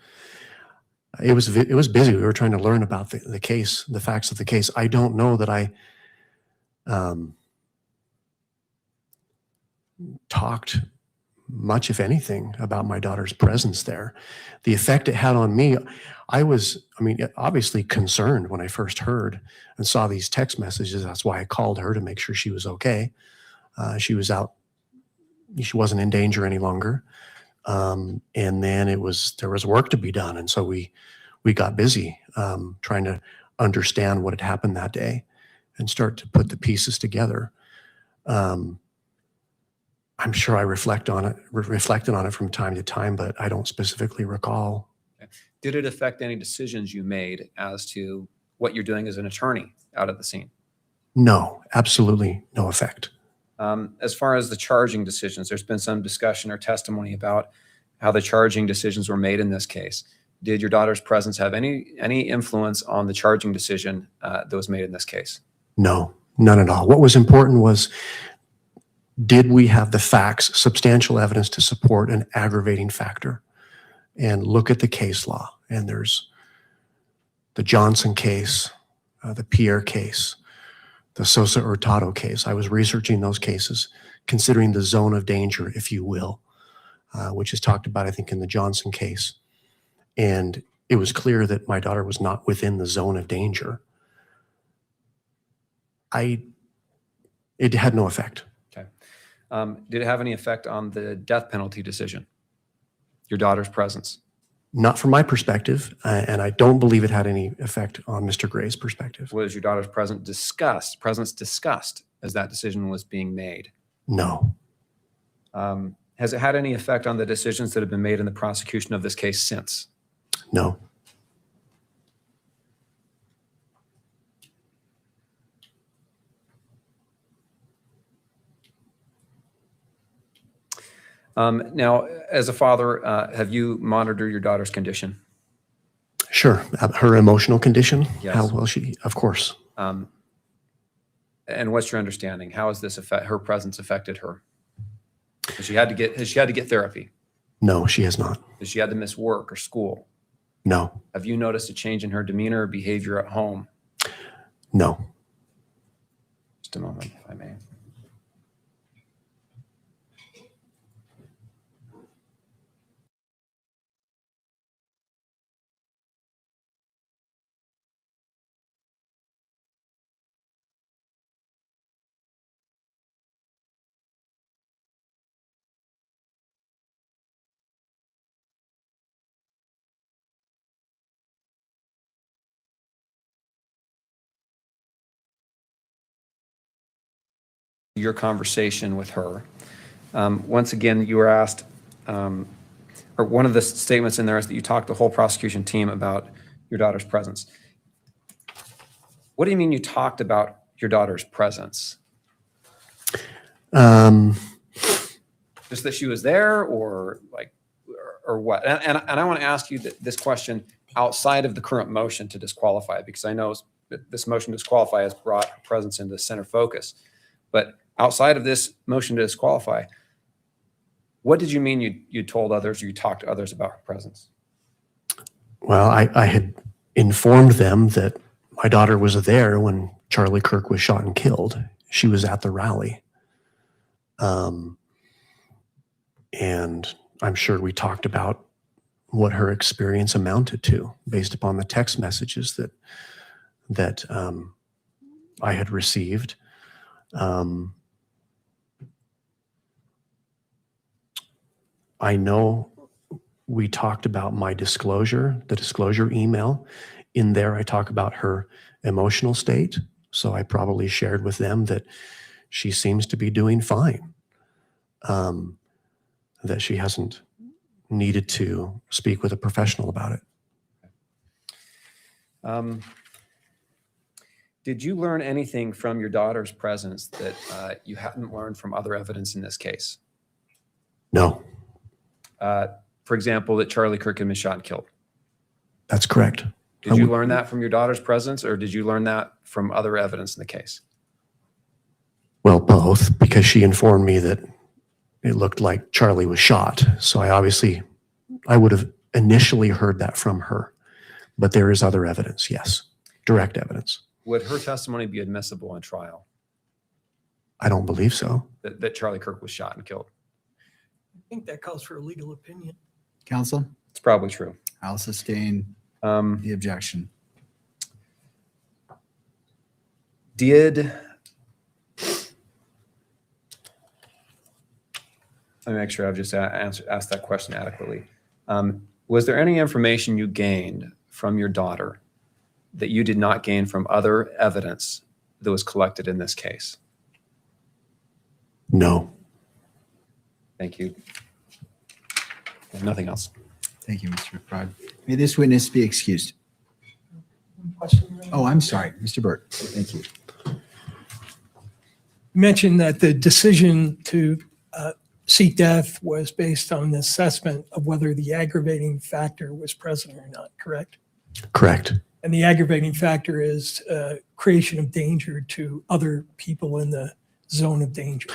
It was busy. We were trying to learn about the case, the facts of the case. I don't know that I talked much, if anything, about my daughter's presence there. The effect it had on me, I was obviously concerned when I first heard and saw these text messages. That's why I called her, to make sure she was okay. She was out. She wasn't in danger any longer. And then there was work to be done. And so we got busy trying to understand what had happened that day and start to put the pieces together. I'm sure I reflected on it from time to time, but I don't specifically recall. Did it affect any decisions you made as to what you're doing as an attorney out at the scene? No, absolutely no effect. As far as the charging decisions, there's been some discussion or testimony about how the charging decisions were made in this case. Did your daughter's presence have any influence on the charging decision that was made in this case? No, none at all. What was important was, did we have the facts, substantial evidence to support an aggravating factor? And look at the case law. And there's the Johnson case, the Pierre case, the Sosa Hurtado case. I was researching those cases, considering the zone of danger, if you will, which is talked about, I think, in the Johnson case. And it was clear that my daughter was not within the zone of danger. It had no effect. Okay. Did it have any effect on the death penalty decision, your daughter's presence? Not from my perspective, and I don't believe it had any effect on Mr. Gray's perspective. Was your daughter's presence discussed as that decision was being made? No, Has it had any effect on the decisions that have been made in the prosecution of this case since? No. Now, as a father, have you monitored your daughter's condition? Sure. Her emotional condition? Yes. How well of course. And what's your understanding? How has her presence affected her? Has she had to get therapy? No, she has not. Has she had to miss work or school? No. Have you noticed a change in her demeanor or behavior at home? No. Just a moment, if I may. Your conversation with her. Once again, you were asked, or one of the statements in there is that you talked to the whole prosecution team about your daughter's presence. What do you mean you talked about your daughter's presence? Just that she was there, or what? And I want to ask you this question outside of the current motion to disqualify, because I know that this motion to disqualify has brought her presence into center focus. But outside of this motion to disqualify, what did you mean you told others, or you talked to others about her presence? Well, I had informed them that my daughter was there when Charlie Kirk was shot and killed. She was at the rally. And I'm sure we talked about what her experience amounted to based upon the text messages that I had received. I know we talked about my disclosure, the disclosure email. In there, I talk about her emotional state. So I probably shared with them that she seems to be doing fine, that she hasn't needed to speak with a professional about it. Did you learn anything from your daughter's presence that you hadn't learned from other evidence in this case? No. For example, that Charlie Kirk had been shot and killed. That's correct. Did you learn that from your daughter's presence, or did you learn that from other evidence in the case? Well, both, because she informed me that it looked like Charlie was shot. So I would have initially heard that from her. But there is other evidence, yes, direct evidence. Would her testimony be admissible in trial? I don't believe so. That Charlie Kirk was shot and killed? I think that calls for a legal opinion. Counsel, It's probably true. I'll sustain the objection. Let me make sure I've just asked that question adequately. Was there any information you gained from your daughter that you did not gain from other evidence that was collected in this case? No. Thank you. Nothing else. Thank you, Mr. McBride. May this witness be excused. Oh, I'm sorry, Mr. Burt. Thank you. You mentioned that the decision to seek death was based on the assessment of whether the aggravating factor was present or not, correct? Correct. And the aggravating factor is creation of danger to other people in the zone of danger.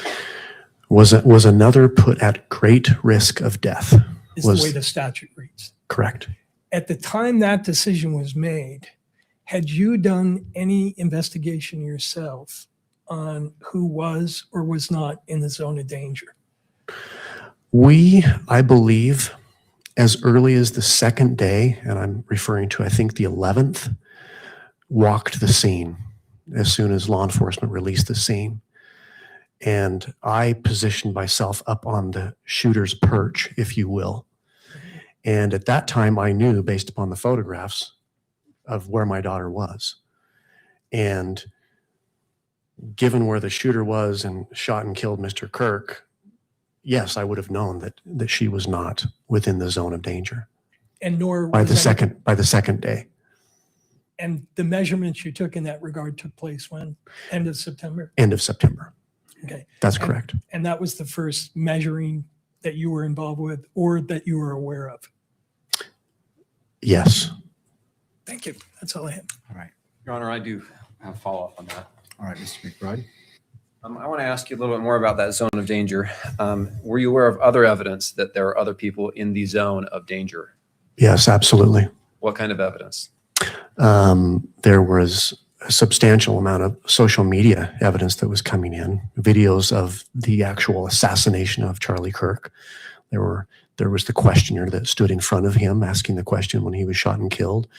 Was another put at great risk of death? Is the way the statute reads. Correct. At the time that decision was made, had you done any investigation yourself on who was or was not in the zone of danger? We, I believe, as early as the second day, and I'm referring to, I think, the 11th, walked the scene as soon as law enforcement released the scene. And I positioned myself up on the shooter's perch, if you will. And at that time, I knew, based upon the photographs, of where my daughter was. And given where the shooter was and shot and killed Mr. Kirk, yes, I would have known that she was not within the zone of danger And nor by was any- by the second day. And the measurements you took in that regard took place when? End of September? End of September. Okay. That's And- correct. And that was the first measuring that you were involved with or that you were aware of? Yes. Thank you. That's all I have. All right. Your Honor, I do have follow-up on that. All right, Mr. McBride. I want to ask you a little bit more about that zone of danger. Were you aware of other evidence that there are other people in the zone of danger? Yes, absolutely. What kind of evidence? There was a substantial amount of social media evidence that was coming in, videos of the actual assassination of Charlie Kirk. There was the questioner that stood in front of him asking the question when he was shot and killed.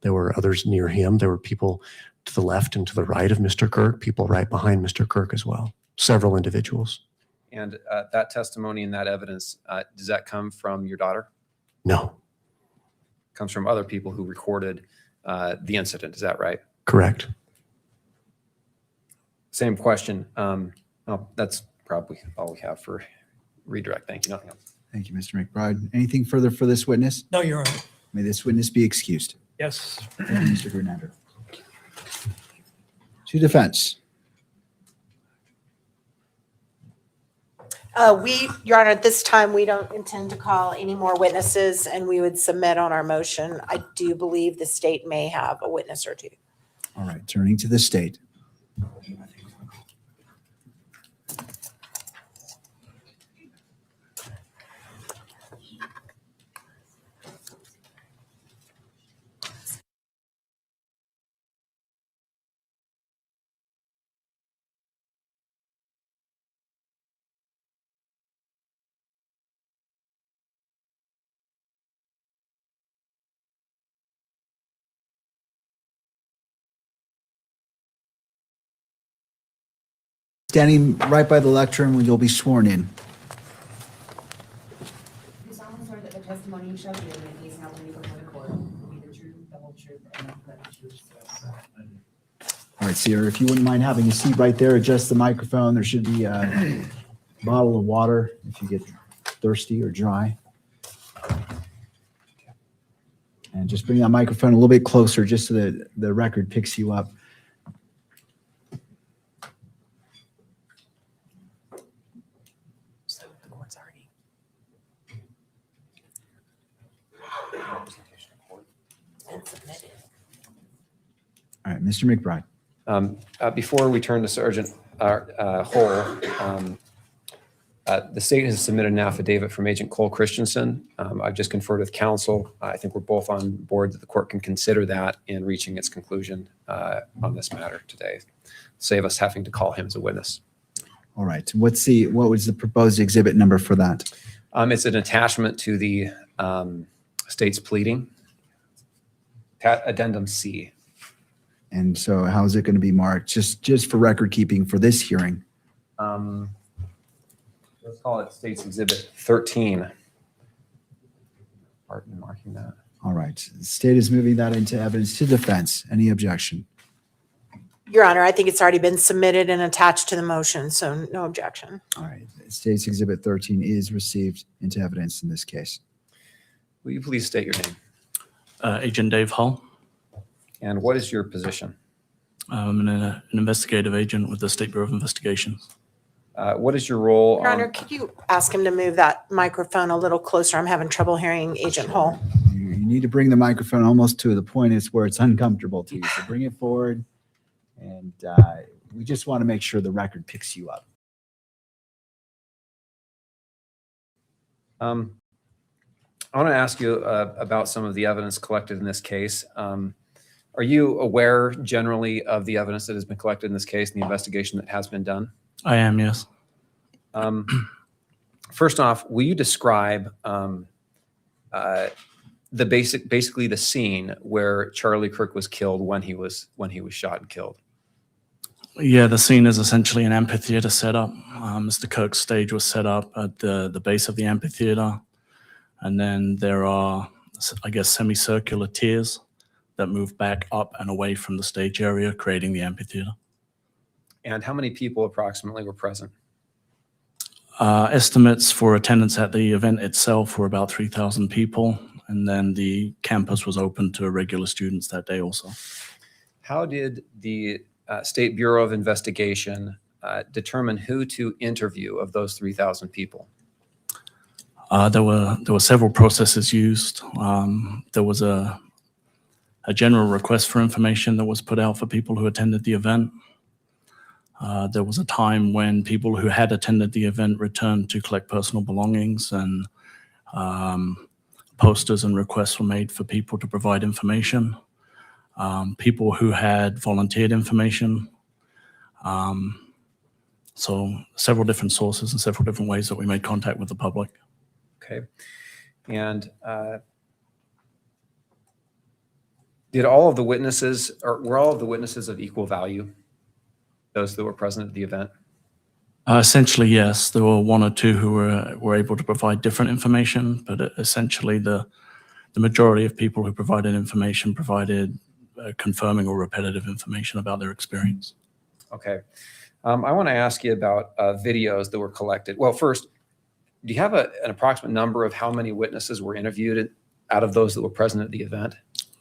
There were others near him. There were people to the left and to the right of Mr. Kirk, people right behind Mr. Kirk as well, several individuals. And that testimony and that evidence, does that come from your daughter? No, Comes from other people who recorded the incident. Is that right? correct. Same question. That's probably all we have for redirect. Thank you. Nothing else. Thank you, Mr. McBride. Anything further for this witness? No, Your Honor. May this witness be excused. Yes. Thank you, Mr. Grenadier. To defense. Your Honor, at this time, we don't intend to call any more witnesses, and we would submit on our motion. I do believe the state may have a witness or two. All right, turning to the state. Standing right by the lectern, you'll be sworn in. You solemnly swear that the testimony you shall give in the case now pending before the court will be the truth, the whole truth, and nothing but the truth. All right, Sierra, if you wouldn't mind having a seat right there, adjust the microphone. There should be a bottle of water if you get thirsty or dry. And just bring that microphone a little bit closer just so that the record picks you up. So the court's already. And submitted. All right, Mr. McBride. Before we turn to Sergeant Hull, the state has submitted an affidavit from Agent Cole Christensen. I've just conferred with counsel. I think we're both on board that the court can consider that in reaching its conclusion on this matter today. Save us having to call him as a witness. All right, what was the proposed exhibit number for that? It's an attachment to the state's pleading, addendum C. And so how is it going to be marked? Just for record keeping for this hearing? Let's call it State's Exhibit 13. Pardon marking that. All right, the state is moving that into evidence to defense. Any objection? Your Honor, I think it's already been submitted and attached to the motion, so no objection. All right, State's Exhibit 13 is received into evidence in this case. Will you please state your name? Agent Dave Hull. And what is your position? I'm an investigative agent with the State Bureau of Investigations. What is your role? Your Honor, could you ask him to move that microphone a little closer? I'm having trouble hearing Agent Hull. You need to bring the microphone almost to the point where it's uncomfortable to you. So bring it forward. And we just want to make sure the record picks you up. I want to ask you about some of the evidence collected in this case. Are you aware generally of the evidence that has been collected in this case and the investigation that has been done? I am, yes. First off, will you describe basically the scene where Charlie Kirk was killed when he was shot and killed? Yeah, the scene is essentially an amphitheater setup. Mr. Kirk's stage was set up at the base of the amphitheater. And then there are, I guess, semicircular tiers that move back up and away from the stage area, creating the amphitheater. And how many people approximately were present? Estimates for attendance at the event itself were about 3,000 people, and then the campus was open to regular students that day also. How did the State Bureau of Investigation determine who to interview of those 3,000 people? There were several processes used. There was a general request for information that was put out for people who attended the event. There was a time when people who had attended the event returned to collect personal belongings, and posters and requests were made for people to provide information. People who had volunteered information. So several different sources and several different ways that we made contact with the public. Okay. And did all of the witnesses, or were all of the witnesses of equal value? Those that were present at the event? Essentially, yes. There were one or two who were able to provide different information, but essentially the majority of people who provided information provided confirming or repetitive information about their experience. Okay. I want to ask you about videos that were collected. Well, first, do you have an approximate number of how many witnesses were interviewed out of those that were present at the event?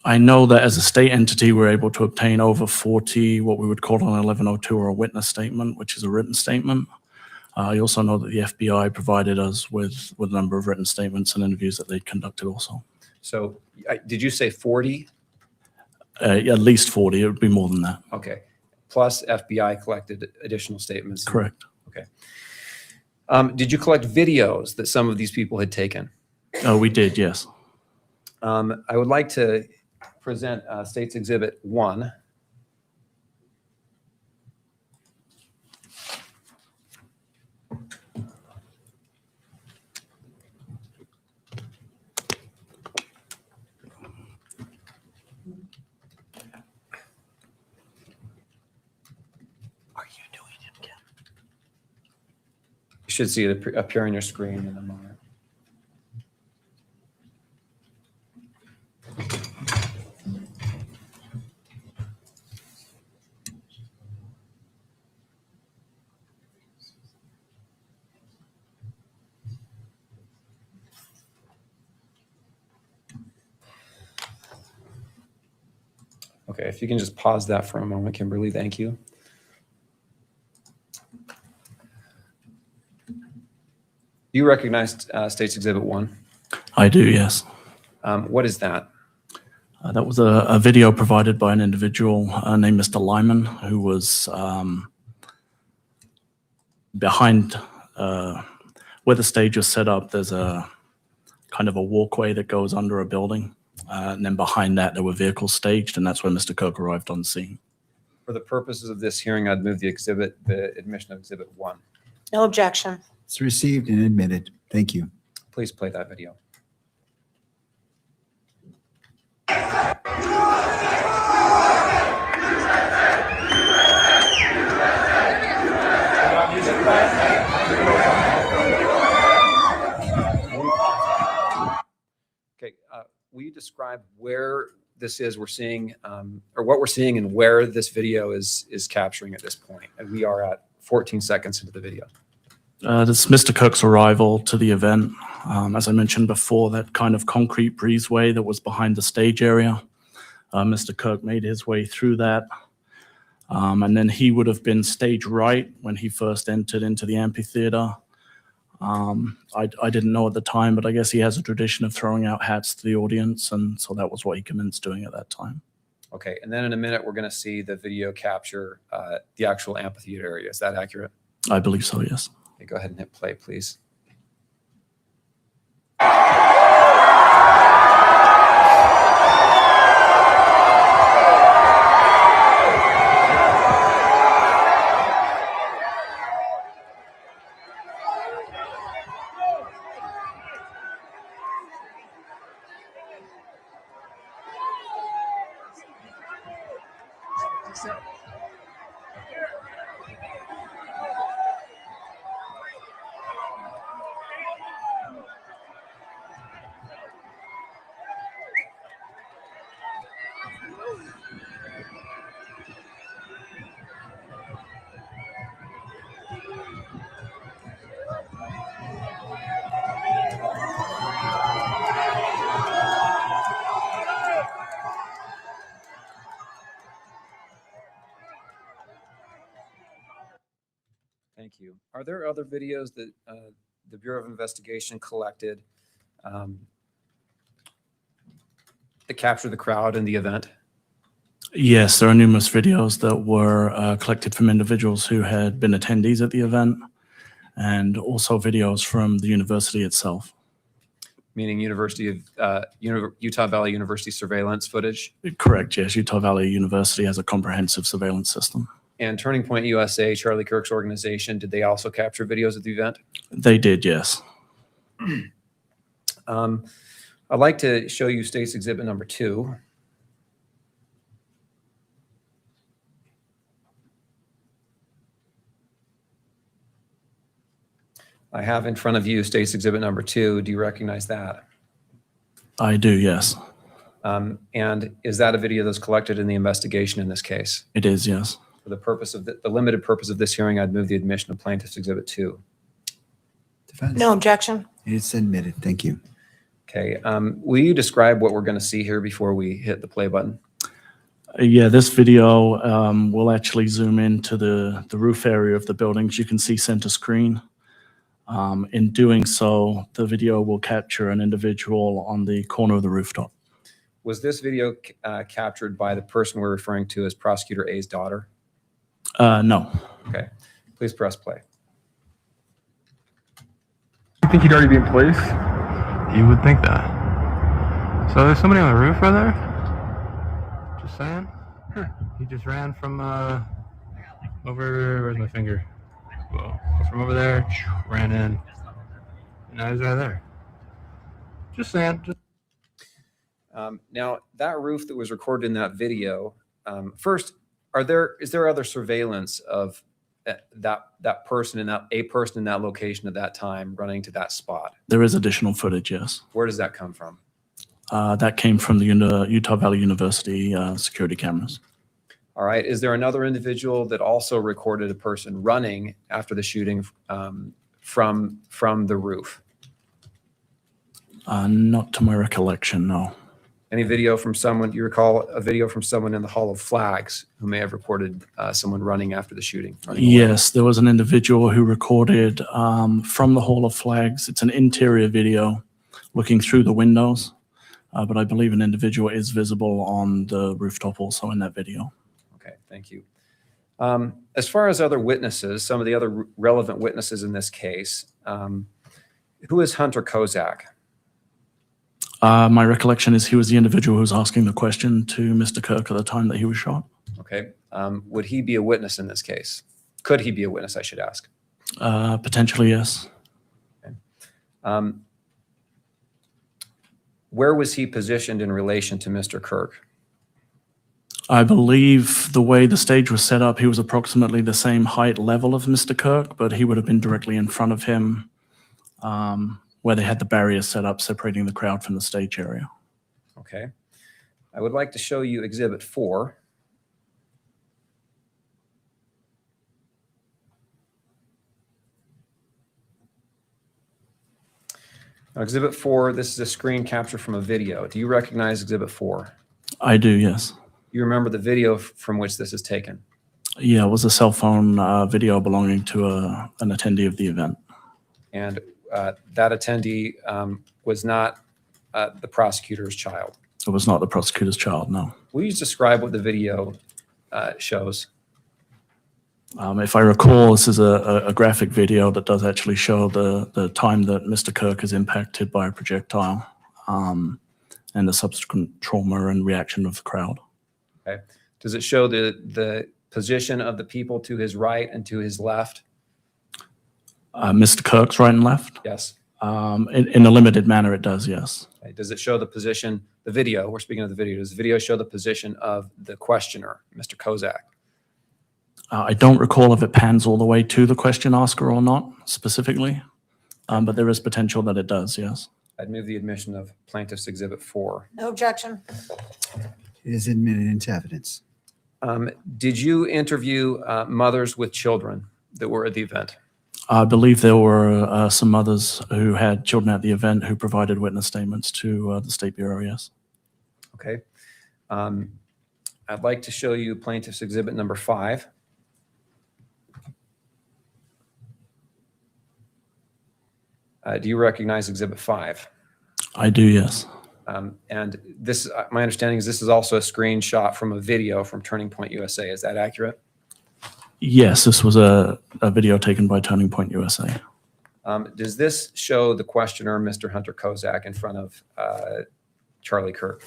I know that as a state entity, we're able to obtain over 40, what we would call an 1102 or a witness statement, which is a written statement. I also know that the FBI provided us with a number of written statements and interviews that they'd conducted also. So did you say 40? At least 40, it would be more than that. Okay. Plus FBI collected additional statements? Correct. Okay. Did you collect videos that some of these people had taken? We did, yes. I would like to present State's Exhibit 1. You should see it appear on your screen in a moment. Okay, if you can just pause that for a moment, Kimberly, thank you. Do you recognize State's Exhibit 1? I do, yes. What is that? That was a video provided by an individual named Mr. Lyman, who was behind where the stage was set up. There's a kind of a walkway that goes under a building. And then behind that, there were vehicles staged, and that's where Mr. Kirk arrived on scene. For the purposes of this hearing, I'd move the admission of Exhibit 1. No objection. It's received and admitted. Thank you. Please play that video. Okay, will you describe where this is we're seeing, or what we're seeing and where this video is capturing at this point? And we are at 14 seconds into the video. This is Mr. Kirk's arrival to the event. As I mentioned before, that kind of concrete breezeway that was behind the stage area. Mr. Kirk made his way through that. And then he would have been stage right when he first entered into the amphitheater. I didn't know at the time, but I guess he has a tradition of throwing out hats to the audience, and so that was what he commenced doing at that time. Okay, and then in a minute, we're going to see the video capture the actual amphitheater area. Is that accurate? I believe so, yes. Okay, go ahead and hit play, please. there other videos that the Bureau of Investigation collected that captured the crowd in the event? Yes, there are numerous videos that were collected from individuals who had been attendees at the event, and also videos from the university itself. Meaning Utah Valley University surveillance footage? Correct, yes. Utah Valley University has a comprehensive surveillance system. And Turning Point USA, Charlie Kirk's organization, did they also capture videos of the event? They did, yes. I'd like to show you State's Exhibit number 2. I have in front of you State's Exhibit number 2. Do you recognize that? I do, yes. And is that a video that's collected in the investigation in this case? It is, yes. For the purpose of the limited purpose of this hearing, I'd move the admission of Plaintiff's Exhibit 2. Defense? No objection. It's admitted. Thank you. Okay. Will you describe what we're going to see here before we hit the play button? Yeah, this video will actually zoom into the roof area of the buildings. You can see center screen. In doing so, the video will capture an individual on the corner of the rooftop. Was this video captured by the person we're referring to as Prosecutor A's daughter? No. Okay. Please press play. You think he'd already be in place? You would think that. So there's somebody on the roof right there? Just saying? He just ran from over, where's my finger? Whoa. From over there, ran in. And now he's right there. Just saying. Now, that roof that was recorded in that video, first, is there other surveillance of that person in a person in that location at that time running to that spot? There is additional footage, yes. Where does that come from? That came from the Utah Valley University security cameras. All right. Is there another individual that also recorded a person running after the shooting from the roof? Not to my recollection, no. Any video from someone, do you recall a video from someone in the Hall of Flags who may have reported someone running after the shooting? Yes, there was an individual who recorded from the Hall of Flags. It's an interior video looking through the windows, but I believe an individual is visible on the rooftop also in that video. Okay, thank you. As far as other witnesses, some of the other relevant witnesses in this case, who is Hunter Kozak? My recollection is he was the individual who was asking the question to Mr. Kirk at the time that he was shot. Okay. Would he be a witness in this case? Could he be a witness, I should ask? Potentially, yes. Okay. Where was he positioned in relation to Mr. Kirk? I believe the way the stage was set up, he was approximately the same height level of Mr. Kirk, but he would have been directly in front of him, where they had the barrier set up separating the crowd from the stage area. Okay. I would like to show you Exhibit 4. Now, Exhibit 4, this is a screen capture from a video. Do you recognize Exhibit 4? I do, yes. You remember the video from which this is taken? Yeah, it was a cell phone video belonging to an attendee of the event. And that attendee was not the prosecutor's child. It was not the prosecutor's child, no. Will you describe what the video shows? If I recall, this is a graphic video that does actually show the time that Mr. Kirk is impacted by a projectile and the subsequent trauma and reaction of the crowd. Okay. Does it show the position of the people to his right and to his left? Mr. Kirk's right and left? Yes. In a limited manner, it does, yes. Okay. Does it show the position, the video, we're speaking of the video, does the video show the position of the questioner, Mr. Kozak? I don't recall if it pans all the way to the question asker or not specifically, but there is potential that it does, yes. I'd move the admission of Plaintiff's Exhibit 4. No objection. It is admitted into evidence. Did you interview mothers with children that were at the event? I believe there were some mothers who had children at the event who provided witness statements to the State Bureau, yes. Okay. I'd like to show you Plaintiff's Exhibit number 5. Do you recognize Exhibit 5? I do, yes. And this, my understanding is this is also a screenshot from a video from Turning Point USA. Is that accurate? Yes, this was a video taken by Turning Point USA. Does this show the questioner, Mr. Hunter Kozak, in front of Charlie Kirk?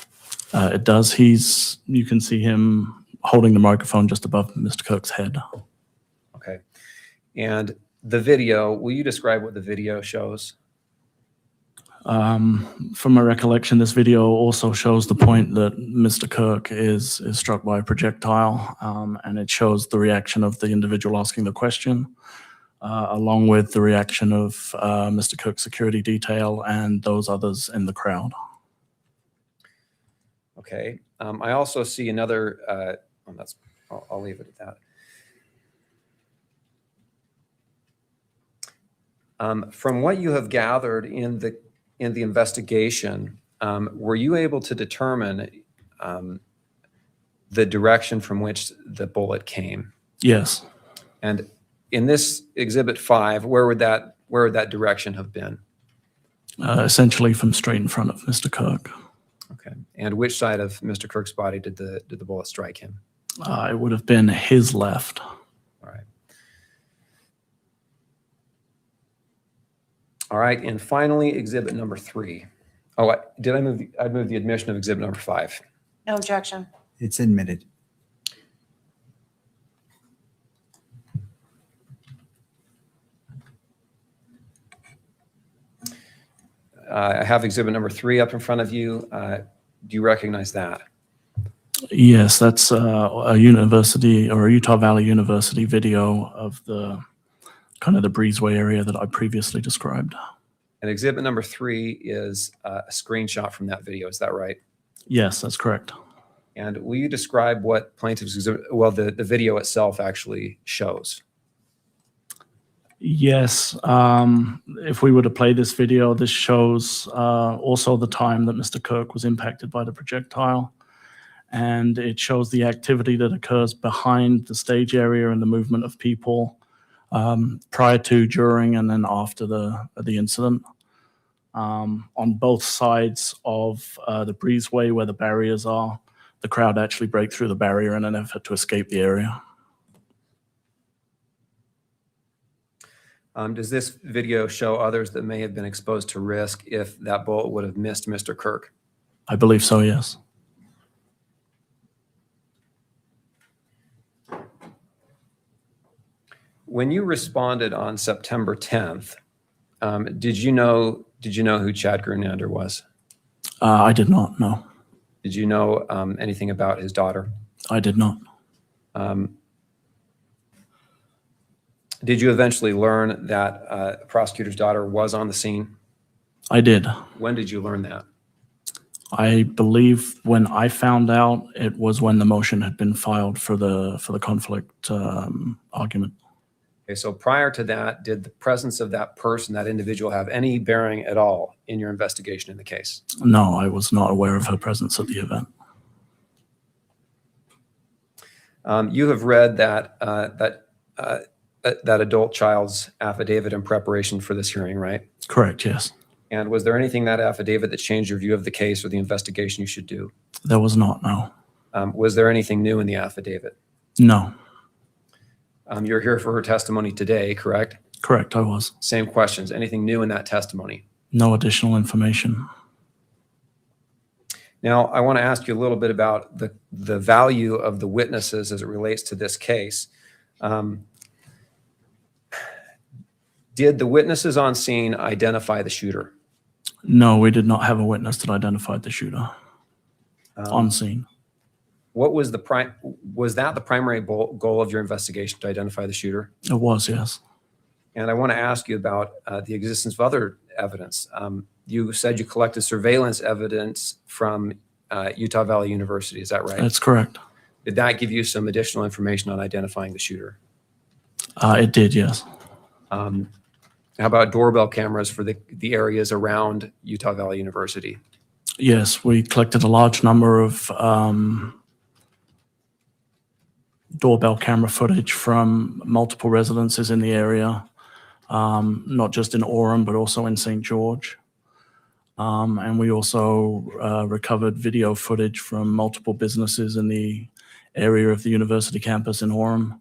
It does. You can see him holding the microphone just above Mr. Kirk's head. Okay. And the video, will you describe what the video shows? From my recollection, this video also shows the point that Mr. Kirk is struck by a projectile, and it shows the reaction of the individual asking the question, along with the reaction of Mr. Kirk's security detail and those others in the crowd. Okay. I also see another, I'll leave it at that. From what you have gathered in the investigation, were you able to determine the direction from which the bullet came? Yes. And in this Exhibit 5, where would that direction have been? Essentially from straight in front of Mr. Kirk. Okay. And which side of Mr. Kirk's body did the bullet strike him? It would have been his left. All right, and finally, Exhibit number 3. Oh, did I move? I'd move the admission of Exhibit number 5. No objection. It's admitted. I have Exhibit number 3 up in front of you. Do you recognize that? Yes, that's a university or a Utah Valley University video of the kind of the breezeway area that I previously described. And Exhibit number 3 is a screenshot from that video. Is that right? Yes, that's correct. And will you describe what plaintiff's exhibit, well, the video itself actually shows? Yes. If we were to play this video, this shows also the time that Mr. Kirk was impacted by the projectile. And it shows the activity that occurs behind the stage area and the movement of people prior to, during, and then after the incident. On both sides of the breezeway where the barriers are, the crowd actually break through the barrier in an effort to escape the area. Does this video show others that may have been exposed to risk if that bullet would have missed Mr. Kirk? I believe so, yes. When you responded on September 10th, did you know who Chad Grunander was? I did not, no. Did you know anything about his daughter? I did not. Did you eventually learn that a prosecutor's daughter was on the scene? I did. When did you learn that? I believe when I found out, it was when the motion had been filed for the conflict argument. Okay, so prior to that, did the presence of that person, that individual, have any bearing at all in your investigation in the case? No, I was not aware of her presence at the event. You have read that that adult child's affidavit in preparation for this hearing, right? Correct, yes. And was there anything in that affidavit that changed your view of the case or the investigation you should do? There was not, no. Was there anything new in the affidavit? No. You're here for her testimony today, correct? Correct, I was. Same questions. Anything new in that testimony? No additional information. Now, I want to ask you a little bit about the value of the witnesses as it relates to this case. Did the witnesses on scene identify the shooter? No, we did not have a witness that identified the shooter on scene. What was was that the primary goal of your investigation, to identify the shooter? It was, yes. And I want to ask you about the existence of other evidence. You said you collected surveillance evidence from Utah Valley University. Is that right? That's correct. Did that give you some additional information on identifying the shooter? It did, yes. How about doorbell cameras for the areas around Utah Valley University? Yes, we collected a large number of doorbell camera footage from multiple residences in the area. not just in Orem, but also in St. George. And we also recovered video footage from multiple businesses in the area of the university campus in Orem,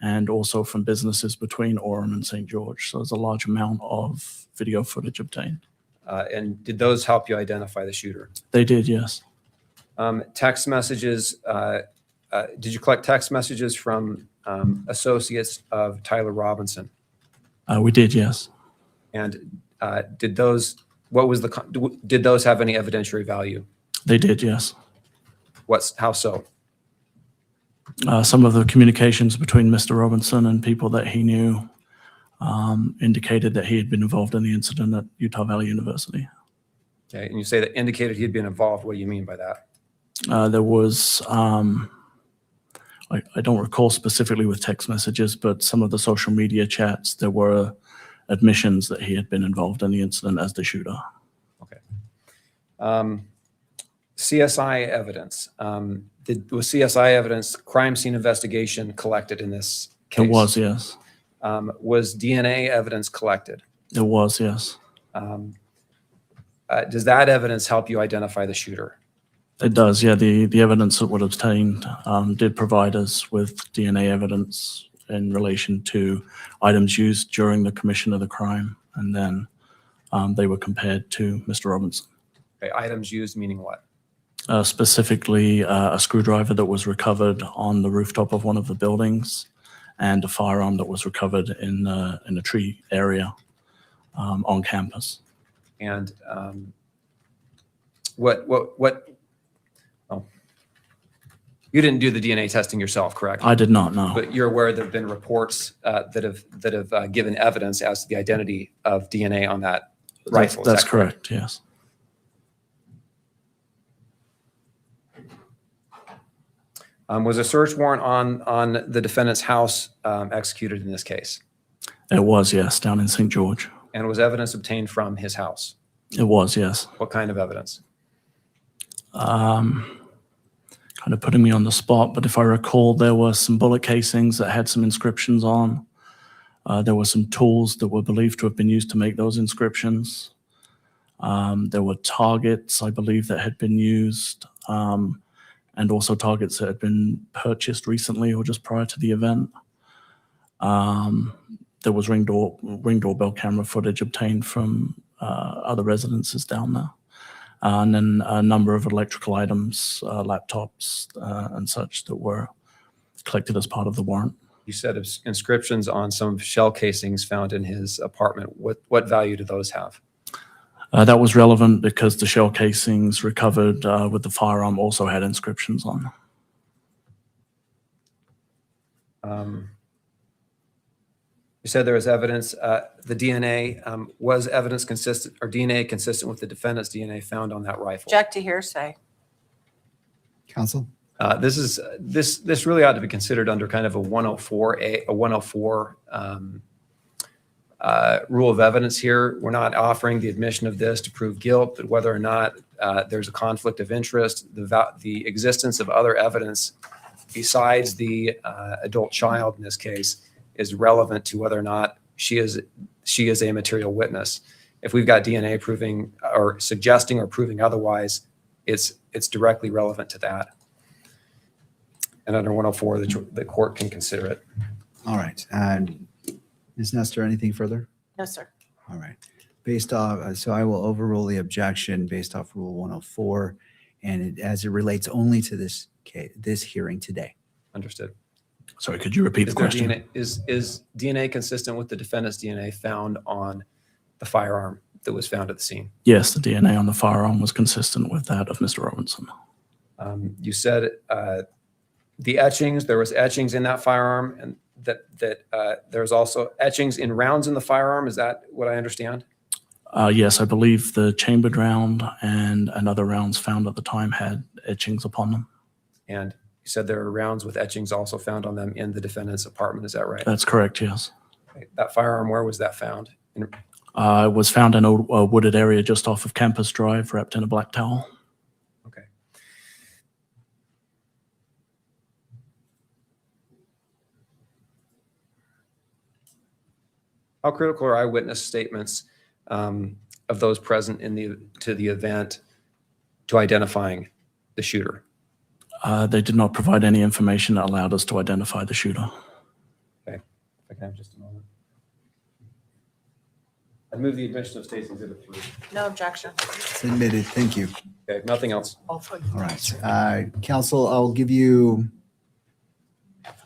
and also from businesses between Orem and St. George. So there's a large amount of video footage obtained. And did those help you identify the shooter? They did, yes. Text messages, did you collect text messages from associates of Tyler Robinson? We did, yes. And did those, did those have any evidentiary value? They did, yes. How so? Some of the communications between Mr. Robinson and people that he knew indicated that he had been involved in the incident at Utah Valley University. Okay, and you say that indicated he'd been involved. What do you mean by that? There was, I don't recall specifically with text messages, but some of the social media chats, there were admissions that he had been involved in the incident as the shooter. Okay. CSI evidence. Was CSI evidence, crime scene investigation, collected in this case? It was, yes. Was DNA evidence collected? It was, yes. Does that evidence help you identify the shooter? It does, yeah. The evidence that was obtained did provide us with DNA evidence in relation to items used during the commission of the crime, and then they were compared to Mr. Robinson. Okay, items used meaning what? Specifically, a screwdriver that was recovered on the rooftop of one of the buildings, and a firearm that was recovered in a tree area on campus. And you didn't do the DNA testing yourself, correct? I did not know. But you're aware there have been reports that have given evidence as to the identity of DNA on that rifle. Is That's that correct, yes. Was a search warrant on the defendant's house executed in this case? It was, yes, down in St. George. And was evidence obtained from his house? It was, yes. What kind of evidence? Kind of putting me on the spot, but if I recall, there were some bullet casings that had some inscriptions on. There were some tools that were believed to have been used to make those inscriptions. There were targets, I believe, that had been used, and also targets that had been purchased recently or just prior to the event. There was ring doorbell camera footage obtained from other residences down there. And then a number of electrical items, laptops and such that were collected as part of the warrant. You said inscriptions on some shell casings found in his apartment. What value do those have? That was relevant because the shell casings recovered with the firearm also had inscriptions on them. You said there was evidence. The DNA was evidence consistent, or DNA consistent with the defendant's DNA found on that rifle. Object to hearsay. Counsel? This really ought to be considered under kind of a 104 rule of evidence here. We're not offering the admission of this to prove guilt, but whether or not there's a conflict of interest, the existence of other evidence besides the adult child in this case is relevant to whether or not she is a material witness. If we've got DNA proving or suggesting or proving otherwise, it's directly relevant to that. And under 104, the court can consider it. All right. Ms. Nestor, anything further? No, sir. All right. Based off, so I will overrule the objection based off Rule 104, and as it relates only to this case, this hearing today. Understood. Sorry, could you repeat the question? Is DNA consistent with the defendant's DNA found on the firearm that was found at the scene? Yes, the DNA on the firearm was consistent with that of Mr. Robinson. You said the etchings, there was etchings in that firearm, and that there's also etchings in rounds in the firearm. Is that what I understand? Yes, I believe the chambered round and other rounds found at the time had etchings upon them. And you said there are rounds with etchings also found on them in the defendant's apartment. Is that right? That's correct, yes. Okay. That firearm, where was that found? It was found in a wooded area just off of Campus Drive, wrapped in a black towel. Okay. How critical are eyewitness statements of those present to the event to identifying the shooter? They did not provide any information that allowed us to identify the shooter. Okay, if I can have just a moment. I'd move the admission of State's Exhibit 3. No objection. It's admitted. Thank you. Okay, nothing else. All right. Council, I'll give you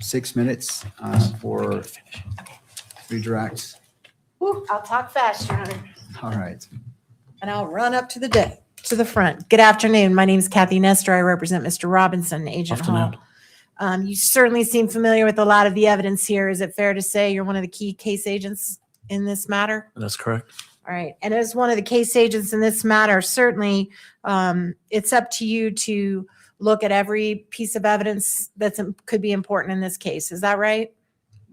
6 minutes for redirect. Whew, I'll talk fast, Your Honor. All right. And I'll run up to the front. Good afternoon. My name is Kathy Nestor. I represent Mr. Robinson, Agent Hall. You certainly seem familiar with a lot of the evidence here. Is it fair to say you're one of the key case agents in this matter? That's correct. All right. And as one of the case agents in this matter, certainly it's up to you to look at every piece of evidence that could be important in this case. Is that right?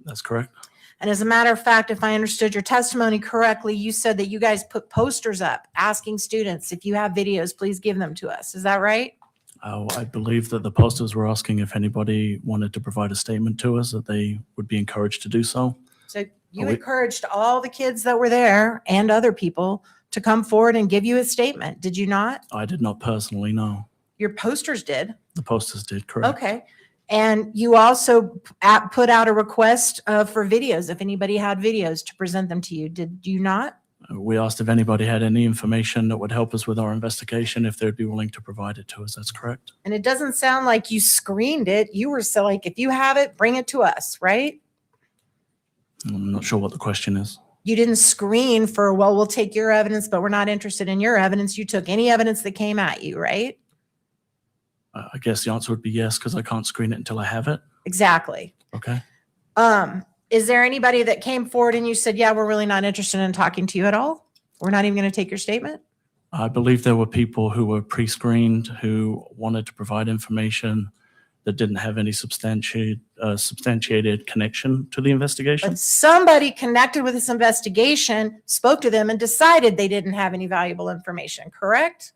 That's correct. And as a matter of fact, if I understood your testimony correctly, you said that you guys put posters up asking students, if you have videos, please give them to us. Is that right? I believe that the posters were asking if anybody wanted to provide a statement to us, that they would be encouraged to do so. So you encouraged all the kids that were there and other people to come forward and give you a statement. Did you not? I did not personally know. Your posters did. The posters did, correct. Okay. And you also put out a request for videos, if anybody had videos to present them to you. Did you not? We asked if anybody had any information that would help us with our investigation, if they'd be willing to provide it to us. That's correct. And it doesn't sound like you screened it. You were so like, if you have it, bring it to us, right? I'm not sure what the question is. You didn't screen for, well, we'll take your evidence, but we're not interested in your evidence. You took any evidence that came at you, right? I guess the answer would be yes, because I can't screen it until I have it. Exactly. Okay. Is there anybody that came forward and you said, yeah, we're really not interested in talking to you at all? We're not even going to take your statement? I believe there were people who were pre-screened who wanted to provide information that didn't have any substantiated connection to the investigation. But somebody connected with this investigation, spoke to them and decided they didn't have any valuable information, correct?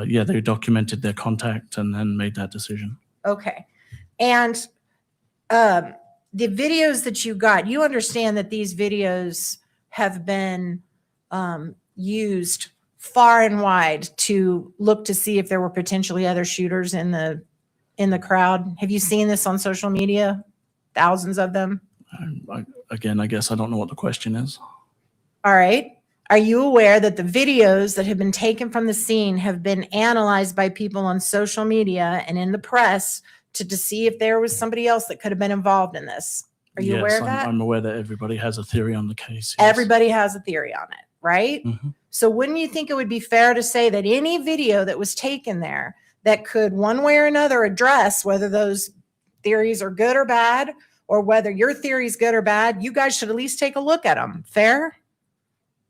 Yeah, they documented their contact and then made that decision. Okay. And the videos that you got, you understand that these videos have been used far and wide to look to see if there were potentially other shooters in the crowd. Have you seen this on social media? Thousands of them? Again, I guess I don't know what the question is. All right. Are you aware that the videos that have been taken from the scene have been analyzed by people on social media and in the press to see if there was somebody else that could have been involved in this? Are you aware of that? I'm aware that everybody has a theory on the case. Yes. Everybody has a theory on it, right? Mhm. So wouldn't you think it would be fair to say that any video that was taken there that could one way or another address whether those theories are good or bad, or whether your theory is good or bad, you guys should at least take a look at them? Fair?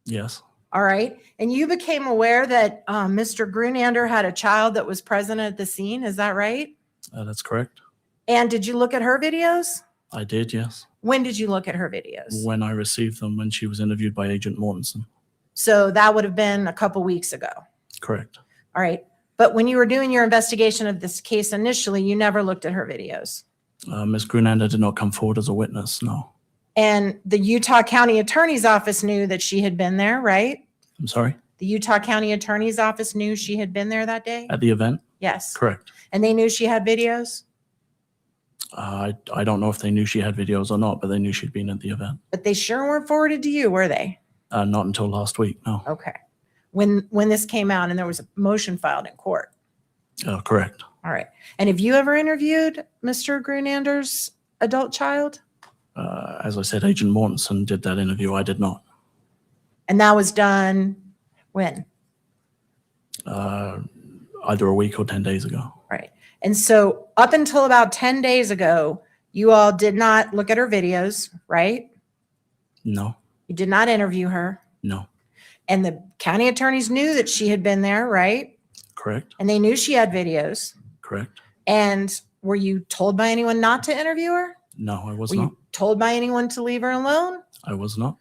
Yes. All right. And you became aware that Mr. Grunander had a child that was present at the scene. Is that right? That's correct. And did you look at her videos? I did, yes. When did you look at her videos? When I received them, when she was interviewed by Agent Mortensen. So that would have been a couple weeks ago. Correct. All right. But when you were doing your investigation of this case initially, you never looked at her videos. Ms. Grunander did not come forward as a witness, no. And the Utah County Attorney's Office knew that she had been there, right? I'm sorry? The Utah County Attorney's Office knew she had been there that day? At the event? Yes. Correct. And they knew she had videos? I don't know if they knew she had videos or not, but they knew she'd been at the event. But they sure weren't forwarded to you, were they? Not until last week, no. Okay. When this came out and there was a motion filed in court? Correct. All right. And have you ever interviewed Mr. Grunander's adult child? As I said, Agent Mortensen did that interview. I did not. And that was done when? Either a week or 10 days ago. Right. And so up until about 10 days ago, you all did not look at her videos, right? No. You did not interview her. No. And the county attorneys knew that she had been there, right? Correct. And they knew she had videos. Correct. And were you told by anyone not to interview her? No, I was Were not. you told by anyone to leave her alone? I was not.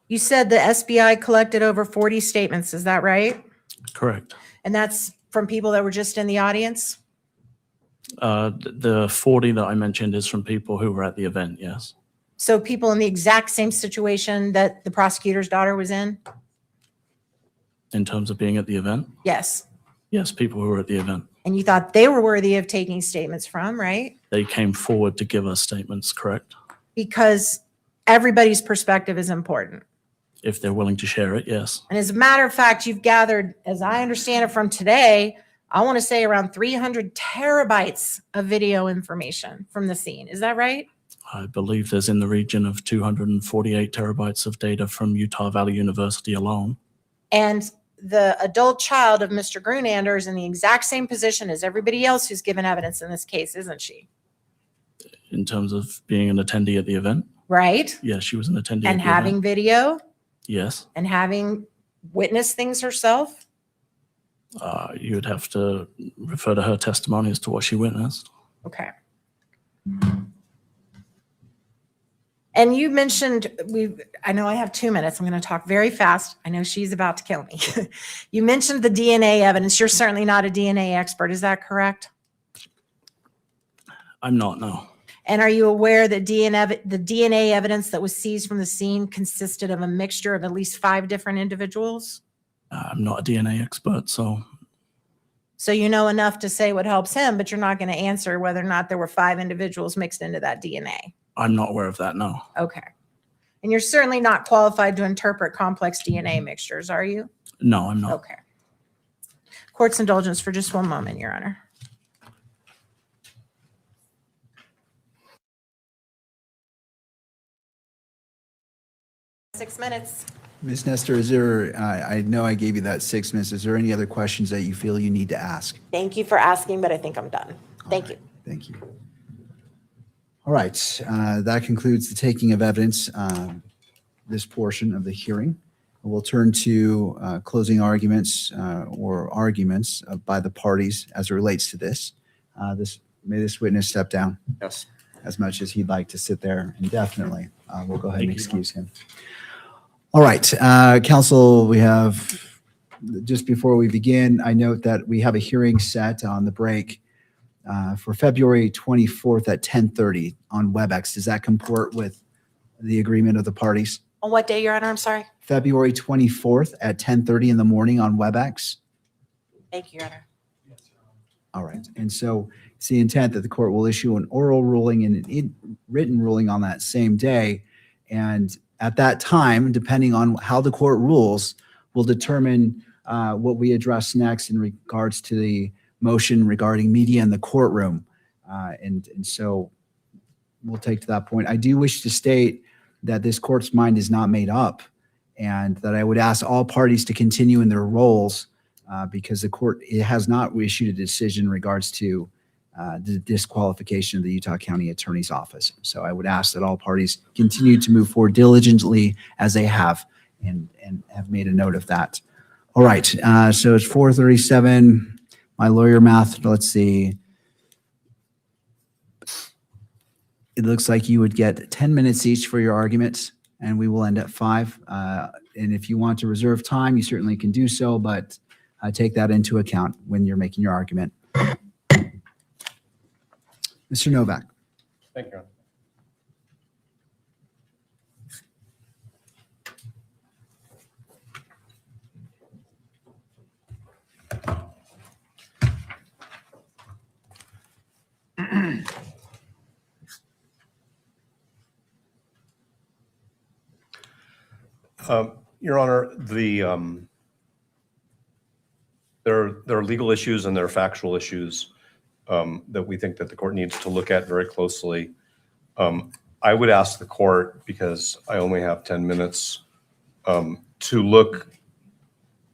You said the SBI collected over 40 statements, is that right? Correct. And that's from people that were just in the audience? The 40 that I mentioned is from people who were at the event, yes. So people in the exact same situation that the prosecutor's daughter was in? In terms of being at the event? Yes. Yes, people who were at the event. And you thought they were worthy of taking statements from, right? They came forward to give us statements, correct? Because everybody's perspective is important. If they're willing to share it, yes. And as a matter of fact, you've gathered, as I understand it from today, I want to say around 300 terabytes of video information from the scene. Is that right? I believe there's in the region of 248 terabytes of data from Utah Valley University alone. And the adult child of Mr. Grunander is in the exact same position as everybody else who's given evidence in this case, isn't she? In terms of being an attendee at the event? Right? Yes, she was an attendee at And the having event. video Yes. and having witnessed things herself? You would have to refer to her testimony as to what she witnessed. Okay. And you mentioned, I know I have 2 minutes. I'm going to talk very fast. I know she's about to kill me. You mentioned the DNA evidence. You're certainly not a DNA expert. Is that correct? I'm not, no. And are you aware that the DNA evidence that was seized from the scene consisted of a mixture of at least 5 different individuals? I'm not a DNA expert, so So you know enough to say what helps him, but you're not going to answer whether or not there were 5 individuals mixed into that DNA. I'm not aware of that, no. Okay. And you're certainly not qualified to interpret complex DNA mixtures, are you? No, I'm not. Okay. Court's indulgence for just one moment, Your Honor. Six minutes. Ms. Nestor, is there, I know I gave you that 6 minutes. Is there any other questions that you feel you need to ask? Thank you for asking, but I think I'm done. Thank you. Thank you. All right, that concludes the taking of evidence, this portion of the hearing. We'll turn to closing arguments or arguments by the parties as it relates to this. May this witness step down. Yes. As much as he'd like to sit there indefinitely. We'll go ahead and Thank you. excuse him. All right, counsel, we have, just before we begin, I note that we have a hearing set on the break for February 24th at 10:30 on WebEx. Does that comport with the agreement of the parties? On what day, Your Honor? I'm sorry. February 24th at 10:30 in the morning on WebEx? Thank you, Your Honor. All right, and so it's the intent that the court will issue an oral ruling and a written ruling on that same day. And at that time, depending on how the court rules, will determine what we address next in regards to the motion regarding media in the courtroom. And so we'll take to that point. I do wish to state that this court's mind is not made up and that I would ask all parties to continue in their roles because the court has not issued a decision in regards to the disqualification of the Utah County Attorney's Office. So I would ask that all parties continue to move forward diligently as they have and have made a note of that. All right, so it's 4:37. My lawyer math, let's see. It looks like you would get 10 minutes each for your arguments, and we will end at 5. And if you want to reserve time, you certainly can do so, but take that into account when you're making your argument. Mr. Novak. Thank you, Your Honor. Your Honor, there are legal issues and there are factual issues that we think that the court needs to look at very closely. I would ask the court, because I only have 10 minutes, to look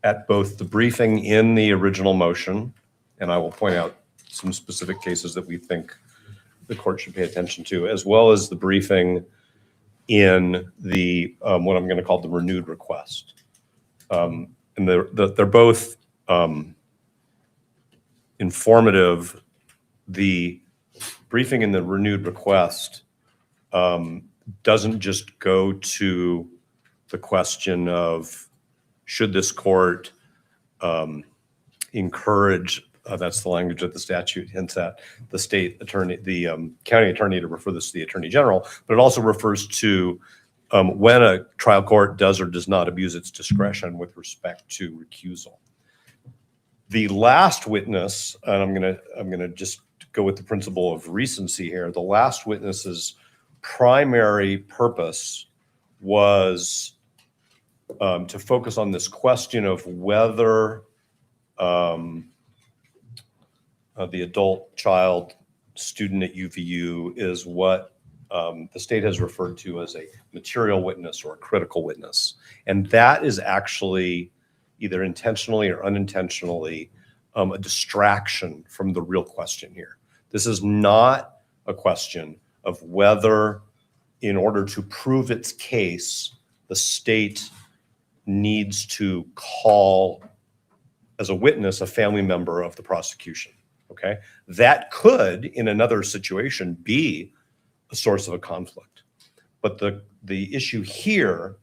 at both the briefing in the original motion, and I will point out some specific cases that we think the court should pay attention to, as well as the briefing in the what I'm going to call the renewed request. And they're both informative. The briefing in the renewed request doesn't just go to the question of should this court encourage, that's the language that the statute hints at, the state attorney, the county attorney to refer this to the attorney general, but it also refers to when a trial court does or does not abuse its discretion with respect to recusal. The last witness, and I'm gonna just go with the principle of recency here. The last witness's primary purpose was to focus on this question of whether the adult child student at UVU is what the state has referred to as a material witness or a critical witness. And that is actually either intentionally or unintentionally a distraction from the real question here. This is not a question of whether, in order to prove its case, the state needs to call as a witness a family member of the prosecution, okay? That could, in another situation, be a source of a conflict. But the issue here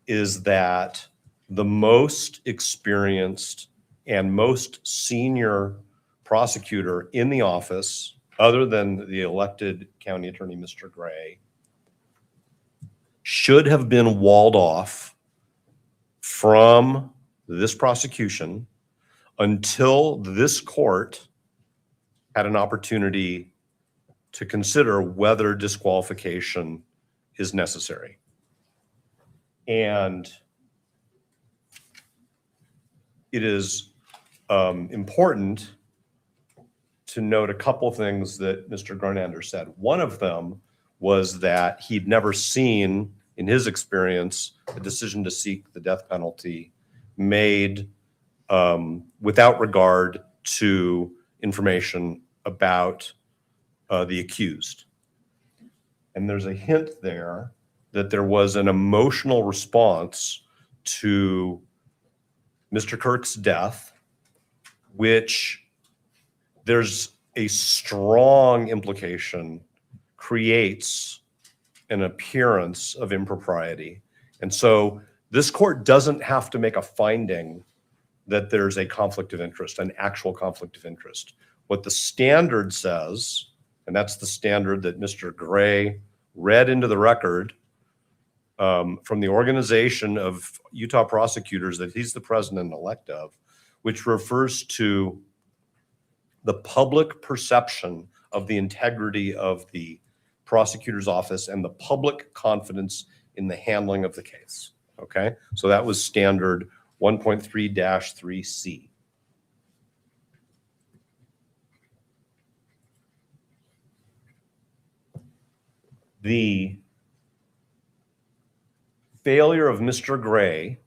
is that the most experienced and most senior prosecutor in the office, other than the elected county attorney, Mr. Gray, should have been walled off from this prosecution until this court had an opportunity to consider whether disqualification is necessary. And it is important to note a couple things that Mr. Garnander said. One of them was that he'd never seen, in his experience, a decision to seek the death penalty made without regard to information about the accused. And there's a hint there that there was an emotional response to Mr. Kirk's death, which there's a strong implication creates an appearance of impropriety. And so this court doesn't have to make a finding that there's a conflict of interest, an actual conflict of interest. What the standard says, and that's the standard that Mr. Gray read into the record from the organization of Utah prosecutors that he's the president-elect of, which refers to the public perception of the integrity of the prosecutor's office and the public confidence in the handling of the case, okay? So that was standard 1.3-3C. The failure of Mr. Gray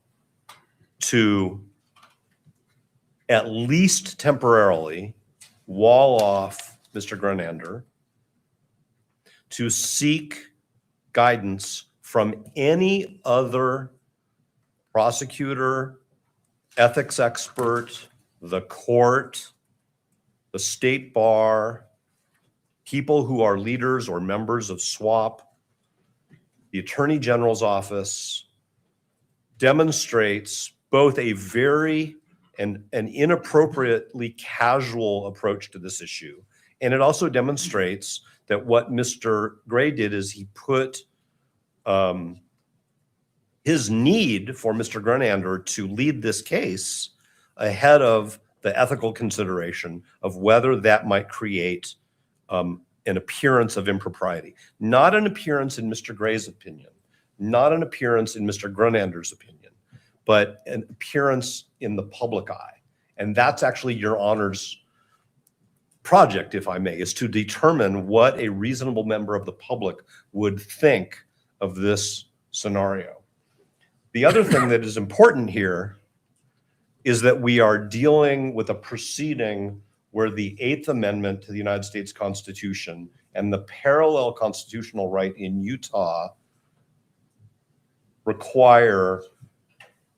to at least temporarily wall off Mr. Grenander, to seek guidance from any other prosecutor, ethics expert, the court, the state bar, people who are leaders or members of SWAP, the Attorney General's office, demonstrates both a very an inappropriately casual approach to this issue. And it also demonstrates that what Mr. Gray did is he put his need for Mr. Grenander to lead this case ahead of the ethical consideration of whether that might create an appearance of impropriety. Not an appearance in Mr. Gray's opinion, not an appearance in Mr. Grenander's opinion, but an appearance in the public eye. And that's actually your honor's project, if I may, is to determine what a reasonable member of the public would think of this scenario. The other thing that is important here is that we are dealing with a proceeding where the Eighth Amendment to the United States Constitution and the parallel constitutional right in Utah require,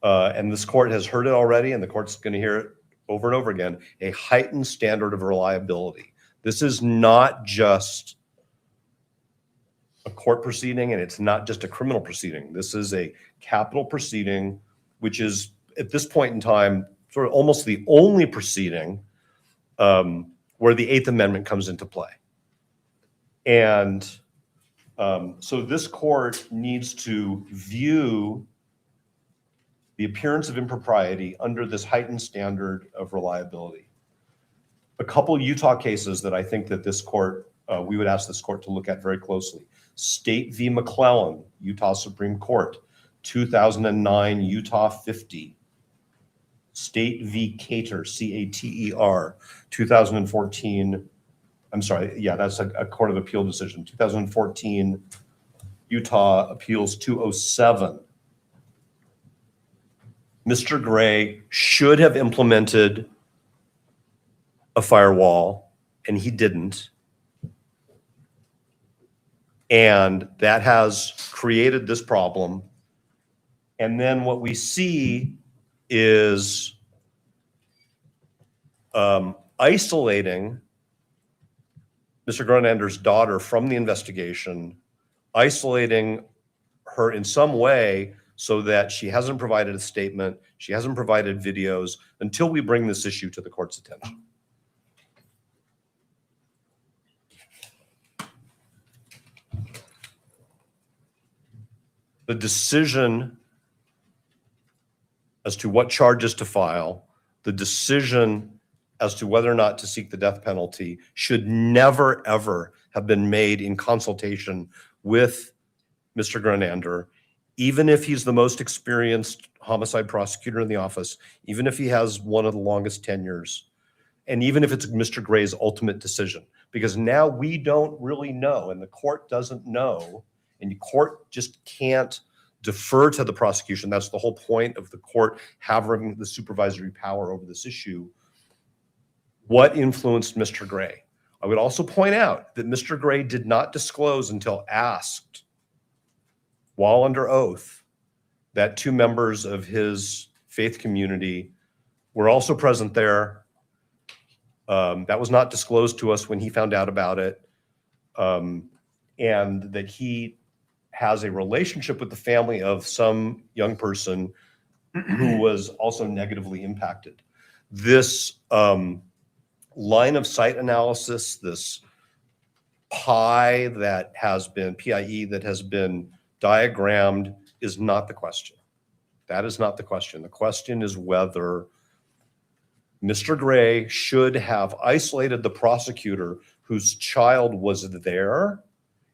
and this court has heard it already, and the court's going to hear it over and over again, a heightened standard of reliability. This is not just a court proceeding, and it's not just a criminal proceeding. This is a capital proceeding, which is at this point in time sort of almost the only proceeding where the Eighth Amendment comes into play. And so this court needs to view the appearance of impropriety under this heightened standard of reliability. A couple Utah cases that I think that this court, we would ask this court to look at very closely. State v. McClellan, Utah Supreme Court, 2009, Utah 50. State v. Cater, C-A-T-E-R, 2014. I'm sorry, yeah, that's a Court of Appeal decision. 2014, Utah Appeals 207. Mr. Gray should have implemented a firewall, and he didn't. And that has created this problem. And then what we see is isolating Mr. Gronander's daughter from the investigation, isolating her in some way so that she hasn't provided a statement, she hasn't provided videos until we bring this issue to the court's attention. The decision as to what charges to file, the decision as to whether or not to seek the death penalty should never, ever have been made in consultation with Mr. Gronander, even if he's the most experienced homicide prosecutor in the office, even if he has one of the longest tenures, and even if it's Mr. Gray's ultimate decision. Because now we don't really know, and the court doesn't know, and the court just can't defer to the prosecution. That's the whole point of the court having the supervisory power over this issue. What influenced Mr. Gray? I would also point out that Mr. Gray did not disclose until asked, while under oath, that two members of his faith community were also present there. That was not disclosed to us when he found out about it, and that he has a relationship with the family of some young person who was also negatively impacted. This line of sight analysis, this PIE that has been diagrammed is not the question. That is not the question. The question is whether Mr. Gray should have isolated the prosecutor whose child was there,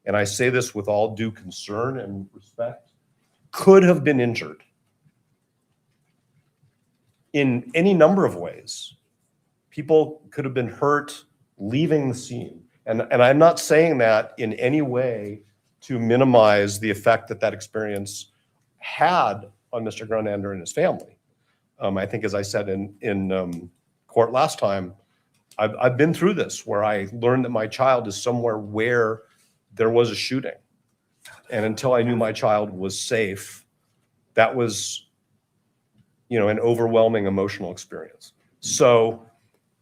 and I say this with all due concern and respect, could have been injured in any number of ways. People could have been hurt leaving the scene. And I'm not saying that in any way to minimize the effect that that experience had on Mr. Gronander and his family. I think, as I said in court last time, I've been through this where I learned that my child is somewhere where there was a shooting. And until I knew my child was safe, that was, an overwhelming emotional experience. So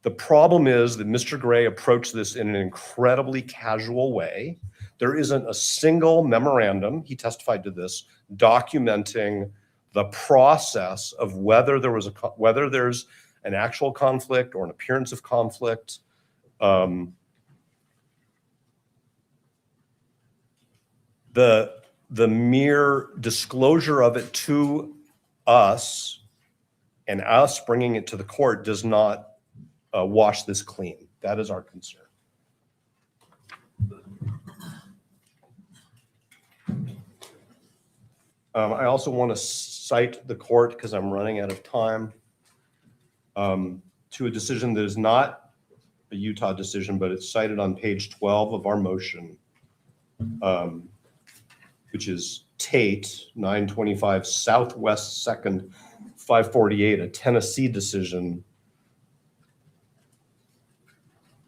the problem is that Mr. Gray approached this in an incredibly casual way. There isn't a single memorandum, he testified to this, documenting the process of whether there's an actual conflict or an appearance of conflict. The mere disclosure of it to us and us bringing it to the court does not wash this clean. That is our concern. I also want to cite the court, because I'm running out of time, to a decision that is not a Utah decision, but it's cited on page 12 of our motion, which is Tate, 925 Southwest 2nd, 548, a Tennessee decision,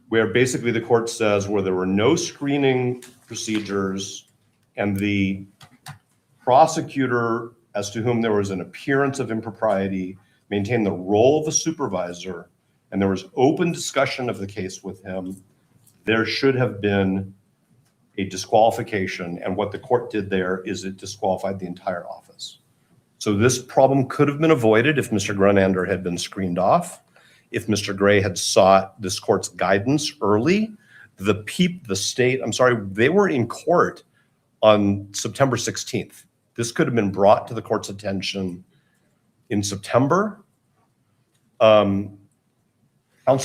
where basically the court says where there were no screening procedures and the prosecutor, as to whom there was an appearance of impropriety, maintained the role of a supervisor, and there was open discussion of the case with him, there should have been a disqualification. And what the court did there is it disqualified the entire office. So this problem could have been avoided if Mr. Grunander had been screened off, if Mr. Gray had sought this court's guidance early. The state, I'm sorry, they were in court on September 16th. This could have been brought to the court's attention in September. Counsel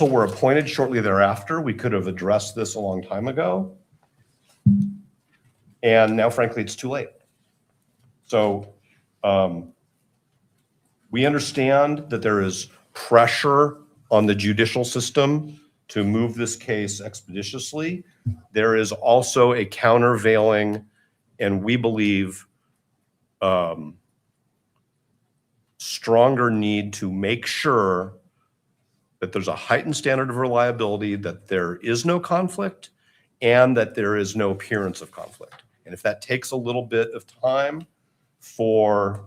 were appointed shortly thereafter. We could have addressed this a long time ago. And now, frankly, it's too late. So we understand that there is pressure on the judicial system to move this case expeditiously. There is also a countervailing, and we believe, stronger need to make sure that there's a heightened standard of reliability, that there is no conflict, and that there is no appearance of conflict. And if that takes a little bit of time for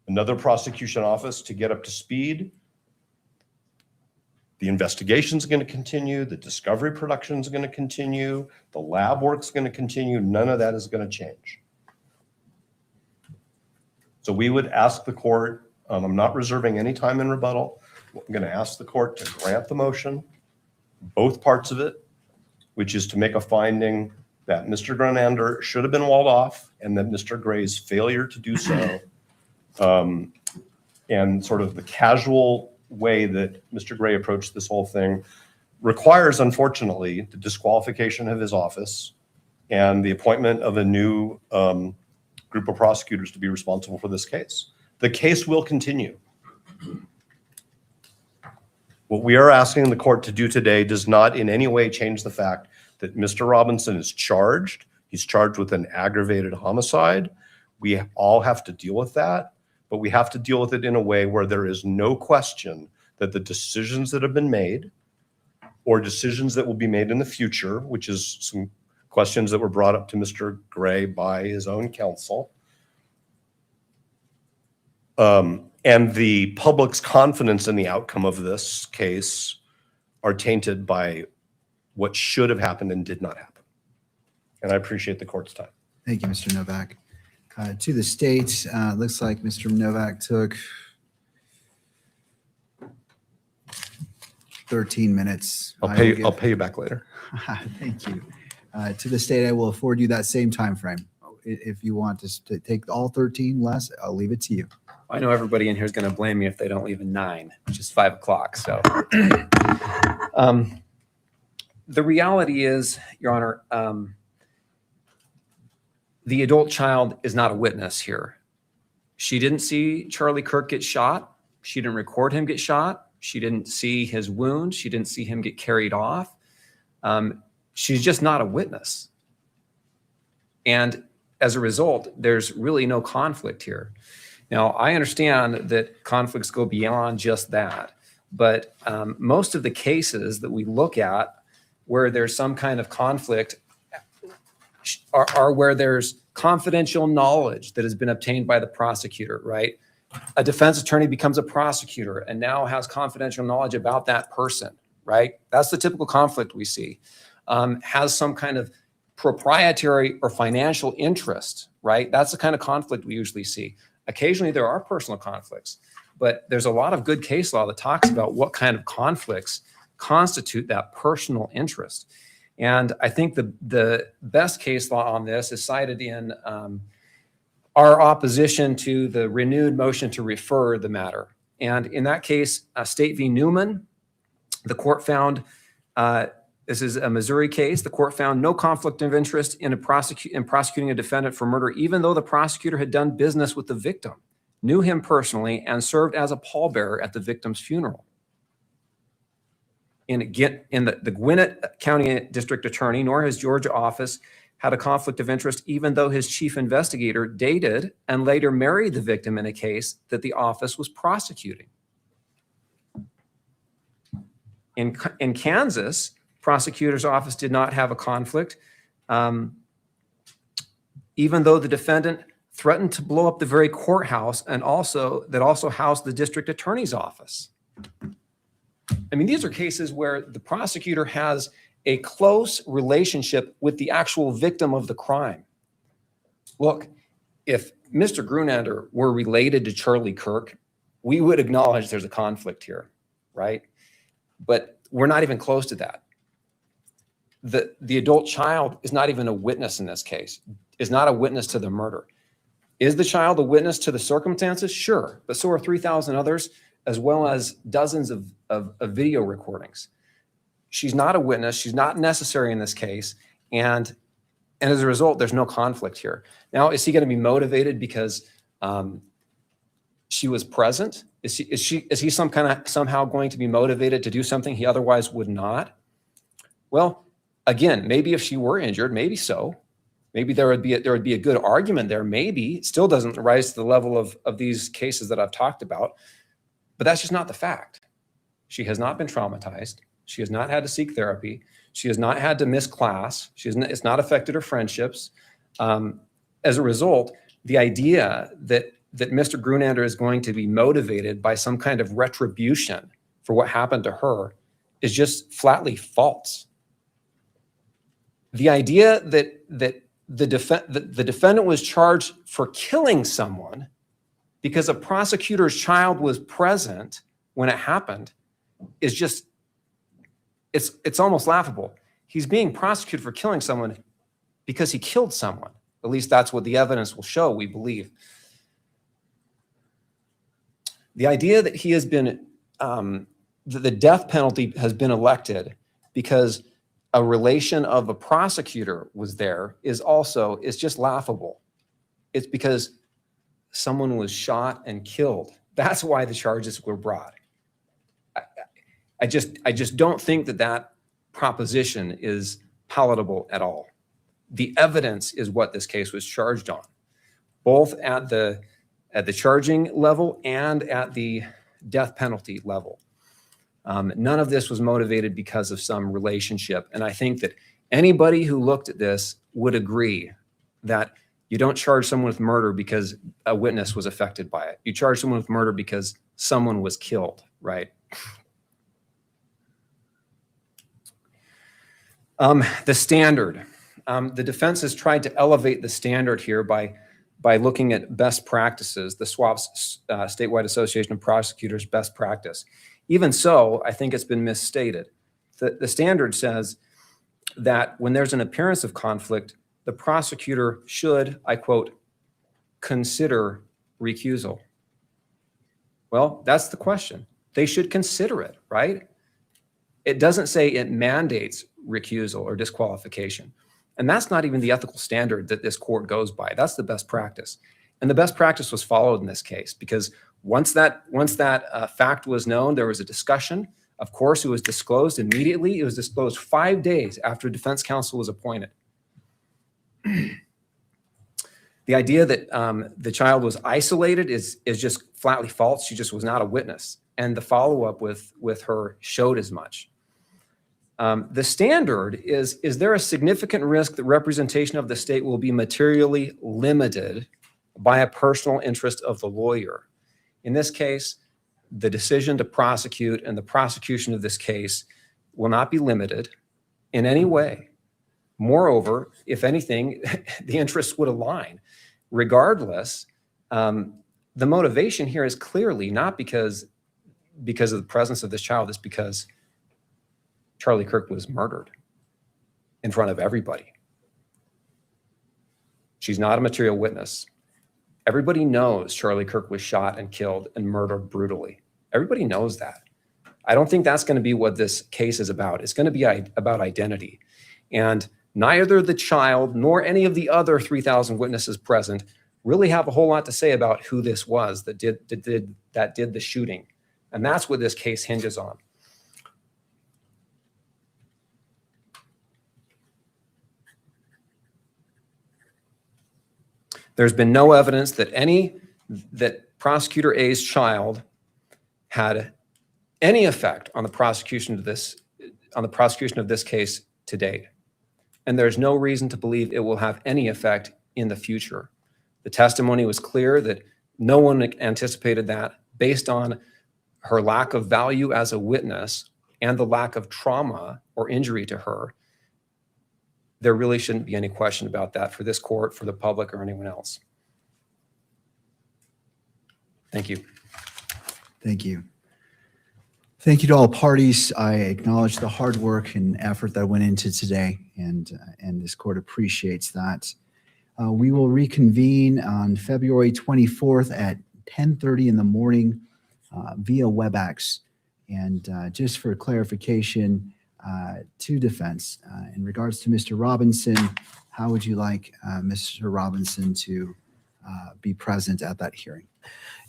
another prosecution office to get up to speed, the investigation is going to continue, the discovery production is going to continue, the lab work is going to continue, none of that is going to change. So we would ask the court, I'm not reserving any time in rebuttal, I'm going to ask the court to grant the motion, both parts of it, which is to make a finding that Mr. Grunander should have been walled off and that Mr. Gray's failure to do so, and sort of the casual way that Mr. Gray approached this whole thing requires, unfortunately, the disqualification of his office and the appointment of a new group of prosecutors to be responsible for this case. The case will continue. What we are asking the court to do today does not in any way change the fact that Mr. Robinson is charged. He's charged with an aggravated homicide. We all have to deal with that, but we have to deal with it in a way where there is no question that the decisions that have been made or decisions that will be made in the future, which is some questions that were brought up to Mr. Gray by his own counsel, and the public's confidence in the outcome of this case are tainted by what should have happened and did not happen. And I appreciate the court's time. Thank you, Mr. Novak. To the state, looks like Mr. Novak took 13 minutes. I'll pay you back later. Thank you. To the state, I will afford you that same time frame. If you want to take all 13 less, I'll leave it to you. I know everybody in here is going to blame me if they don't leave at 9, which is 5 o'clock. So the reality is, Your Honor, the adult child is not a witness here. She didn't see Charlie Kirk get shot. She didn't record him get shot. She didn't see his wound. She didn't see him get carried off. She's just not a witness. And as a result, there's really no conflict here. Now, I understand that conflicts go beyond just that, but most of the cases that we look at where there's some kind of conflict are where there's confidential knowledge that has been obtained by the prosecutor, right? A defense attorney becomes a prosecutor and now has confidential knowledge about that person, right? That's the typical conflict we see. Has some kind of proprietary or financial interest, right? That's the kind of conflict we usually see. Occasionally there are personal conflicts, but there's a lot of good case law that talks about what kind of conflicts constitute that personal interest. And I think the best case law on this is cited in our opposition to the renewed motion to refer the matter. And in that case, State v. Newman, the court found, this is a Missouri case, the court found no conflict of interest in prosecuting a defendant for murder, even though the prosecutor had done business with the victim, knew him personally, and served as a pallbearer at the victim's funeral. In the Gwinnett County District Attorney, nor his Georgia office had a conflict of interest, even though his chief investigator dated and later married the victim in a case that the office was prosecuting. In Kansas, prosecutor's office did not have a conflict, even though the defendant threatened to blow up the very courthouse and that also housed the district attorney's office. I mean, these are cases where the prosecutor has a close relationship with the actual victim of the crime. Look, if Mr. Grunander were related to Charlie Kirk, we would acknowledge there's a conflict here, right? But we're not even close to that. The adult child is not even a witness in this case, is not a witness to the murder. Is the child a witness to the circumstances? Sure, but so are 3,000 others, as well as dozens of video recordings. She's not a witness. She's not necessary in this case. And as a result, there's no conflict here. Now, is he going to be motivated because she was present? Is he somehow going to be motivated to do something he otherwise would not? Well, again, maybe if she were injured, maybe so. Maybe there would be a good argument there. Maybe it still doesn't rise to the level of these cases that I've talked about, but that's just not the fact. She has not been traumatized. She has not had to seek therapy. She has not had to miss class. It's not affected her friendships. As a result, the idea that Mr. Grunander is going to be motivated by some kind of retribution for what happened to her is just flatly false. The idea that the defendant was charged for killing someone because a prosecutor's child was present when it happened is just, it's almost laughable. He's being prosecuted for killing someone because he killed someone. At least that's what the evidence will show, we believe. The idea that he has been, that the death penalty has been elected because a relation of a prosecutor was there is just laughable. It's because someone was shot and killed. That's why the charges were brought. I just don't think that proposition is palatable at all. The evidence is what this case was charged on, both at the charging level and at the death penalty level. None of this was motivated because of some relationship. And I think that anybody who looked at this would agree that you don't charge someone with murder because a witness was affected by it. You charge someone with murder because someone was killed, right? The standard. The defense has tried to elevate the standard here by looking at best practices, the SWAP's Statewide Association of Prosecutors best practice. Even so, I think it's been misstated. The standard says that when there's an appearance of conflict, the prosecutor should, I quote, consider recusal. Well, that's the question. They should consider it, right? It doesn't say it mandates recusal or disqualification. And that's not even the ethical standard that this court goes by. That's the best practice. And the best practice was followed in this case because once that fact was known, there was a discussion. Of course, it was disclosed immediately. It was disclosed 5 days after defense counsel was appointed. The idea that the child was isolated is just flatly false. She just was not a witness. And the follow-up with her showed as much. The standard is there a significant risk that representation of the state will be materially limited by a personal interest of the lawyer? In this case, the decision to prosecute and the prosecution of this case will not be limited in any way. Moreover, if anything, the interests would align. Regardless, the motivation here is clearly not because of the presence of this child. It's because Charlie Kirk was murdered in front of everybody. She's not a material witness. Everybody knows Charlie Kirk was shot and killed and murdered brutally. Everybody knows that. I don't think that's going to be what this case is about. It's going to be about identity. And neither the child nor any of the other 3,000 witnesses present really have a whole lot to say about who this was that did the shooting. And that's what this case hinges on. There's been no evidence that Prosecutor A's child had any effect on the prosecution of this case to date. And there's no reason to believe it will have any effect in the future. The testimony was clear that no one anticipated that based on her lack of value as a witness and the lack of trauma or injury to her. There really shouldn't be any question about that for this court, for the public, or anyone else. Thank you. Thank you. Thank you to all parties. I acknowledge the hard work and effort that went into today, and this court appreciates that. We will reconvene on February 24th at 10:30 in the morning via WebEx. And just for clarification, to defense, in regards to Mr. Robinson, how would you like Mr. Robinson to be present at that hearing?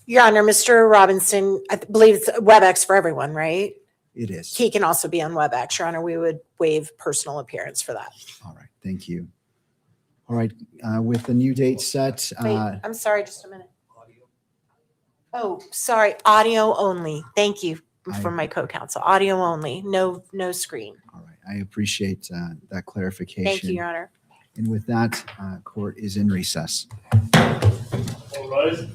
Your Honor, Mr. Robinson, I believe it's WebEx for everyone, right? It is. He can also be on WebEx. Your Honor, we would waive personal appearance for that. All right, thank you. All right, with the new date set, Wait, I'm sorry, just a minute. Oh, sorry, audio only. Thank you for my co-counsel. Audio only, no screen. all right, I appreciate that clarification. Thank you, Your Honor. And with that, court is in recess. All rise.